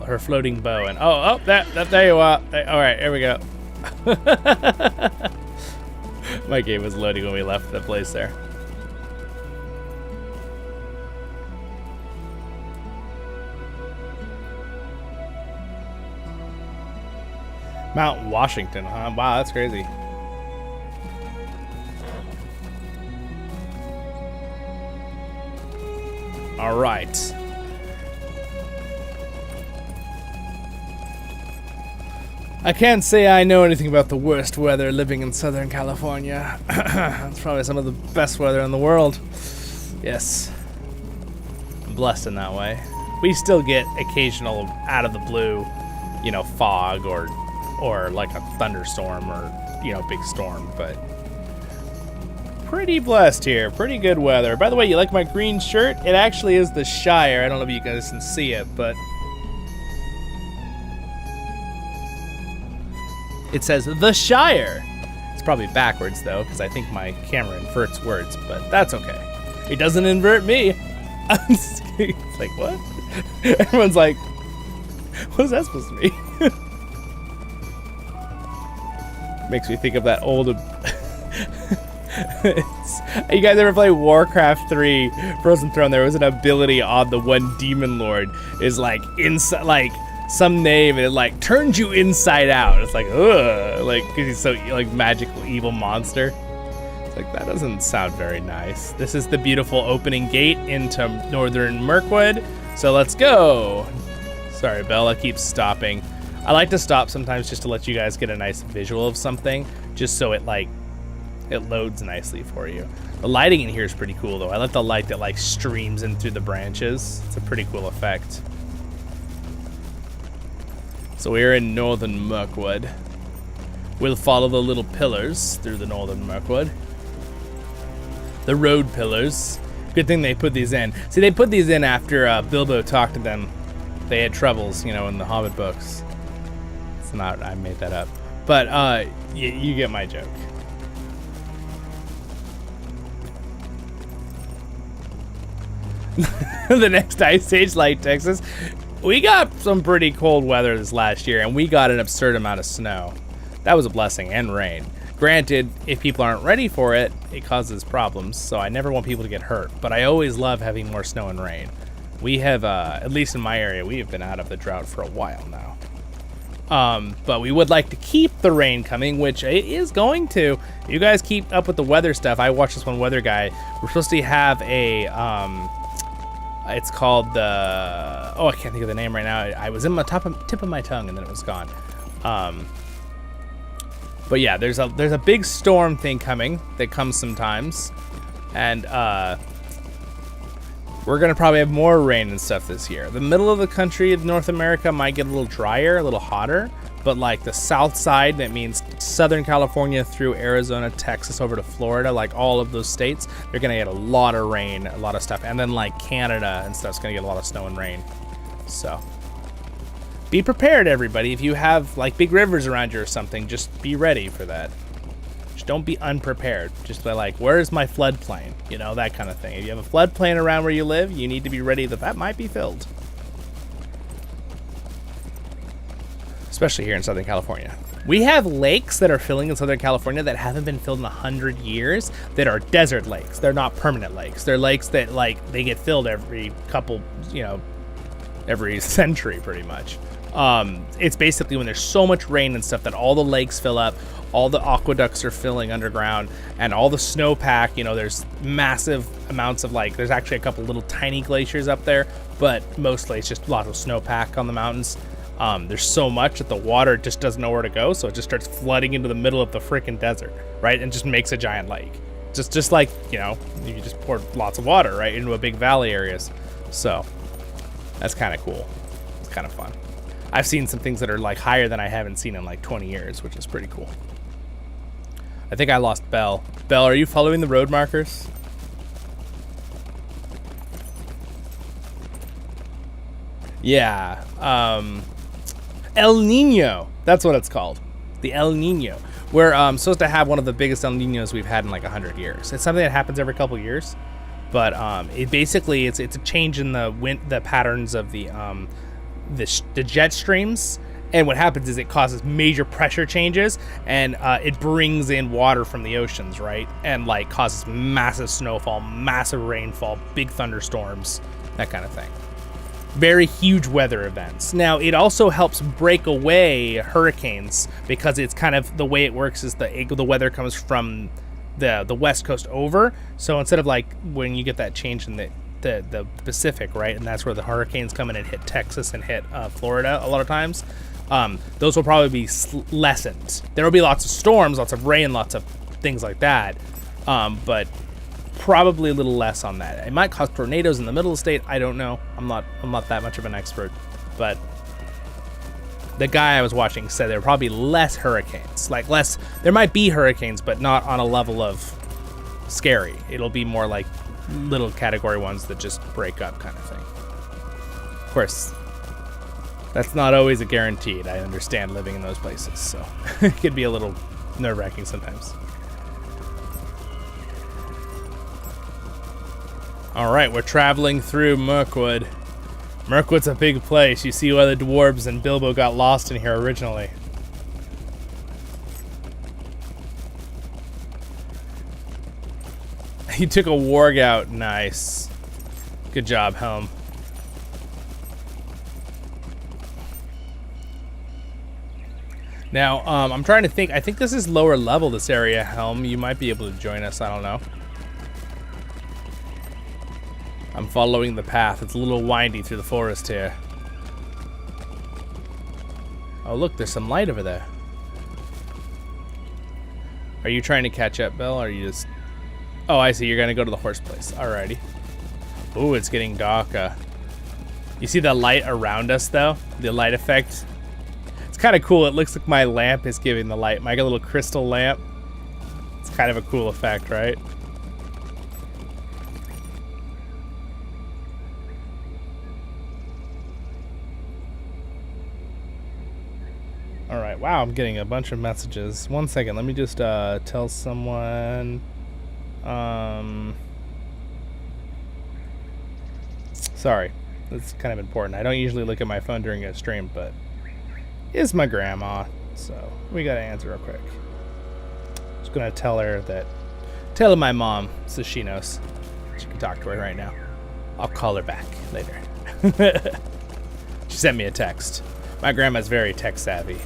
A: her floating bow. And there you are. All right, here we go. My game was loading when we left the place there. Mount Washington, huh? Wow, that's crazy. All right. I can't say I know anything about the worst weather living in Southern California. It's probably some of the best weather in the world. Yes. I'm blessed in that way. We still get occasional out of the blue, fog or like a thunderstorm or, big storm, but pretty blessed here. Pretty good weather. By the way, you like my green shirt? It actually is the Shire. I don't know if you guys can see it, but it says the Shire. It's probably backwards though, because I think my camera inverts words, but that's okay. It doesn't invert me. It's like, what? Everyone's like, what's that supposed to be? Makes me think of that old... You guys ever play Warcraft 3 Frozen Throne? There was an ability on the one demon lord is like inside, like some name, and it like turns you inside out. It's like, ugh, like because he's so like magical evil monster. It's like, that doesn't sound very nice. This is the beautiful opening gate into northern Mirkwood, so let's go. Sorry, Bella keeps stopping. I like to stop sometimes just to let you guys get a nice visual of something, just so it like it loads nicely for you. The lighting in here is pretty cool though. I like the light that like streams in through the branches. It's a pretty cool effect. So we're in northern Mirkwood. We'll follow the little pillars through the northern Mirkwood. The road pillars. Good thing they put these in. See, they put these in after Bilbo talked to them. They had troubles, you know, in the Hobbit books. It's not, I made that up. But you get my joke. The next Ice Age, like Texas. We got some pretty cold weather this last year, and we got an absurd amount of snow. That was a blessing, and rain. Granted, if people aren't ready for it, it causes problems, so I never want people to get hurt. But I always love having more snow and rain. We have, at least in my area, we have been out of the drought for a while now. But we would like to keep the rain coming, which it is going to. You guys keep up with the weather stuff. I watched this one weather guy. We're supposed to have a, it's called the, oh, I can't think of the name right now. I was in my tip of my tongue and then it was gone. But yeah, there's a big storm thing coming that comes sometimes. And, we're gonna probably have more rain and stuff this year. The middle of the country of North America might get a little drier, a little hotter, but like the south side, that means Southern California through Arizona, Texas, over to Florida, like all of those states, they're gonna get a lot of rain, a lot of stuff. And then like Canada and stuff's gonna get a lot of snow and rain. So be prepared, everybody. If you have like big rivers around you or something, just be ready for that. Just don't be unprepared. Just be like, where's my floodplain? You know, that kind of thing. If you have a floodplain around where you live, you need to be ready that might be filled. Especially here in Southern California. We have lakes that are filling in Southern California that haven't been filled in 100 years that are desert lakes. They're not permanent lakes. They're lakes that like they get filled every couple, you know, every century pretty much. It's basically when there's so much rain and stuff that all the lakes fill up, all the aqueducts are filling underground, and all the snowpack, you know, there's massive amounts of like, there's actually a couple little tiny glaciers up there, but mostly it's just a lot of snowpack on the mountains. There's so much that the water just doesn't know where to go, so it just starts flooding into the middle of the freaking desert, right? And just makes a giant lake. Just like, you know, you just pour lots of water, right, into a big valley areas. So that's kind of cool. It's kind of fun. I've seen some things that are like higher than I haven't seen in like 20 years, which is pretty cool. I think I lost Belle. Belle, are you following the road markers? Yeah. El Nino. That's what it's called. The El Nino. We're supposed to have one of the biggest El Ninos we've had in like 100 years. It's something that happens every couple years. But it basically, it's a change in the patterns of the jet streams. And what happens is it causes major pressure changes, and it brings in water from the oceans, right? And like causes massive snowfall, massive rainfall, big thunderstorms, that kind of thing. Very huge weather events. Now, it also helps break away hurricanes because it's kind of the way it works is the weather comes from the west coast over. So instead of like when you get that change in the Pacific, right? And that's where the hurricanes come in and hit Texas and hit Florida a lot of times. Those will probably be lessened. There will be lots of storms, lots of rain, lots of things like that, but probably a little less on that. It might cause tornadoes in the middle of the state. I don't know. I'm not that much of an expert, but the guy I was watching said there were probably less hurricanes. Like less, there might be hurricanes, but not on a level of scary. It'll be more like little category ones that just break up kind of thing. Of course, that's not always a guaranteed. I understand living in those places, so it could be a little nerve-wracking sometimes. All right, we're traveling through Mirkwood. Mirkwood's a big place. You see why the dwarves and Bilbo got lost in here originally. He took a warg out. Nice. Good job, Helm. Now, I'm trying to think. I think this is lower level, this area, Helm. You might be able to join us. I don't know. I'm following the path. It's a little windy through the forest here. Oh, look, there's some light over there. Are you trying to catch up, Bill, or are you just... Oh, I see. You're going to go to the horse place. Alrighty. Ooh, it's getting darker. You see the light around us, though? The light effect? It's kind of cool. It looks like my lamp is giving the light. My little crystal lamp. It's kind of a cool effect, right? Alright, wow, I'm getting a bunch of messages. 1 second, let me just tell someone... Sorry, that's kind of important. I don't usually look at my phone during a stream, but it's my grandma, so we gotta answer real quick. Just gonna tell her my mom so she knows. She can talk to her right now. I'll call her back later. She sent me a text. My grandma's very tech savvy.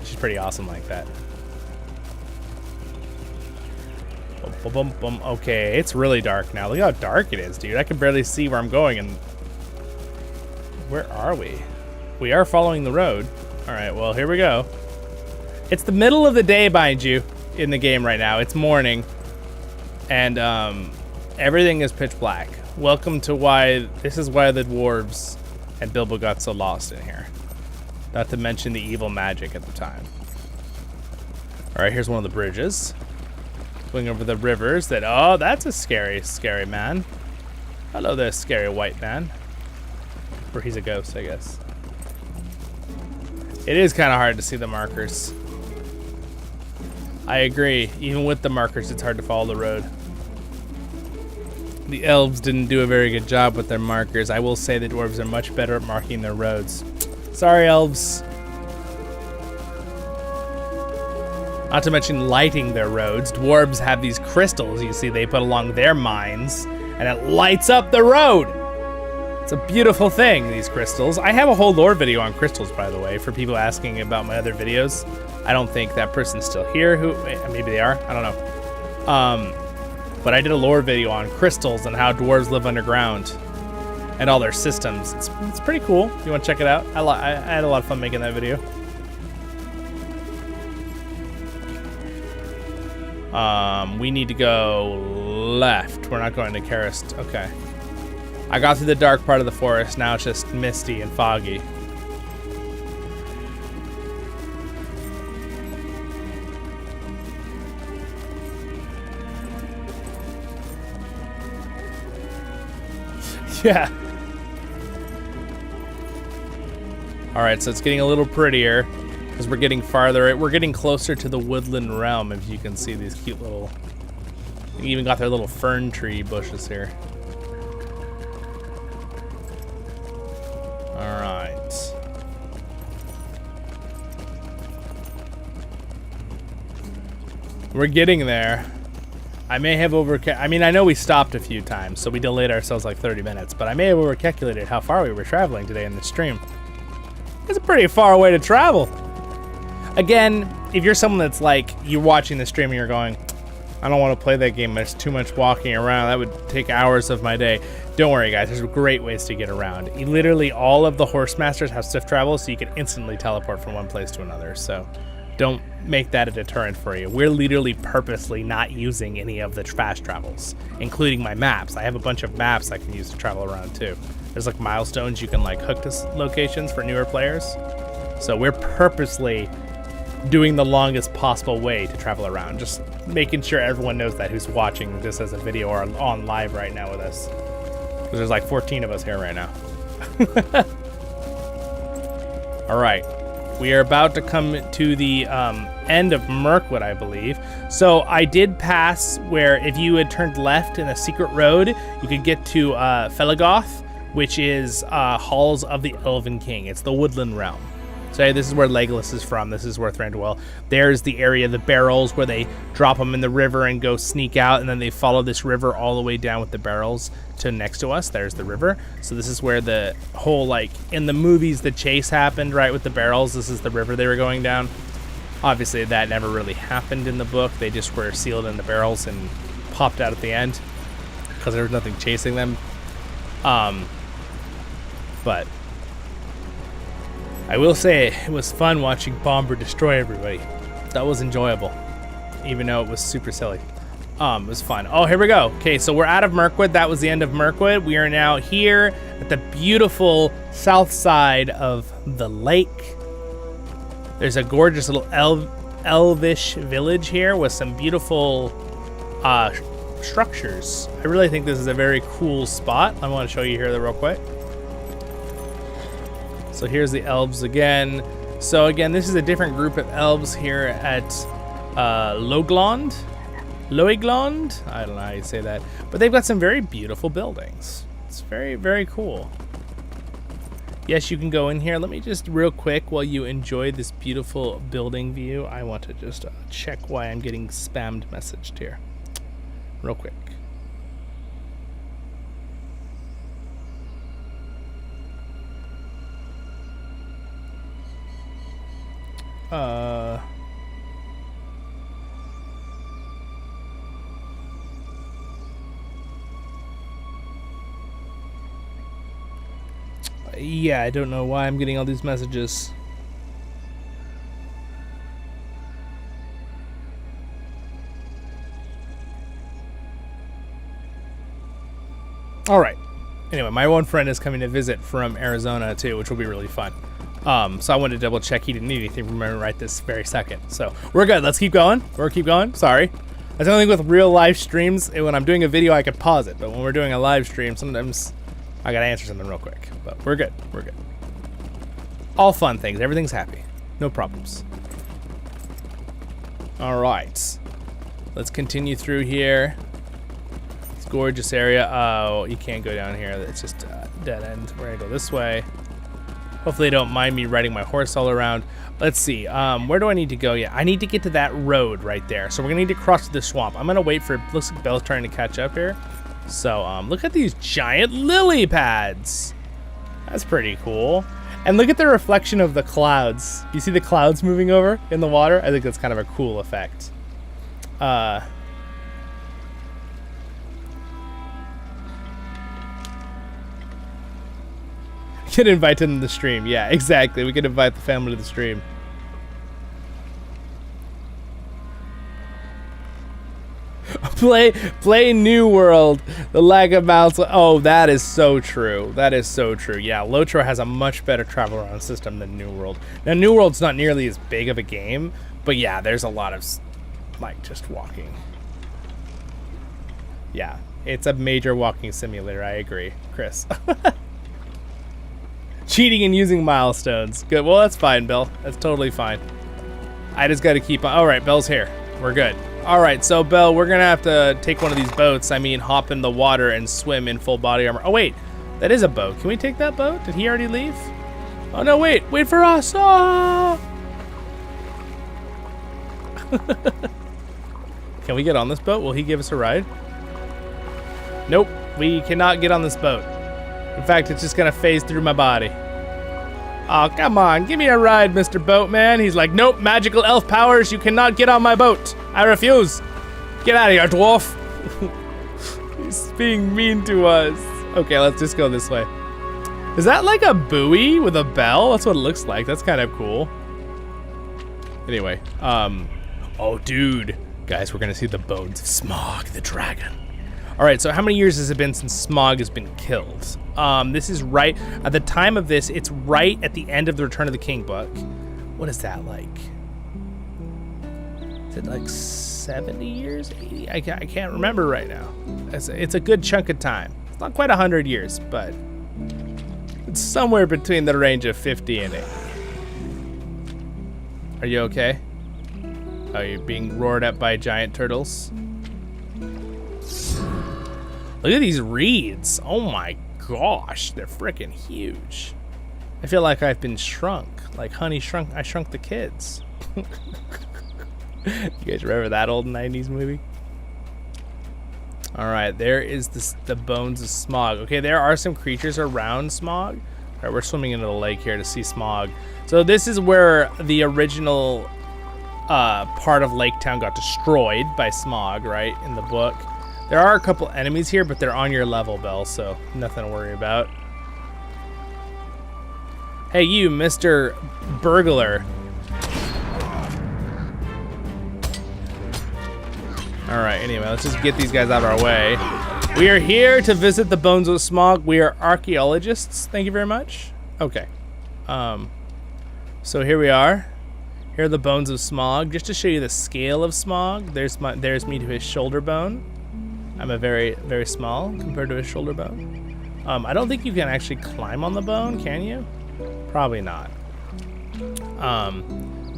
A: She's pretty awesome like that. Boom, boom, boom. Okay, it's really dark now. Look how dark it is, dude. I can barely see where I'm going. And where are we? We are following the road. All right, well, here we go. It's the middle of the day, mind you, in the game right now. It's morning, and everything is pitch black. Welcome to this is why the dwarves and Bilbo got so lost in here. Not to mention the evil magic at the time. All right, here's one of the bridges. Going over the rivers that, oh, that's a scary, scary man. Hello there, scary white man. Or he's a ghost, I guess. It is kind of hard to see the markers. I agree. Even with the markers, it's hard to follow the road. The elves didn't do a very good job with their markers. I will say the dwarves are much better at marking their roads. Sorry, elves. Not to mention lighting their roads. Dwarves have these crystals, you see, they put along their mines, and it lights up the road. It's a beautiful thing, these crystals. I have a whole lore video on crystals, by the way, for people asking about my other videos. I don't think that person's still here. Maybe they are. I don't know. But I did a lore video on crystals and how dwarves live underground and all their systems. It's pretty cool. You want to check it out? I had a lot of fun making that video. We need to go left. We're not going to Karist. Okay. I got through the dark part of the forest. Now it's just misty and foggy. Yeah. All right, so it's getting a little prettier because we're getting farther. We're getting closer to the woodland realm. If you can see these cute little, they even got their little fern tree bushes here. All right. We're getting there. I may have I mean, I know we stopped a few times, so we delayed ourselves like 30 minutes, but I may have overcalculated how far we were traveling today in the stream. It's a pretty far way to travel. Again, if you're someone that's like, you're watching the stream and you're going, I don't want to play that game, there's too much walking around, that would take hours of my day. Don't worry, guys, there's great ways to get around. Literally all of the horse masters have swift travel, so you can instantly teleport from one place to another, so don't make that a deterrent for you. We're literally purposely not using any of the fast travels, including my maps. I have a bunch of maps I can use to travel around too. There's like milestones you can like hook to locations for newer players. So we're purposely doing the longest possible way to travel around, just making sure everyone knows that who's watching this as a video or on live right now with us. Because there's like 14 of us here right now. All right. We are about to come to the end of Mirkwood, I believe. So I did pass where if you had turned left in a secret road, you could get to Felagoth, which is Halls of the Elven King. It's the Woodland Realm. So this is where Legolas is from. This is where Thranduil. There's the area, the barrels, where they drop them in the river and go sneak out, and then they follow this river all the way down with the barrels to next to us. There's the river. So this is where the whole, like, in the movies, the chase happened, right, with the barrels. This is the river they were going down. Obviously, that never really happened in the book. They just were sealed in the barrels and popped out at the end because there was nothing chasing them. But I will say it was fun watching Bomber destroy everybody. That was enjoyable, even though it was super silly. It was fun. Oh, here we go. Okay, so we're out of Mirkwood. That was the end of Mirkwood. We are now here at the beautiful south side of the lake. There's a gorgeous little elvish village here with some beautiful structures. I really think this is a very cool spot. I want to show you here real quick. So here's the elves again. So again, this is a different group of elves here at Loigland. I don't know how you say that. But they've got some very beautiful buildings. It's very, very cool. Yes, you can go in here. Let me just real quick, while you enjoy this beautiful building view, I want to just check why I'm getting spammed messaged here. Real quick. Yeah, I don't know why I'm getting all these messages. All right. Anyway, my one friend is coming to visit from Arizona too, which will be really fun. So I wanted to double check he didn't need anything from me right this very second. So we're good. Let's keep going. Sorry. That's the only thing with real live streams. When I'm doing a video, I could pause it. But when we're doing a live stream, sometimes I gotta answer something real quick. But we're good. All fun things. Everything's happy. No problems. All right. Let's continue through here. It's a gorgeous area. Oh, you can't go down here. It's just a dead end. We're gonna go this way. Hopefully they don't mind me riding my horse all around. Let's see. Where do I need to go? Yeah, I need to get to that road right there. So we're gonna need to cross the swamp. I'm gonna wait for. Looks like Belle's trying to catch up here. So look at these giant lily pads. That's pretty cool. And look at the reflection of the clouds. You see the clouds moving over in the water? I think that's kind of a cool effect. Could invite them to the stream. Yeah, exactly. We could invite the family to the stream. Play New World. The lag of mouths. Oh, that is so true. Yeah, LOTRO has a much better travel around system than New World. Now, New World's not nearly as big of a game, but yeah, there's a lot of, like, just walking. Yeah, it's a major walking simulator. I agree, Chris. Cheating and using milestones. Good. Well, that's fine, Bill. That's totally fine. I just got to keep on. All right, Bell's here. We're good. All right, so Belle, we're gonna have to take one of these boats. I mean, hop in the water and swim in full body armor. Oh wait, that is a boat. Can we take that boat? Did he already leave? Oh no, wait for us. Oh! Can we get on this boat? Will he give us a ride? Nope, we cannot get on this boat. In fact, it's just gonna phase through my body. Oh, come on, give me a ride, Mr. Boatman. He's like, nope, magical elf powers, you cannot get on my boat. I refuse. Get out of here, dwarf. He's being mean to us. Okay, let's just go this way. Is that like a buoy with a bell? That's what it looks like. That's kind of cool. Anyway, oh, dude. Guys, we're gonna see the bones of Smaug the dragon. All right, so how many years has it been since Smaug has been killed? This is right, at the time of this, it's right at the end of the Return of the King book. What is that like? Is it like 70 years, 80? I can't remember right now. It's a good chunk of time. It's not quite 100 years, but it's somewhere between the range of 50 and 80. Are you okay? Are you being roared at by giant turtles? Look at these reeds. Oh my gosh, they're freaking huge. I feel like I've been shrunk. Like Honey Shrunk, I Shrunk the Kids. You guys remember that old 90s movie? Alright, there is the bones of Smaug. Okay, there are some creatures around Smaug. Alright, we're swimming into the lake here to see Smaug. So this is where the original part of Lake Town got destroyed by Smaug, right, in the book. There are a couple enemies here, but they're on your level, Belle, so nothing to worry about. Hey, you, Mr. Burglar. Alright, anyway, let's just get these guys out of our way. We are here to visit the bones of Smaug. We are archaeologists. Thank you very much. Okay. So here we are. Here are the bones of Smaug. Just to show you the scale of Smaug, there's me to his shoulder bone. I'm a very, very small compared to his shoulder bone. I don't think you can actually climb on the bone, can you? Probably not.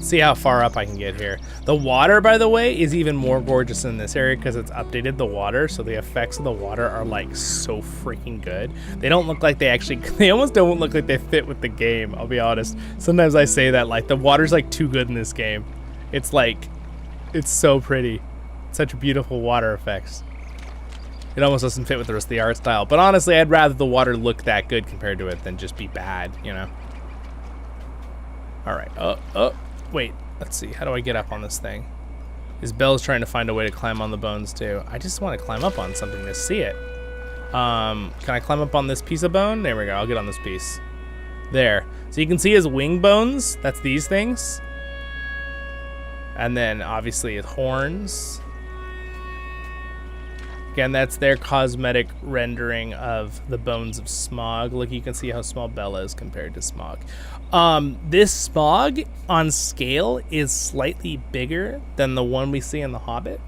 A: See how far up I can get here. The water, by the way, is even more gorgeous in this area because it's updated the water, so the effects of the water are like so freaking good. They don't look like they almost don't look like they fit with the game, I'll be honest. Sometimes I say that, like, the water's like too good in this game. It's like, it's so pretty. Such beautiful water effects. It almost doesn't fit with the rest of the art style. But honestly, I'd rather the water look that good compared to it than just be bad, you know? All right, wait, let's see. How do I get up on this thing? Belle's trying to find a way to climb on the bones too. I just want to climb up on something to see it. Can I climb up on this piece of bone? There we go, I'll get on this piece. There. So you can see his wing bones. That's these things. And then obviously his horns. Again, that's their cosmetic rendering of the bones of Smaug. Look, you can see how small Bella is compared to Smaug. This Smaug, on scale, is slightly bigger than the one we see in The Hobbit.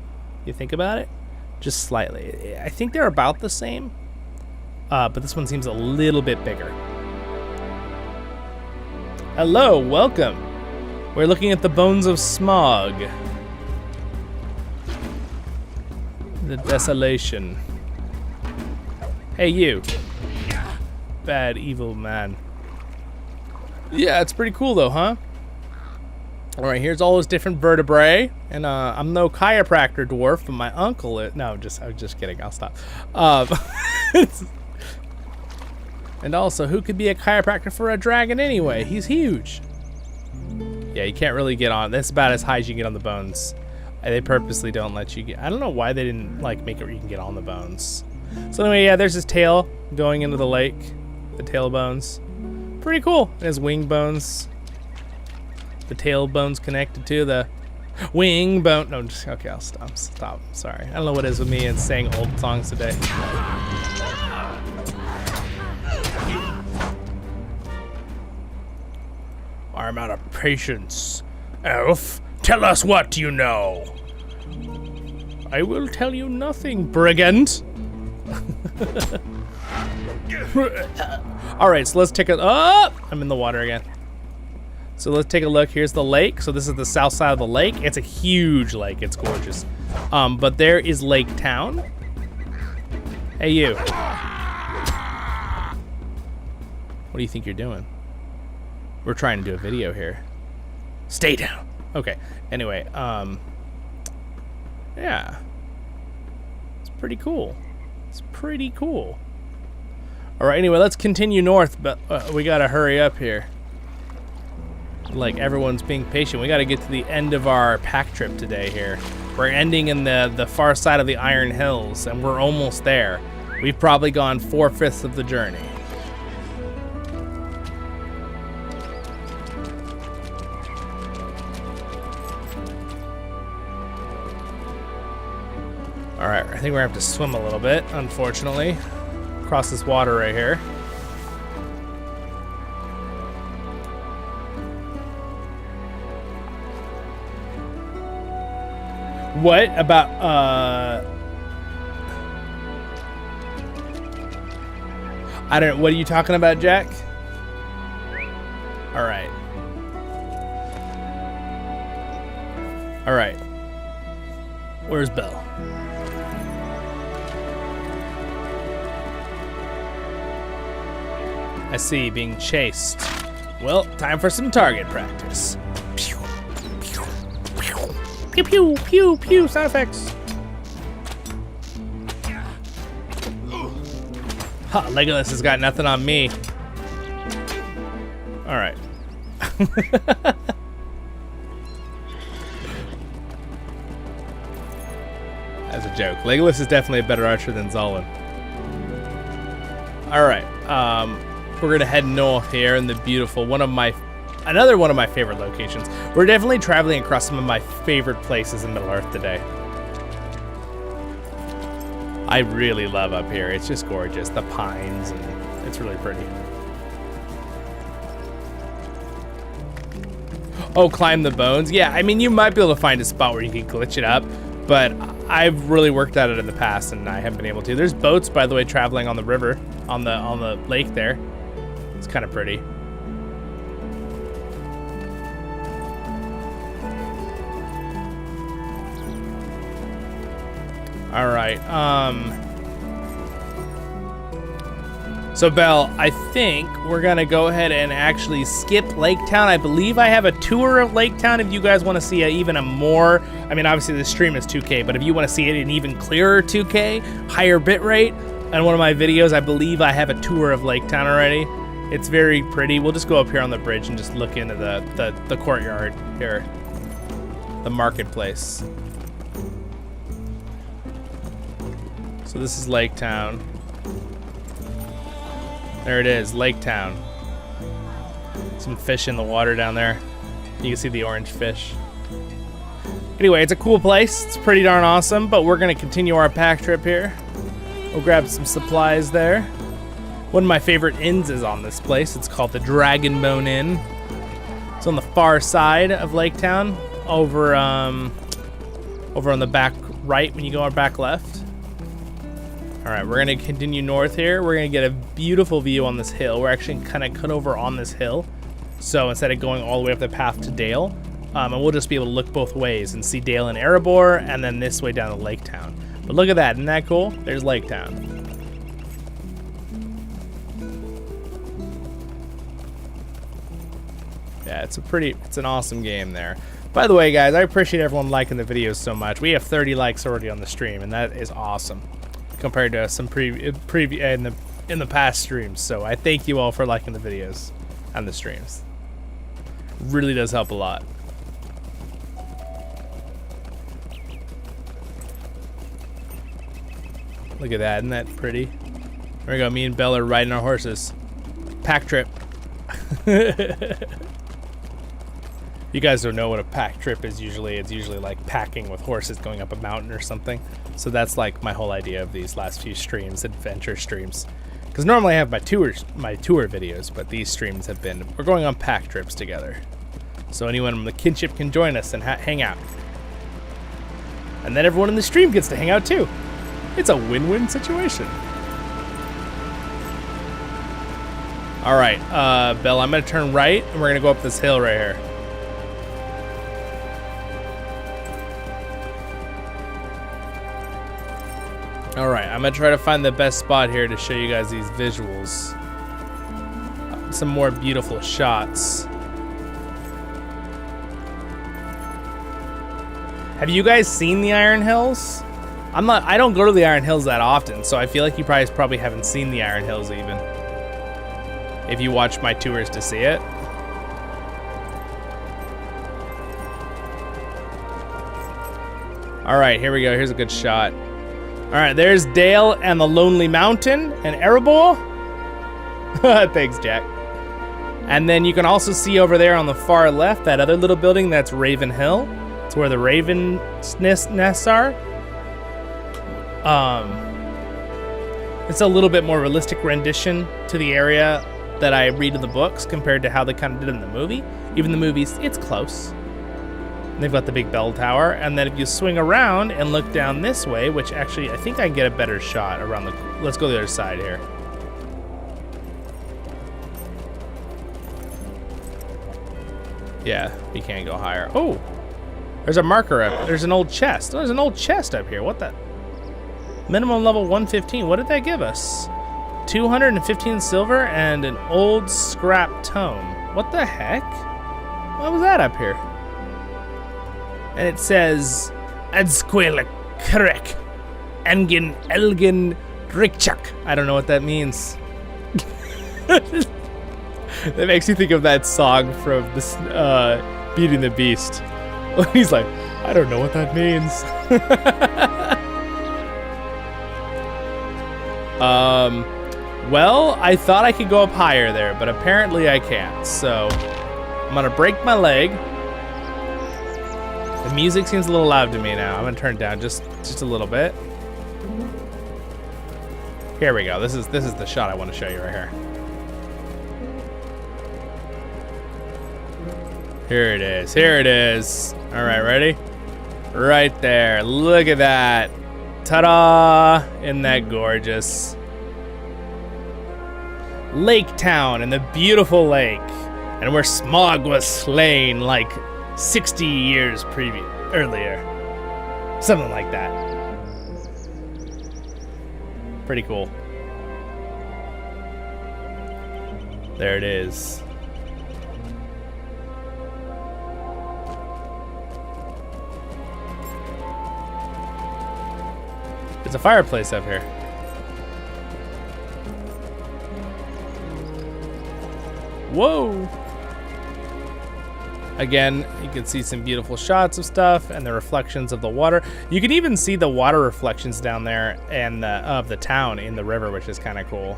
A: You think about it? Just slightly. I think they're about the same, but this one seems a little bit bigger. Hello, welcome. We're looking at the bones of Smaug. The desolation. Hey, you. Bad, evil man. Yeah, it's pretty cool though, huh? Alright, here's all those different vertebrae. And I'm no chiropractor dwarf, but my uncle is. No, I was just kidding. I'll stop. And also, who could be a chiropractor for a dragon anyway? He's huge. Yeah, you can't really get on. That's about as high as you can get on the bones. They purposely don't let you get. I don't know why they didn't like make it where you can get on the bones. So anyway, yeah, there's his tail going into the lake. The tail bones. Pretty cool. And his wing bones. The tail bones connected to the wing bone. No, just okay. I'll stop. Stop. Sorry. I don't know what it is with me and saying old songs today. I'm out of patience. Elf, tell us what you know. I will tell you nothing, brigand. All right, so let's take a. Oh, I'm in the water again. So let's take a look. Here's the lake. So this is the south side of the lake. It's a huge lake. It's gorgeous. But there is Lake Town. Hey, you. What do you think you're doing? We're trying to do a video here. Stay down. Okay. Anyway, yeah. It's pretty cool. It's pretty cool. All right, anyway, let's continue north, but we gotta hurry up here. Like, everyone's being patient. We gotta get to the end of our pack trip today here. We're ending in the far side of the Iron Hills, and we're almost there. We've probably gone 4/5 of the journey. All right, I think we're gonna have to swim a little bit, unfortunately, across this water right here. What about, I don't know, what are you talking about, Jack? All right. All right. Where's Belle? I see, being chased. Well, time for some target practice. Pew, pew, pew, pew, pew, pew, pew, sound effects. Ha, Legolas has got nothing on me. All right. That's a joke. Legolas is definitely a better archer than Zollin. All right. We're gonna head north here in the beautiful another one of my favorite locations. We're definitely traveling across some of my favorite places in Middle Earth today. I really love up here. It's just gorgeous. The pines, and it's really pretty. Oh, climb the bones. Yeah, I mean, you might be able to find a spot where you can glitch it up, but I've really worked at it in the past, and I haven't been able to. There's boats, by the way, traveling on the river, on the lake there. It's kind of pretty. All right. So, Belle, I think we're going to go ahead and actually skip Lake Town. I believe I have a tour of Lake Town if you guys want to see even a more... I mean, obviously, the stream is 2K, but if you want to see it in even clearer 2K, higher bitrate, in one of my videos, I believe I have a tour of Lake Town already. It's very pretty. We'll just go up here on the bridge and just look into the courtyard here. The marketplace. So this is Lake Town. There it is, Lake Town. Some fish in the water down there. You can see the orange fish. Anyway, it's a cool place. It's pretty darn awesome, but we're gonna continue our pack trip here. We'll grab some supplies there. One of my favorite inns is on this place. It's called the Dragonbone Inn. It's on the far side of Lake Town, over on the back right when you go on back left. All right, we're gonna continue north here. We're gonna get a beautiful view on this hill. We're actually kind of cut over on this hill. So instead of going all the way up the path to Dale, and we'll just be able to look both ways and see Dale and Erebor, and then this way down to Lake Town. But look at that, isn't that cool? There's Lake Town. Yeah, it's an awesome game there. By the way, guys, I appreciate everyone liking the videos so much. We have 30 likes already on the stream, and that is awesome compared to some in the past streams. So I thank you all for liking the videos and the streams. Really does help a lot. Look at that, isn't that pretty? There we go, me and Belle are riding our horses. Pack trip. You guys don't know what a pack trip is usually. It's usually like packing with horses going up a mountain or something. So that's like my whole idea of these last few streams, adventure streams. Because normally I have my tour videos, but these streams have been, we're going on pack trips together. So anyone from the Kinship can join us and hang out. And then everyone in the stream gets to hang out too. It's a win-win situation. All right, Belle, I'm gonna turn right and we're gonna go up this hill right here. All right, I'm gonna try to find the best spot here to show you guys these visuals. Some more beautiful shots. Have you guys seen the Iron Hills? I don't go to the Iron Hills that often, so I feel like you probably haven't seen the Iron Hills even. If you watch my tours to see it. All right, here we go. Here's a good shot. All right, there's Dale and the Lonely Mountain and Erebor. Thanks, Jack. And then you can also see over there on the far left, that other little building, that's Raven Hill. It's where the raven nests are. It's a little bit more realistic rendition to the area that I read in the books compared to how they kind of did in the movie. Even the movies, it's close. And they've got the big bell tower, and then if you swing around and look down this way, which actually I think I can get a better shot around the. Let's go to the other side here. Yeah, we can't go higher. Oh, there's a marker up. There's an old chest. Oh, there's an old chest up here. What the? Minimum level 115. What did that give us? 215 silver and an old scrap tome. What the heck? What was that up here? And it says, Adsquil Krek, Engin Elgin Rikchak. I don't know what that means. That makes you think of that song from this Beauty and the Beast. He's like, I don't know what that means. Well, I thought I could go up higher there, but apparently I can't. So I'm gonna break my leg. The music seems a little loud to me now. I'm gonna turn it down just a little bit. Here we go. This is the shot I want to show you right here. Here it is. Here it is. All right, ready? Right there. Look at that. Ta-da! Isn't that gorgeous? Lake Town and the beautiful lake, and where Smaug was slain like 60 years earlier. Something like that. Pretty cool. There it is. It's a fireplace up here. Whoa! Again, you can see some beautiful shots of stuff and the reflections of the water. You can even see the water reflections down there and of the town in the river, which is kind of cool.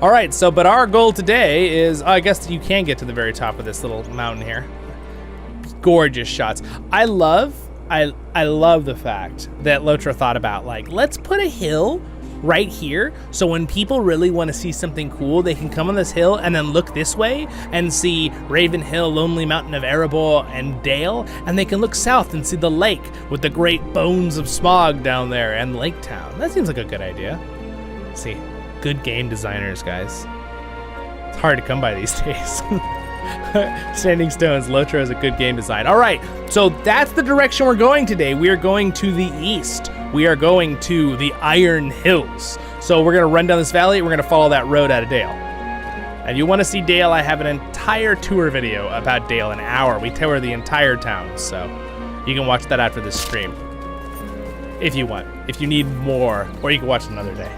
A: All right, so but our goal today is, I guess you can get to the very top of this little mountain here. Gorgeous shots. I love the fact that LOTRO thought about, like, let's put a hill right here, so when people really want to see something cool, they can come on this hill and then look this way and see Raven Hill, Lonely Mountain of Erebor, and Dale, and they can look south and see the lake with the great bones of Smaug down there and Lake Town. That seems like a good idea. See, good game designers, guys. It's hard to come by these days. Standing Stones, LOTRO is a good game design. All right, so that's the direction we're going today. We are going to the east. We are going to the Iron Hills. So we're gonna run down this valley, we're gonna follow that road out of Dale. And if you wanna see Dale, I have an entire tour video about Dale, an hour. We tour the entire town, so you can watch that after this stream. If you want, if you need more, or you can watch it another day.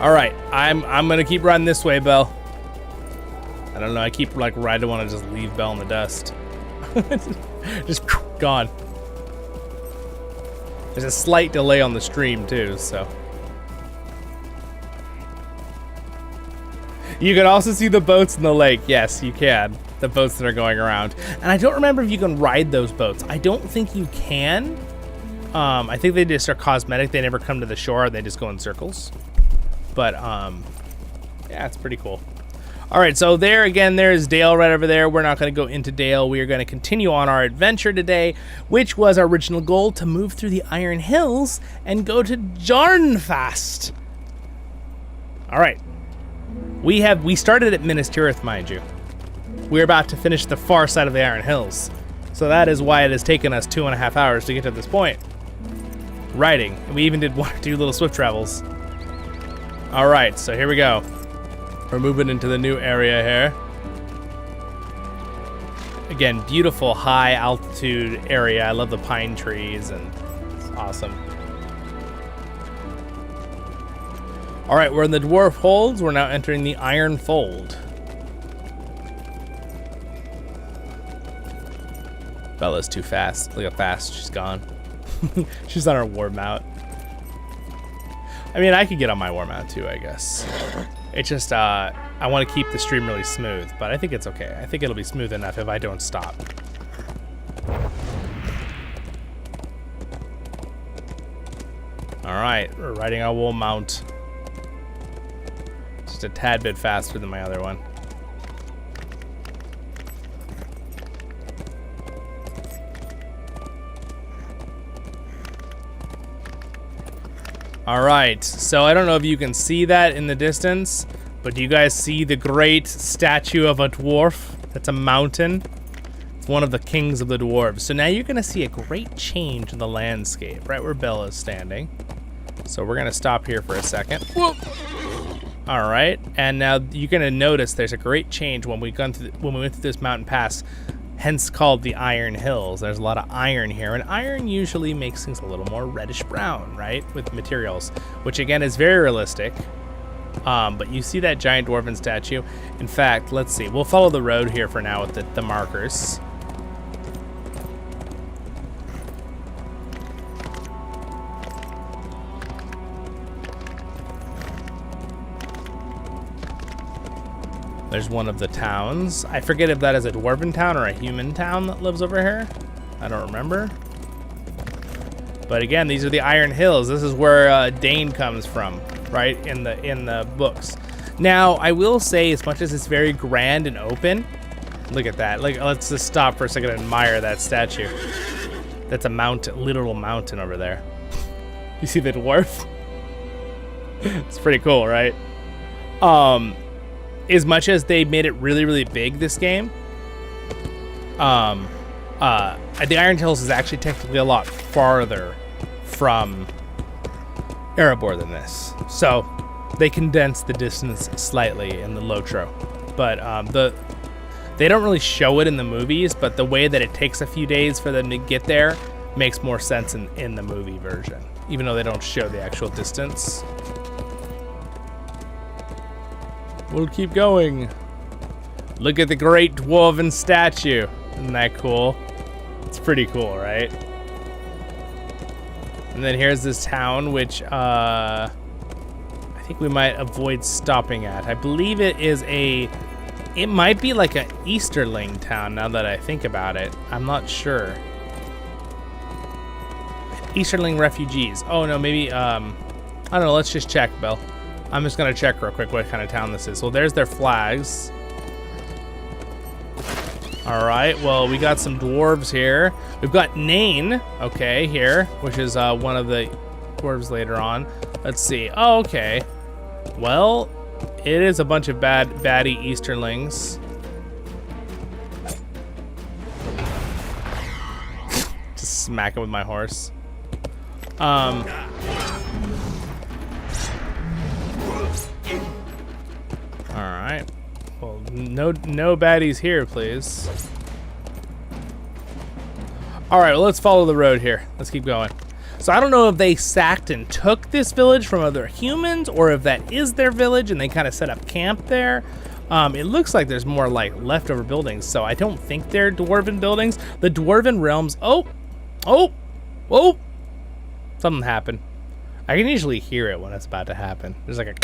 A: All right, I'm gonna keep riding this way, Belle. I don't know, I keep like riding, want to just leave Belle in the dust. Just gone. There's a slight delay on the stream too, so. You can also see the boats in the lake. Yes, you can. The boats that are going around. And I don't remember if you can ride those boats. I don't think you can. I think they just are cosmetic. They never come to the shore. They just go in circles. But, yeah, it's pretty cool. All right, so there again, there's Dale right over there. We're not going to go into Dale. We are going to continue on our adventure today, which was our original goal, to move through the Iron Hills and go to Jarnfast. All right. We started at Minas Tirith, mind you. We're about to finish the far side of the Iron Hills. So that is why it has taken us 2.5 hours to get to this point. Riding. And we even did 1 or 2 little swift travels. All right, so here we go. We're moving into the new area here. Again, beautiful high altitude area. I love the pine trees, and it's awesome. All right, we're in the Dwarf Holds. We're now entering the Iron Fold. Bella's too fast. Look how fast she's gone. She's on her war mount. I mean, I could get on my war mount too, I guess. It's just, I want to keep the stream really smooth, but I think it's okay. I think it'll be smooth enough if I don't stop. All right, we're riding our war mount. Just a tad bit faster than my other one. All right, so I don't know if you can see that in the distance, but do you guys see the great statue of a dwarf? That's a mountain. It's one of the kings of the dwarves. So now you're gonna see a great change in the landscape, right where Bella's standing. So we're gonna stop here for a second. Whoa. All right, and now you're gonna notice there's a great change when we went through this mountain pass, hence called the Iron Hills. There's a lot of iron here, and iron usually makes things a little more reddish brown, right, with materials, which again is very realistic. But you see that giant dwarven statue. In fact, let's see. We'll follow the road here for now with the markers. There's one of the towns. I forget if that is a dwarven town or a human town that lives over here. I don't remember. But again, these are the Iron Hills. This is where Dane comes from, right, in the books. Now, I will say, as much as it's very grand and open, look at that. Like, let's just stop for a second and admire that statue. That's a mountain, literal mountain over there. You see the dwarf? It's pretty cool, right? As much as they made it really, really big this game, the Iron Hills is actually technically a lot farther from Erebor than this. So they condensed the distance slightly in the LOTRO. But they don't really show it in the movies, but the way that it takes a few days for them to get there makes more sense in the movie version, even though they don't show the actual distance. We'll keep going. Look at the great dwarven statue. Isn't that cool? It's pretty cool, right? And then here's this town, which I think we might avoid stopping at. I believe it might be like an Easterling town now that I think about it. I'm not sure. Easterling refugees. Oh no, maybe, I don't know, let's just check, Bill. I'm just gonna check real quick what kind of town this is. Well, there's their flags. All right, well, we got some dwarves here. We've got Nain, okay, here, which is one of the dwarves later on. Let's see, oh, okay. Well, it is a bunch of baddie Easterlings. Just smack it with my horse. Alright. Well, no baddies here, please. Alright, well, let's follow the road here. Let's keep going. So I don't know if they sacked and took this village from other humans, or if that is their village and they kind of set up camp there. It looks like there's more like leftover buildings, so I don't think they're dwarven buildings. The dwarven realms. Oh! Something happened. I can usually hear it when it's about to happen. There's like a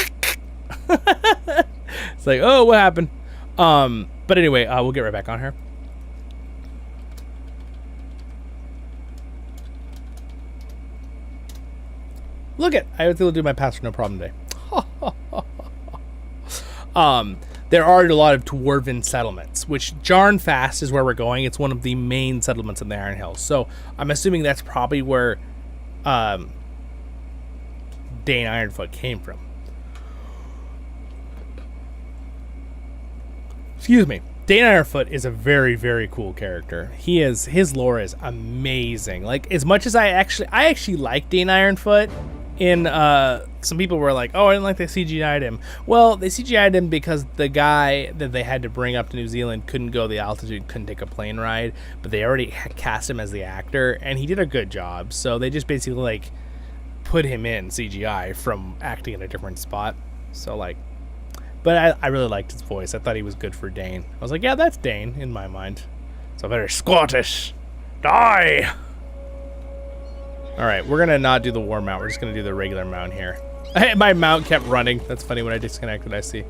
A: it's like, oh, what happened? But anyway, we'll get right back on here. Look it, I was able to do my pass for no problem today. There are a lot of dwarven settlements, which Jarnfast is where we're going. It's one of the main settlements in the Iron Hills. So I'm assuming that's probably where Dane Ironfoot came from. Excuse me. Dane Ironfoot is a very, very cool character. His lore is amazing. Like, as much as I actually like Dane Ironfoot. Some people were like, oh, I didn't like they CGI'd him. Well, they CGI'd him because the guy that they had to bring up to New Zealand couldn't go the altitude, couldn't take a plane ride, but they already cast him as the actor, and he did a good job. So they just basically like put him in CGI from acting in a different spot. So like, but I really liked his voice. I thought he was good for Dane. I was like, yeah, that's Dane in my mind. So very Scottish. Die! Alright, we're gonna not do the war mount. We're just gonna do the regular mount here. My mount kept running. That's funny, when I disconnected, I see.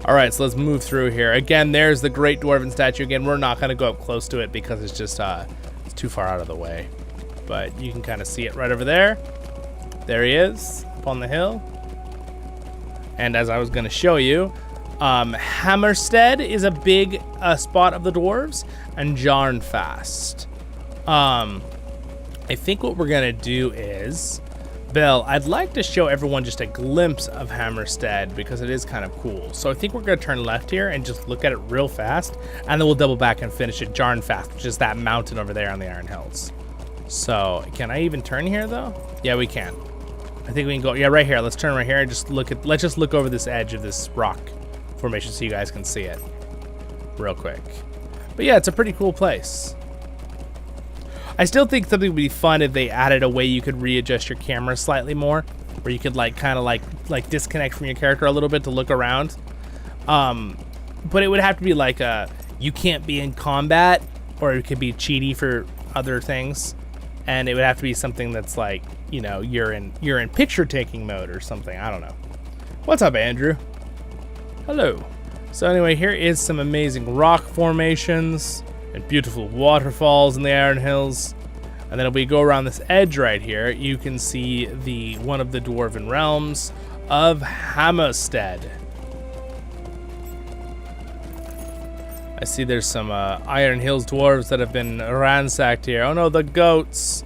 A: Alright, so let's move through here. Again, there's the Great Dwarven Statue. Again, we're not gonna go up close to it because it's just it's too far out of the way. But you can kind of see it right over there. There he is, up on the hill. And as I was gonna show you, Hammerstead is a big spot of the dwarves, and Jarnfast. I think what we're gonna do is, Bill, I'd like to show everyone just a glimpse of Hammerstead because it is kind of cool. So I think we're gonna turn left here and just look at it real fast, and then we'll double back and finish at Jarnfast, which is that mountain over there on the Iron Hills. So can I even turn here though? Yeah, we can. I think we can go, yeah, right here. Let's turn right here and let's just look over this edge of this rock formation so you guys can see it real quick. But yeah, it's a pretty cool place. I still think something would be fun if they added a way you could readjust your camera slightly more, where you could like kind of like disconnect from your character a little bit to look around. But it would have to be like you can't be in combat, or it could be cheaty for other things, and it would have to be something that's like, you know, you're in picture taking mode or something. I don't know. What's up, Andrew? Hello. So anyway, here is some amazing rock formations and beautiful waterfalls in the Iron Hills. And then if we go around this edge right here, you can see one of the Dwarven realms of Hammerstead. I see there's some Iron Hills dwarves that have been ransacked here. Oh no, the goats.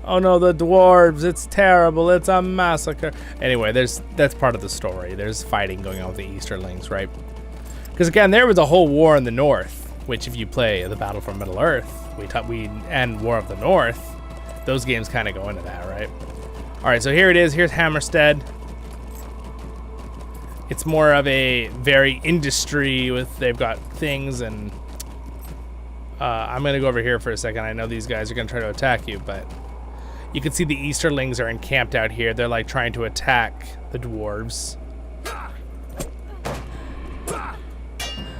A: Oh no, the dwarves. It's terrible. It's a massacre. Anyway, that's part of the story. There's fighting going on with the Easterlings, right? Because again, there was a whole war in the north, which if you play the Battle for Middle-earth, and War of the North, those games kind of go into that, right? All right, so here it is. Here's Hammerstead. It's more of a very industry they've got things, and I'm going to go over here for a second. I know these guys are going to try to attack you, but you can see the Easterlings are encamped out here. They're like trying to attack the dwarves.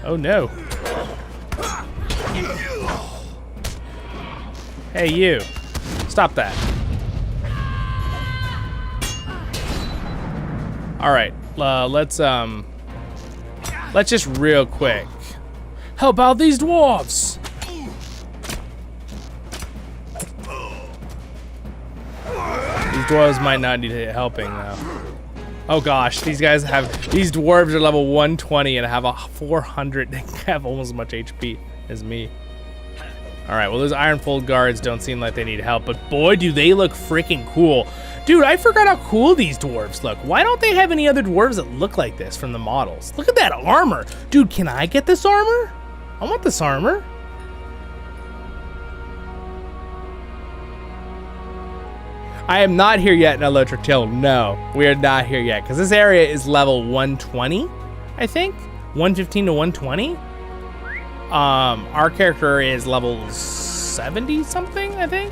A: Oh no. Hey you, stop that. All right, let's just real quick. How about these dwarves? These dwarves might not need helping though. Oh gosh, these dwarves are level 120 and have a 400, they have almost as much HP as me. All right, well those Ironfold guards don't seem like they need help, but boy do they look freaking cool. Dude, I forgot how cool these dwarves look. Why don't they have any other dwarves that look like this from the models? Look at that armor. Dude, can I get this armor? I want this armor. I am not here yet in LOTRO Till. No, we are not here yet, because this area is level 120, I think. 115 to 120. Our character is level 70 something, I think.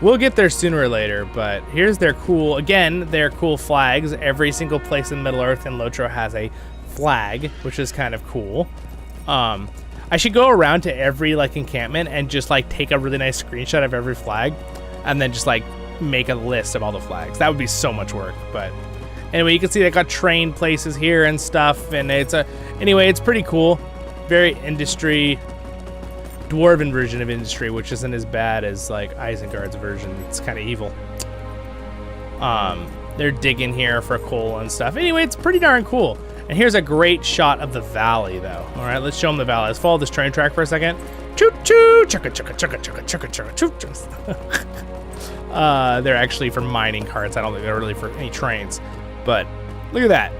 A: We'll get there sooner or later, but here's their cool flags. Every single place in Middle-earth and LOTRO has a flag, which is kind of cool. I should go around to every like encampment and just like take a really nice screenshot of every flag, and then just like make a list of all the flags. That would be so much work, but anyway, you can see they got train places here and stuff, and it's pretty cool. Very industry, dwarven version of industry, which isn't as bad as like Isengard's version. It's kind of evil. They're digging here for coal and stuff. Anyway, it's pretty darn cool. And here's a great shot of the valley, though. All right, let's show them the valley. Let's follow this train track for a second. Choo choo, chugga chugga chugga chugga chugga chugga choo choo. They're actually for mining carts. I don't think they're really for any trains. But look at that.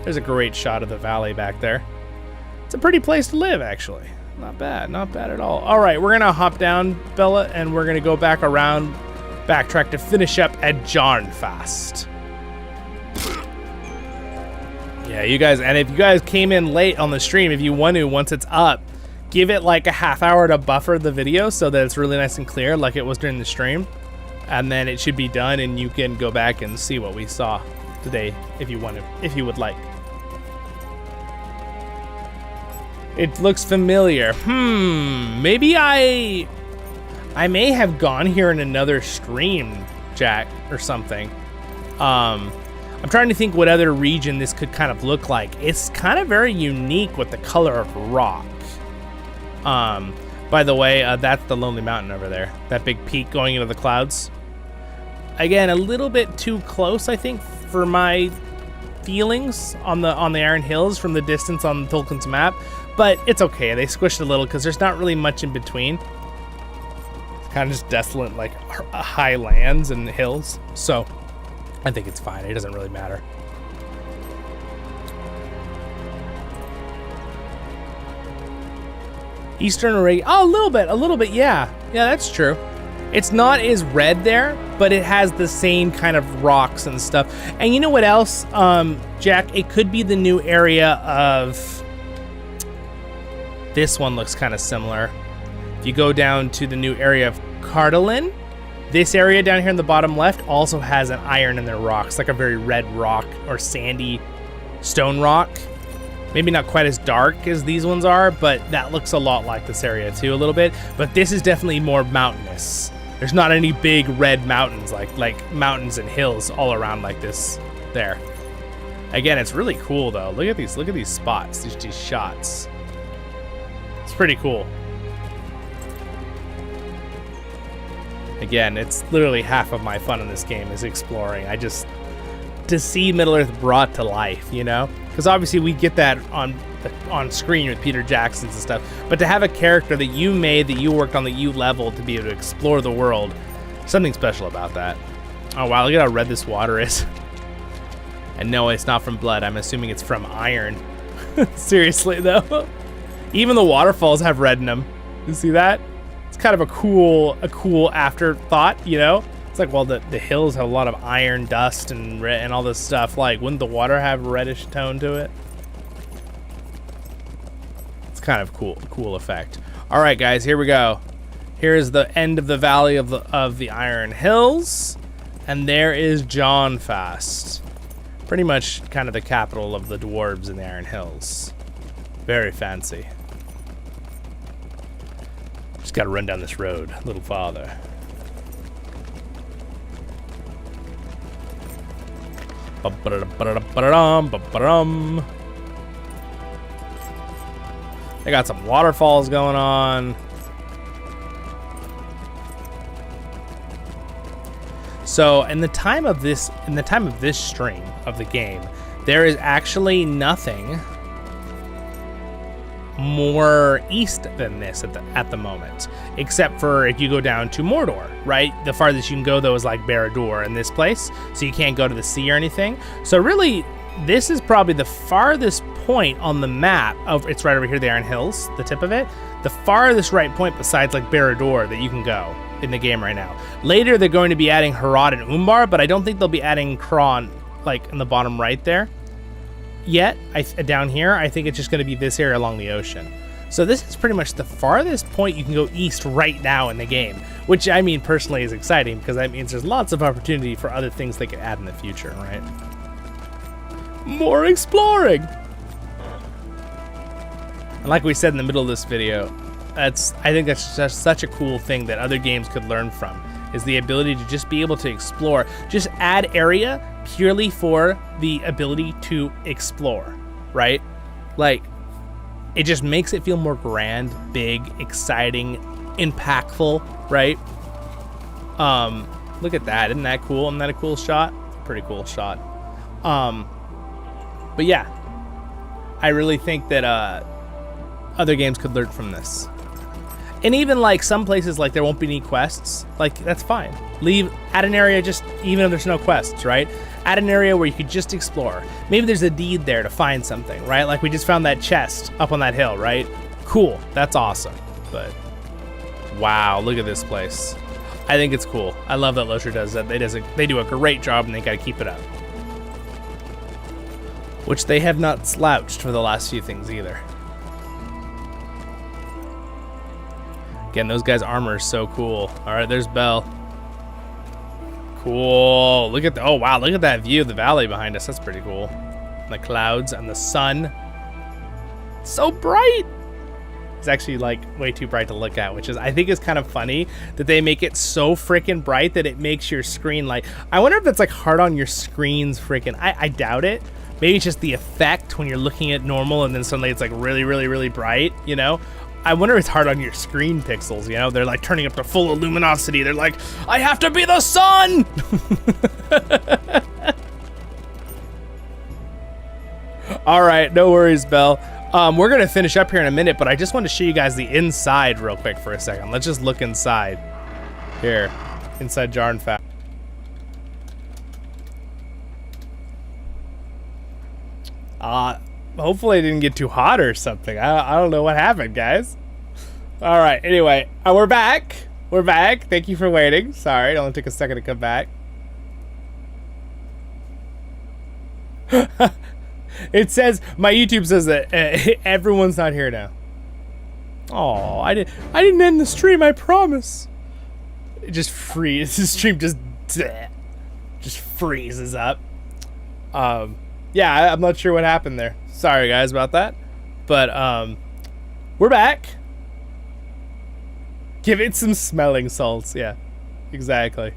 A: There's a great shot of the valley back there. It's a pretty place to live, actually. Not bad at all. All right, we're gonna hop down, Bella, and we're gonna go back around, backtrack to finish up at Jarnfast. Yeah, you guys, and if you guys came in late on the stream, if you want to, once it's up, give it like a half hour to buffer the video so that it's really nice and clear like it was during the stream. And then it should be done and you can go back and see what we saw today if you want to, if you would like. It looks familiar. Maybe I may have gone here in another stream, Jack, or something. I'm trying to think what other region this could kind of look like. It's kind of very unique with the color of rock. By the way, that's the Lonely Mountain over there. That big peak going into the clouds. Again, a little bit too close, I think, for my feelings on the Iron Hills from the distance on Tolkien's map. But it's okay. They squished a little because there's not really much in between. It's kind of just desolate, like high lands and hills. So I think it's fine. It doesn't really matter. Eastern array. Oh, a little bit. Yeah. Yeah, that's true. It's not as red there but it has the same kind of rocks and stuff. And you know what else, Jack? It could be the new area of... This one looks kind of similar. If you go down to the new area of Cardalin, this area down here in the bottom left also has an iron in their rocks, like a very red rock or sandy stone rock. Maybe not quite as dark as these ones are, but that looks a lot like this area too, a little bit. But this is definitely more mountainous. There's not any big red mountains, like mountains and hills all around like this there. Again, it's really cool though. Look at these spots, these shots. It's pretty cool. Again, it's literally half of my fun in this game is exploring. To see Middle-earth brought to life, you know? Because obviously we get that on screen with Peter Jackson's and stuff, but to have a character that you made, that you worked on, that you leveled, to be able to explore the world, something special about that. Oh wow, look at how red this water is. And no, it's not from blood. I'm assuming it's from iron. Seriously though. Even the waterfalls have red in them. You see that? It's kind of a cool afterthought, you know? It's like, well, the hills have a lot of iron dust and all this stuff. Like, wouldn't the water have a reddish tone to it? It's kind of cool effect. All right, guys, here we go. Here is the end of the Valley of the Iron Hills, and there is Johnfast. Pretty much kind of the capital of the dwarves in the Iron Hills. Very fancy. Just got to run down this road a little farther. They got some waterfalls going on. So in the time of this stream of the game, there is actually nothing more east than this at the moment, except for if you go down to Mordor, right? The farthest you can go though is like Barad-dûr in this place, so you can't go to the sea or anything. So really, this is probably the farthest point on the map of, it's right over here, the Iron Hills, the tip of it, the farthest right point besides like Barad-dûr that you can go in the game right now. Later they're going to be adding Harad and Umbar, but I don't think they'll be adding Kron like in the bottom right there yet. Down here, I think it's just going to be this area along the ocean. So this is pretty much the farthest point you can go east right now in the game, which I mean personally is exciting because that means there's lots of opportunity for other things they could add in the future, right? More exploring! And like we said in the middle of this video, I think that's just such a cool thing that other games could learn from, is the ability to just be able to explore. Just add area purely for the ability to explore, right? Like, it just makes it feel more grand, big, exciting, impactful, right? Look at that. Isn't that cool? Isn't that a cool shot? Pretty cool shot. But yeah, I really think that other games could learn from this. And even like some places, like there won't be any quests, like that's fine. Add an area just, even if there's no quests, right? Add an area where you could just explore. Maybe there's a deed there to find something, right? Like we just found that chest up on that hill, right? Cool, that's awesome. But wow, look at this place. I think it's cool. I love that LOTRO does that. They do a great job and they gotta keep it up. Which they have not slouched for the last few things either. Again, those guys' armor is so cool. All right, there's Bell. Cool. Look at oh wow, look at that view of the valley behind us. That's pretty cool. The clouds and the sun. So bright. It's actually like way too bright to look at, which is, I think is kind of funny that they make it so freaking bright that it makes your screen like, I wonder if that's like hard on your screen's freaking, I doubt it. Maybe it's just the effect when you're looking at normal and then suddenly it's like really, really, really bright, you know? I wonder if it's hard on your screen pixels, you know? They're like turning up to full luminosity. They're like, I have to be the sun! All right, no worries, Belle. We're gonna finish up here in a minute, but I just want to show you guys the inside real quick for a second. Let's just look inside. Here, inside Jarnfast. Hopefully it didn't get too hot or something. I don't know what happened, guys. All right, anyway, we're back. We're back. Thank you for waiting. Sorry, it only took a second to come back. It says, my YouTube says that everyone's not here now. Oh, I didn't end the stream, I promise. It just freezes. The stream just freezes up. Yeah, I'm not sure what happened there. Sorry guys about that. But we're back. Give it some smelling salts. Yeah, exactly.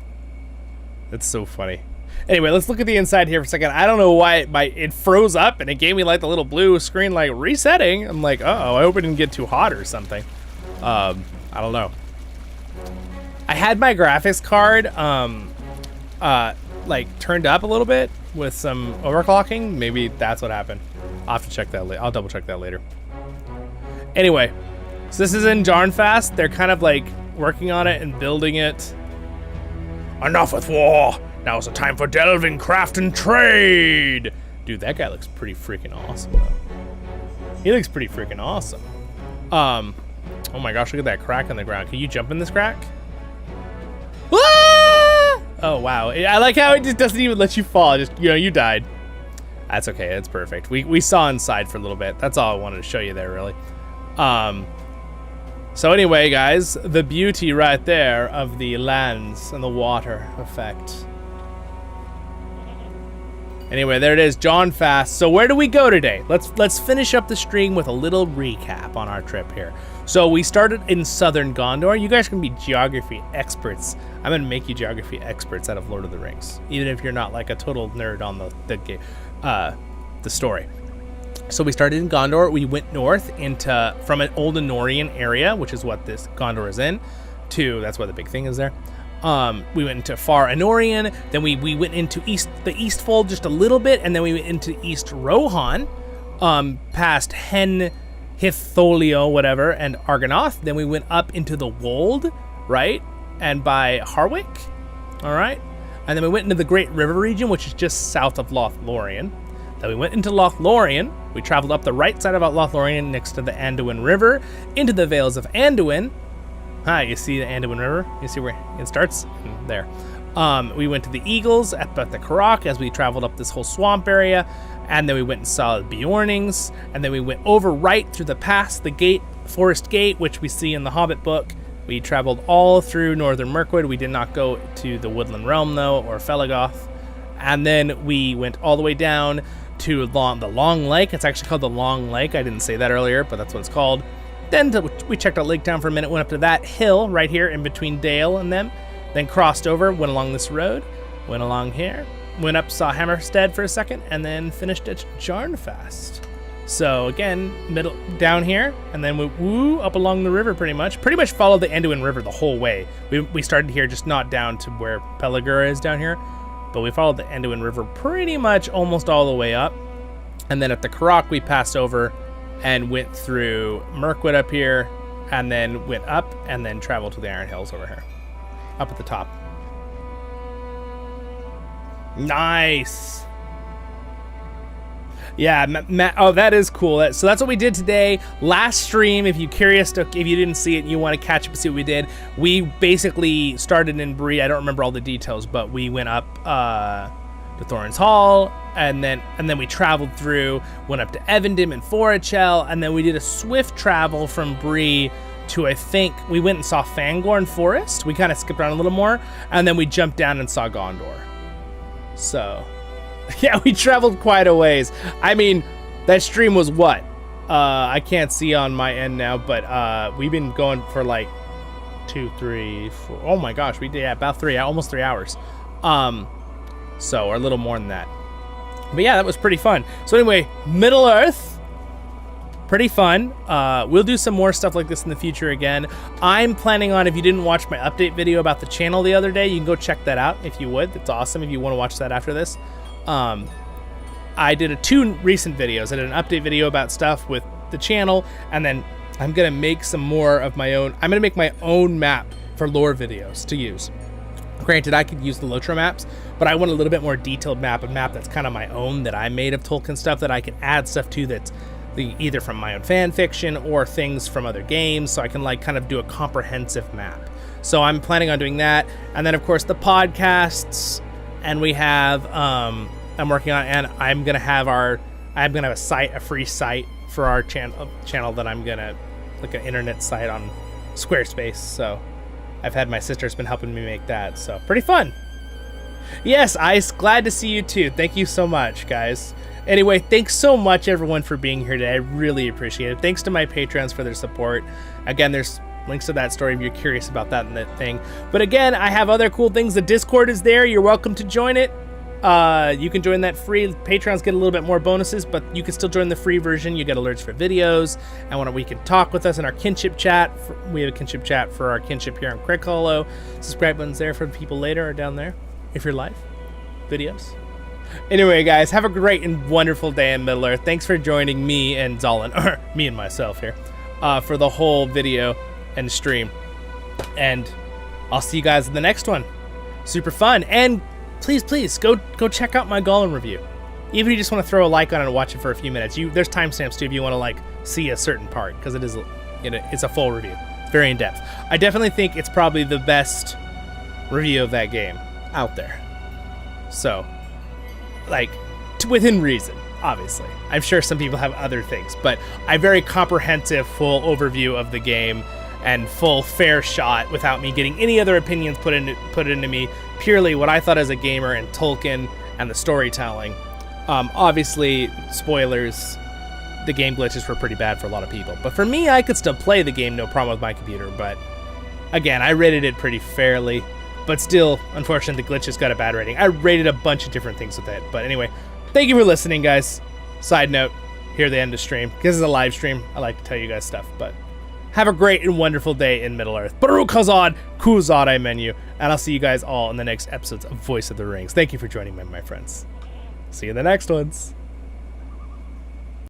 A: That's so funny. Anyway, let's look at the inside here for a second. I don't know why it froze up and it gave me like the little blue screen like resetting. I'm like, uh-oh, I hope it didn't get too hot or something. I don't know. I had my graphics card like turned up a little bit with some overclocking. Maybe that's what happened. I'll have to check that later. I'll double check that later. Anyway, so this is in Jarnfast. They're kind of like working on it and building it. Enough with war. Now is the time for delving, craft, and trade. Dude, that guy looks pretty freaking awesome, though. He looks pretty freaking awesome. Oh my gosh, look at that crack in the ground. Can you jump in this crack? Ah! Oh, wow. I like how it just doesn't even let you fall. Just, you know, you died. That's okay. That's perfect. We saw inside for a little bit. That's all I wanted to show you there, really. So anyway, guys, the beauty right there of the lands and the water effect. Anyway, there it is, Jarnfast. So where do we go today? Let's finish up the stream with a little recap on our trip here. So we started in southern Gondor. You guys can be geography experts. I'm gonna make you geography experts out of Lord of the Rings, even if you're not like a total nerd on the story. So we started in Gondor. We went north from an old Anorien area, which is what this Gondor is in, to that's why the big thing is there. We went into far Anorien, then we went into the Eastfold just a little bit, and then we went into East Rohan, past Hitholiel, whatever, and Argonath. Then we went up into the Wold, right, and by Harwick, all right, and then we went into the Great River region, which is just south of Lothlorien. Then we went into Lothlorien. We traveled up the right side of Lothlorien next to the Anduin River, into the Vales of Anduin. Hi, you see the Anduin River? You see where it starts? There. We went to the Eagles up at the Karak as we traveled up this whole swamp area, and then we went and saw the Bjornings, and then we went over right through the pass, the gate, Forest Gate, which we see in the Hobbit book. We traveled all through northern Mirkwood. We did not go to the Woodland Realm, though, or Felagoth. And then we went all the way down to the Long Lake. It's actually called the Long Lake. I didn't say that earlier, but that's what it's called. Then we checked out Lake Town for a minute, went up to that hill right here in between Dale and them, then crossed over, went along this road, went along here, went up, saw Hammerstead for a second, and then finished at Jarnfast. So again, middle down here, and then we up along the river pretty much followed the Anduin River the whole way. We started here, just not down to where Pelagura is down here, but we followed the Anduin River pretty much almost all the way up. And then at the Karak, we passed over and went through Mirkwood up here, and then went up, and then traveled to the Iron Hills over here, up at the top. Nice. Yeah, oh, that is cool. So that's what we did today. Last stream, if you're curious, if you didn't see it and you want to catch up and see what we did, we basically started in Bree. I don't remember all the details, but we went up to Thorin's Hall, and then we traveled through, went up to Evendim and Forachel, and then we did a swift travel from Bree to, I think, we went and saw Fangorn Forest. We kind of skipped around a little more, and then we jumped down and saw Gondor. So, yeah, we traveled quite a ways. I mean, that stream was what? I can't see on my end now, but we've been going for like 2, 3, 4. Oh my gosh, we did about almost 3 hours. So, or a little more than that. But yeah, that was pretty fun. So anyway, Middle Earth, pretty fun. We'll do some more stuff like this in the future again. I'm planning on, if you didn't watch my update video about the channel the other day, you can go check that out if you would. It's awesome if you want to watch that after this. I did 2 recent videos. I did an update video about stuff with the channel, and then I'm going to make some more of my own. I'm going to make my own map for lore videos to use. Granted, I could use the LOTRO maps, but I want a little bit more detailed map, a map that's kind of my own, that I made of Tolkien stuff that I can add stuff to that's either from my own fan fiction or things from other games, so I can like kind of do a comprehensive map. So I'm planning on doing that. And then, of course, the podcasts. And we have, I'm working on, and I'm going to have a site, a free site for our channel that I'm going to, like an internet site on Squarespace. So I've had my sister's been helping me make that. So pretty fun. Yes, Ice, glad to see you too. Thank you so much, guys. Anyway, thanks so much, everyone, for being here today. I really appreciate it. Thanks to my patrons for their support. Again, there's links to that story if you're curious about that and that thing. But again, I have other cool things. The Discord is there. You're welcome to join it. You can join that free. Patrons get a little bit more bonuses, but you can still join the free version. You get alerts for videos, and when we can talk with us in our kinship chat. We have a kinship chat for our kinship here on Crickhollow. Subscribe button's there for the people later or down there if you're live videos. Anyway, guys, have a great and wonderful day in Middle Earth. Thanks for joining me and Zollin, or me and myself here, for the whole video and stream. And I'll see you guys in the next one. Super fun. And please go check out my Gollum review. Even if you just want to throw a like on it and watch it for a few minutes. There's timestamps too if you want to like see a certain part, because it is, it's a full review. It's very in depth. I definitely think it's probably the best review of that game out there. So, like, within reason, obviously. I'm sure some people have other things, but a very comprehensive, full overview of the game and full fair shot without me getting any other opinions put into me. Purely what I thought as a gamer and Tolkien and the storytelling. Obviously, spoilers, the game glitches were pretty bad for a lot of people. But for me, I could still play the game, no problem with my computer. But again, I rated it pretty fairly. But still, unfortunately, the glitches got a bad rating. I rated a bunch of different things with it. But anyway, thank you for listening, guys. Side note, here at the end of stream. Because it's a live stream, I like to tell you guys stuff. But have a great and wonderful day in Middle Earth. Baruch Hazad, Kuzad menu. And I'll see you guys all in the next episodes of Voice of the Rings. Thank you for joining me, my friends. See you in the next ones.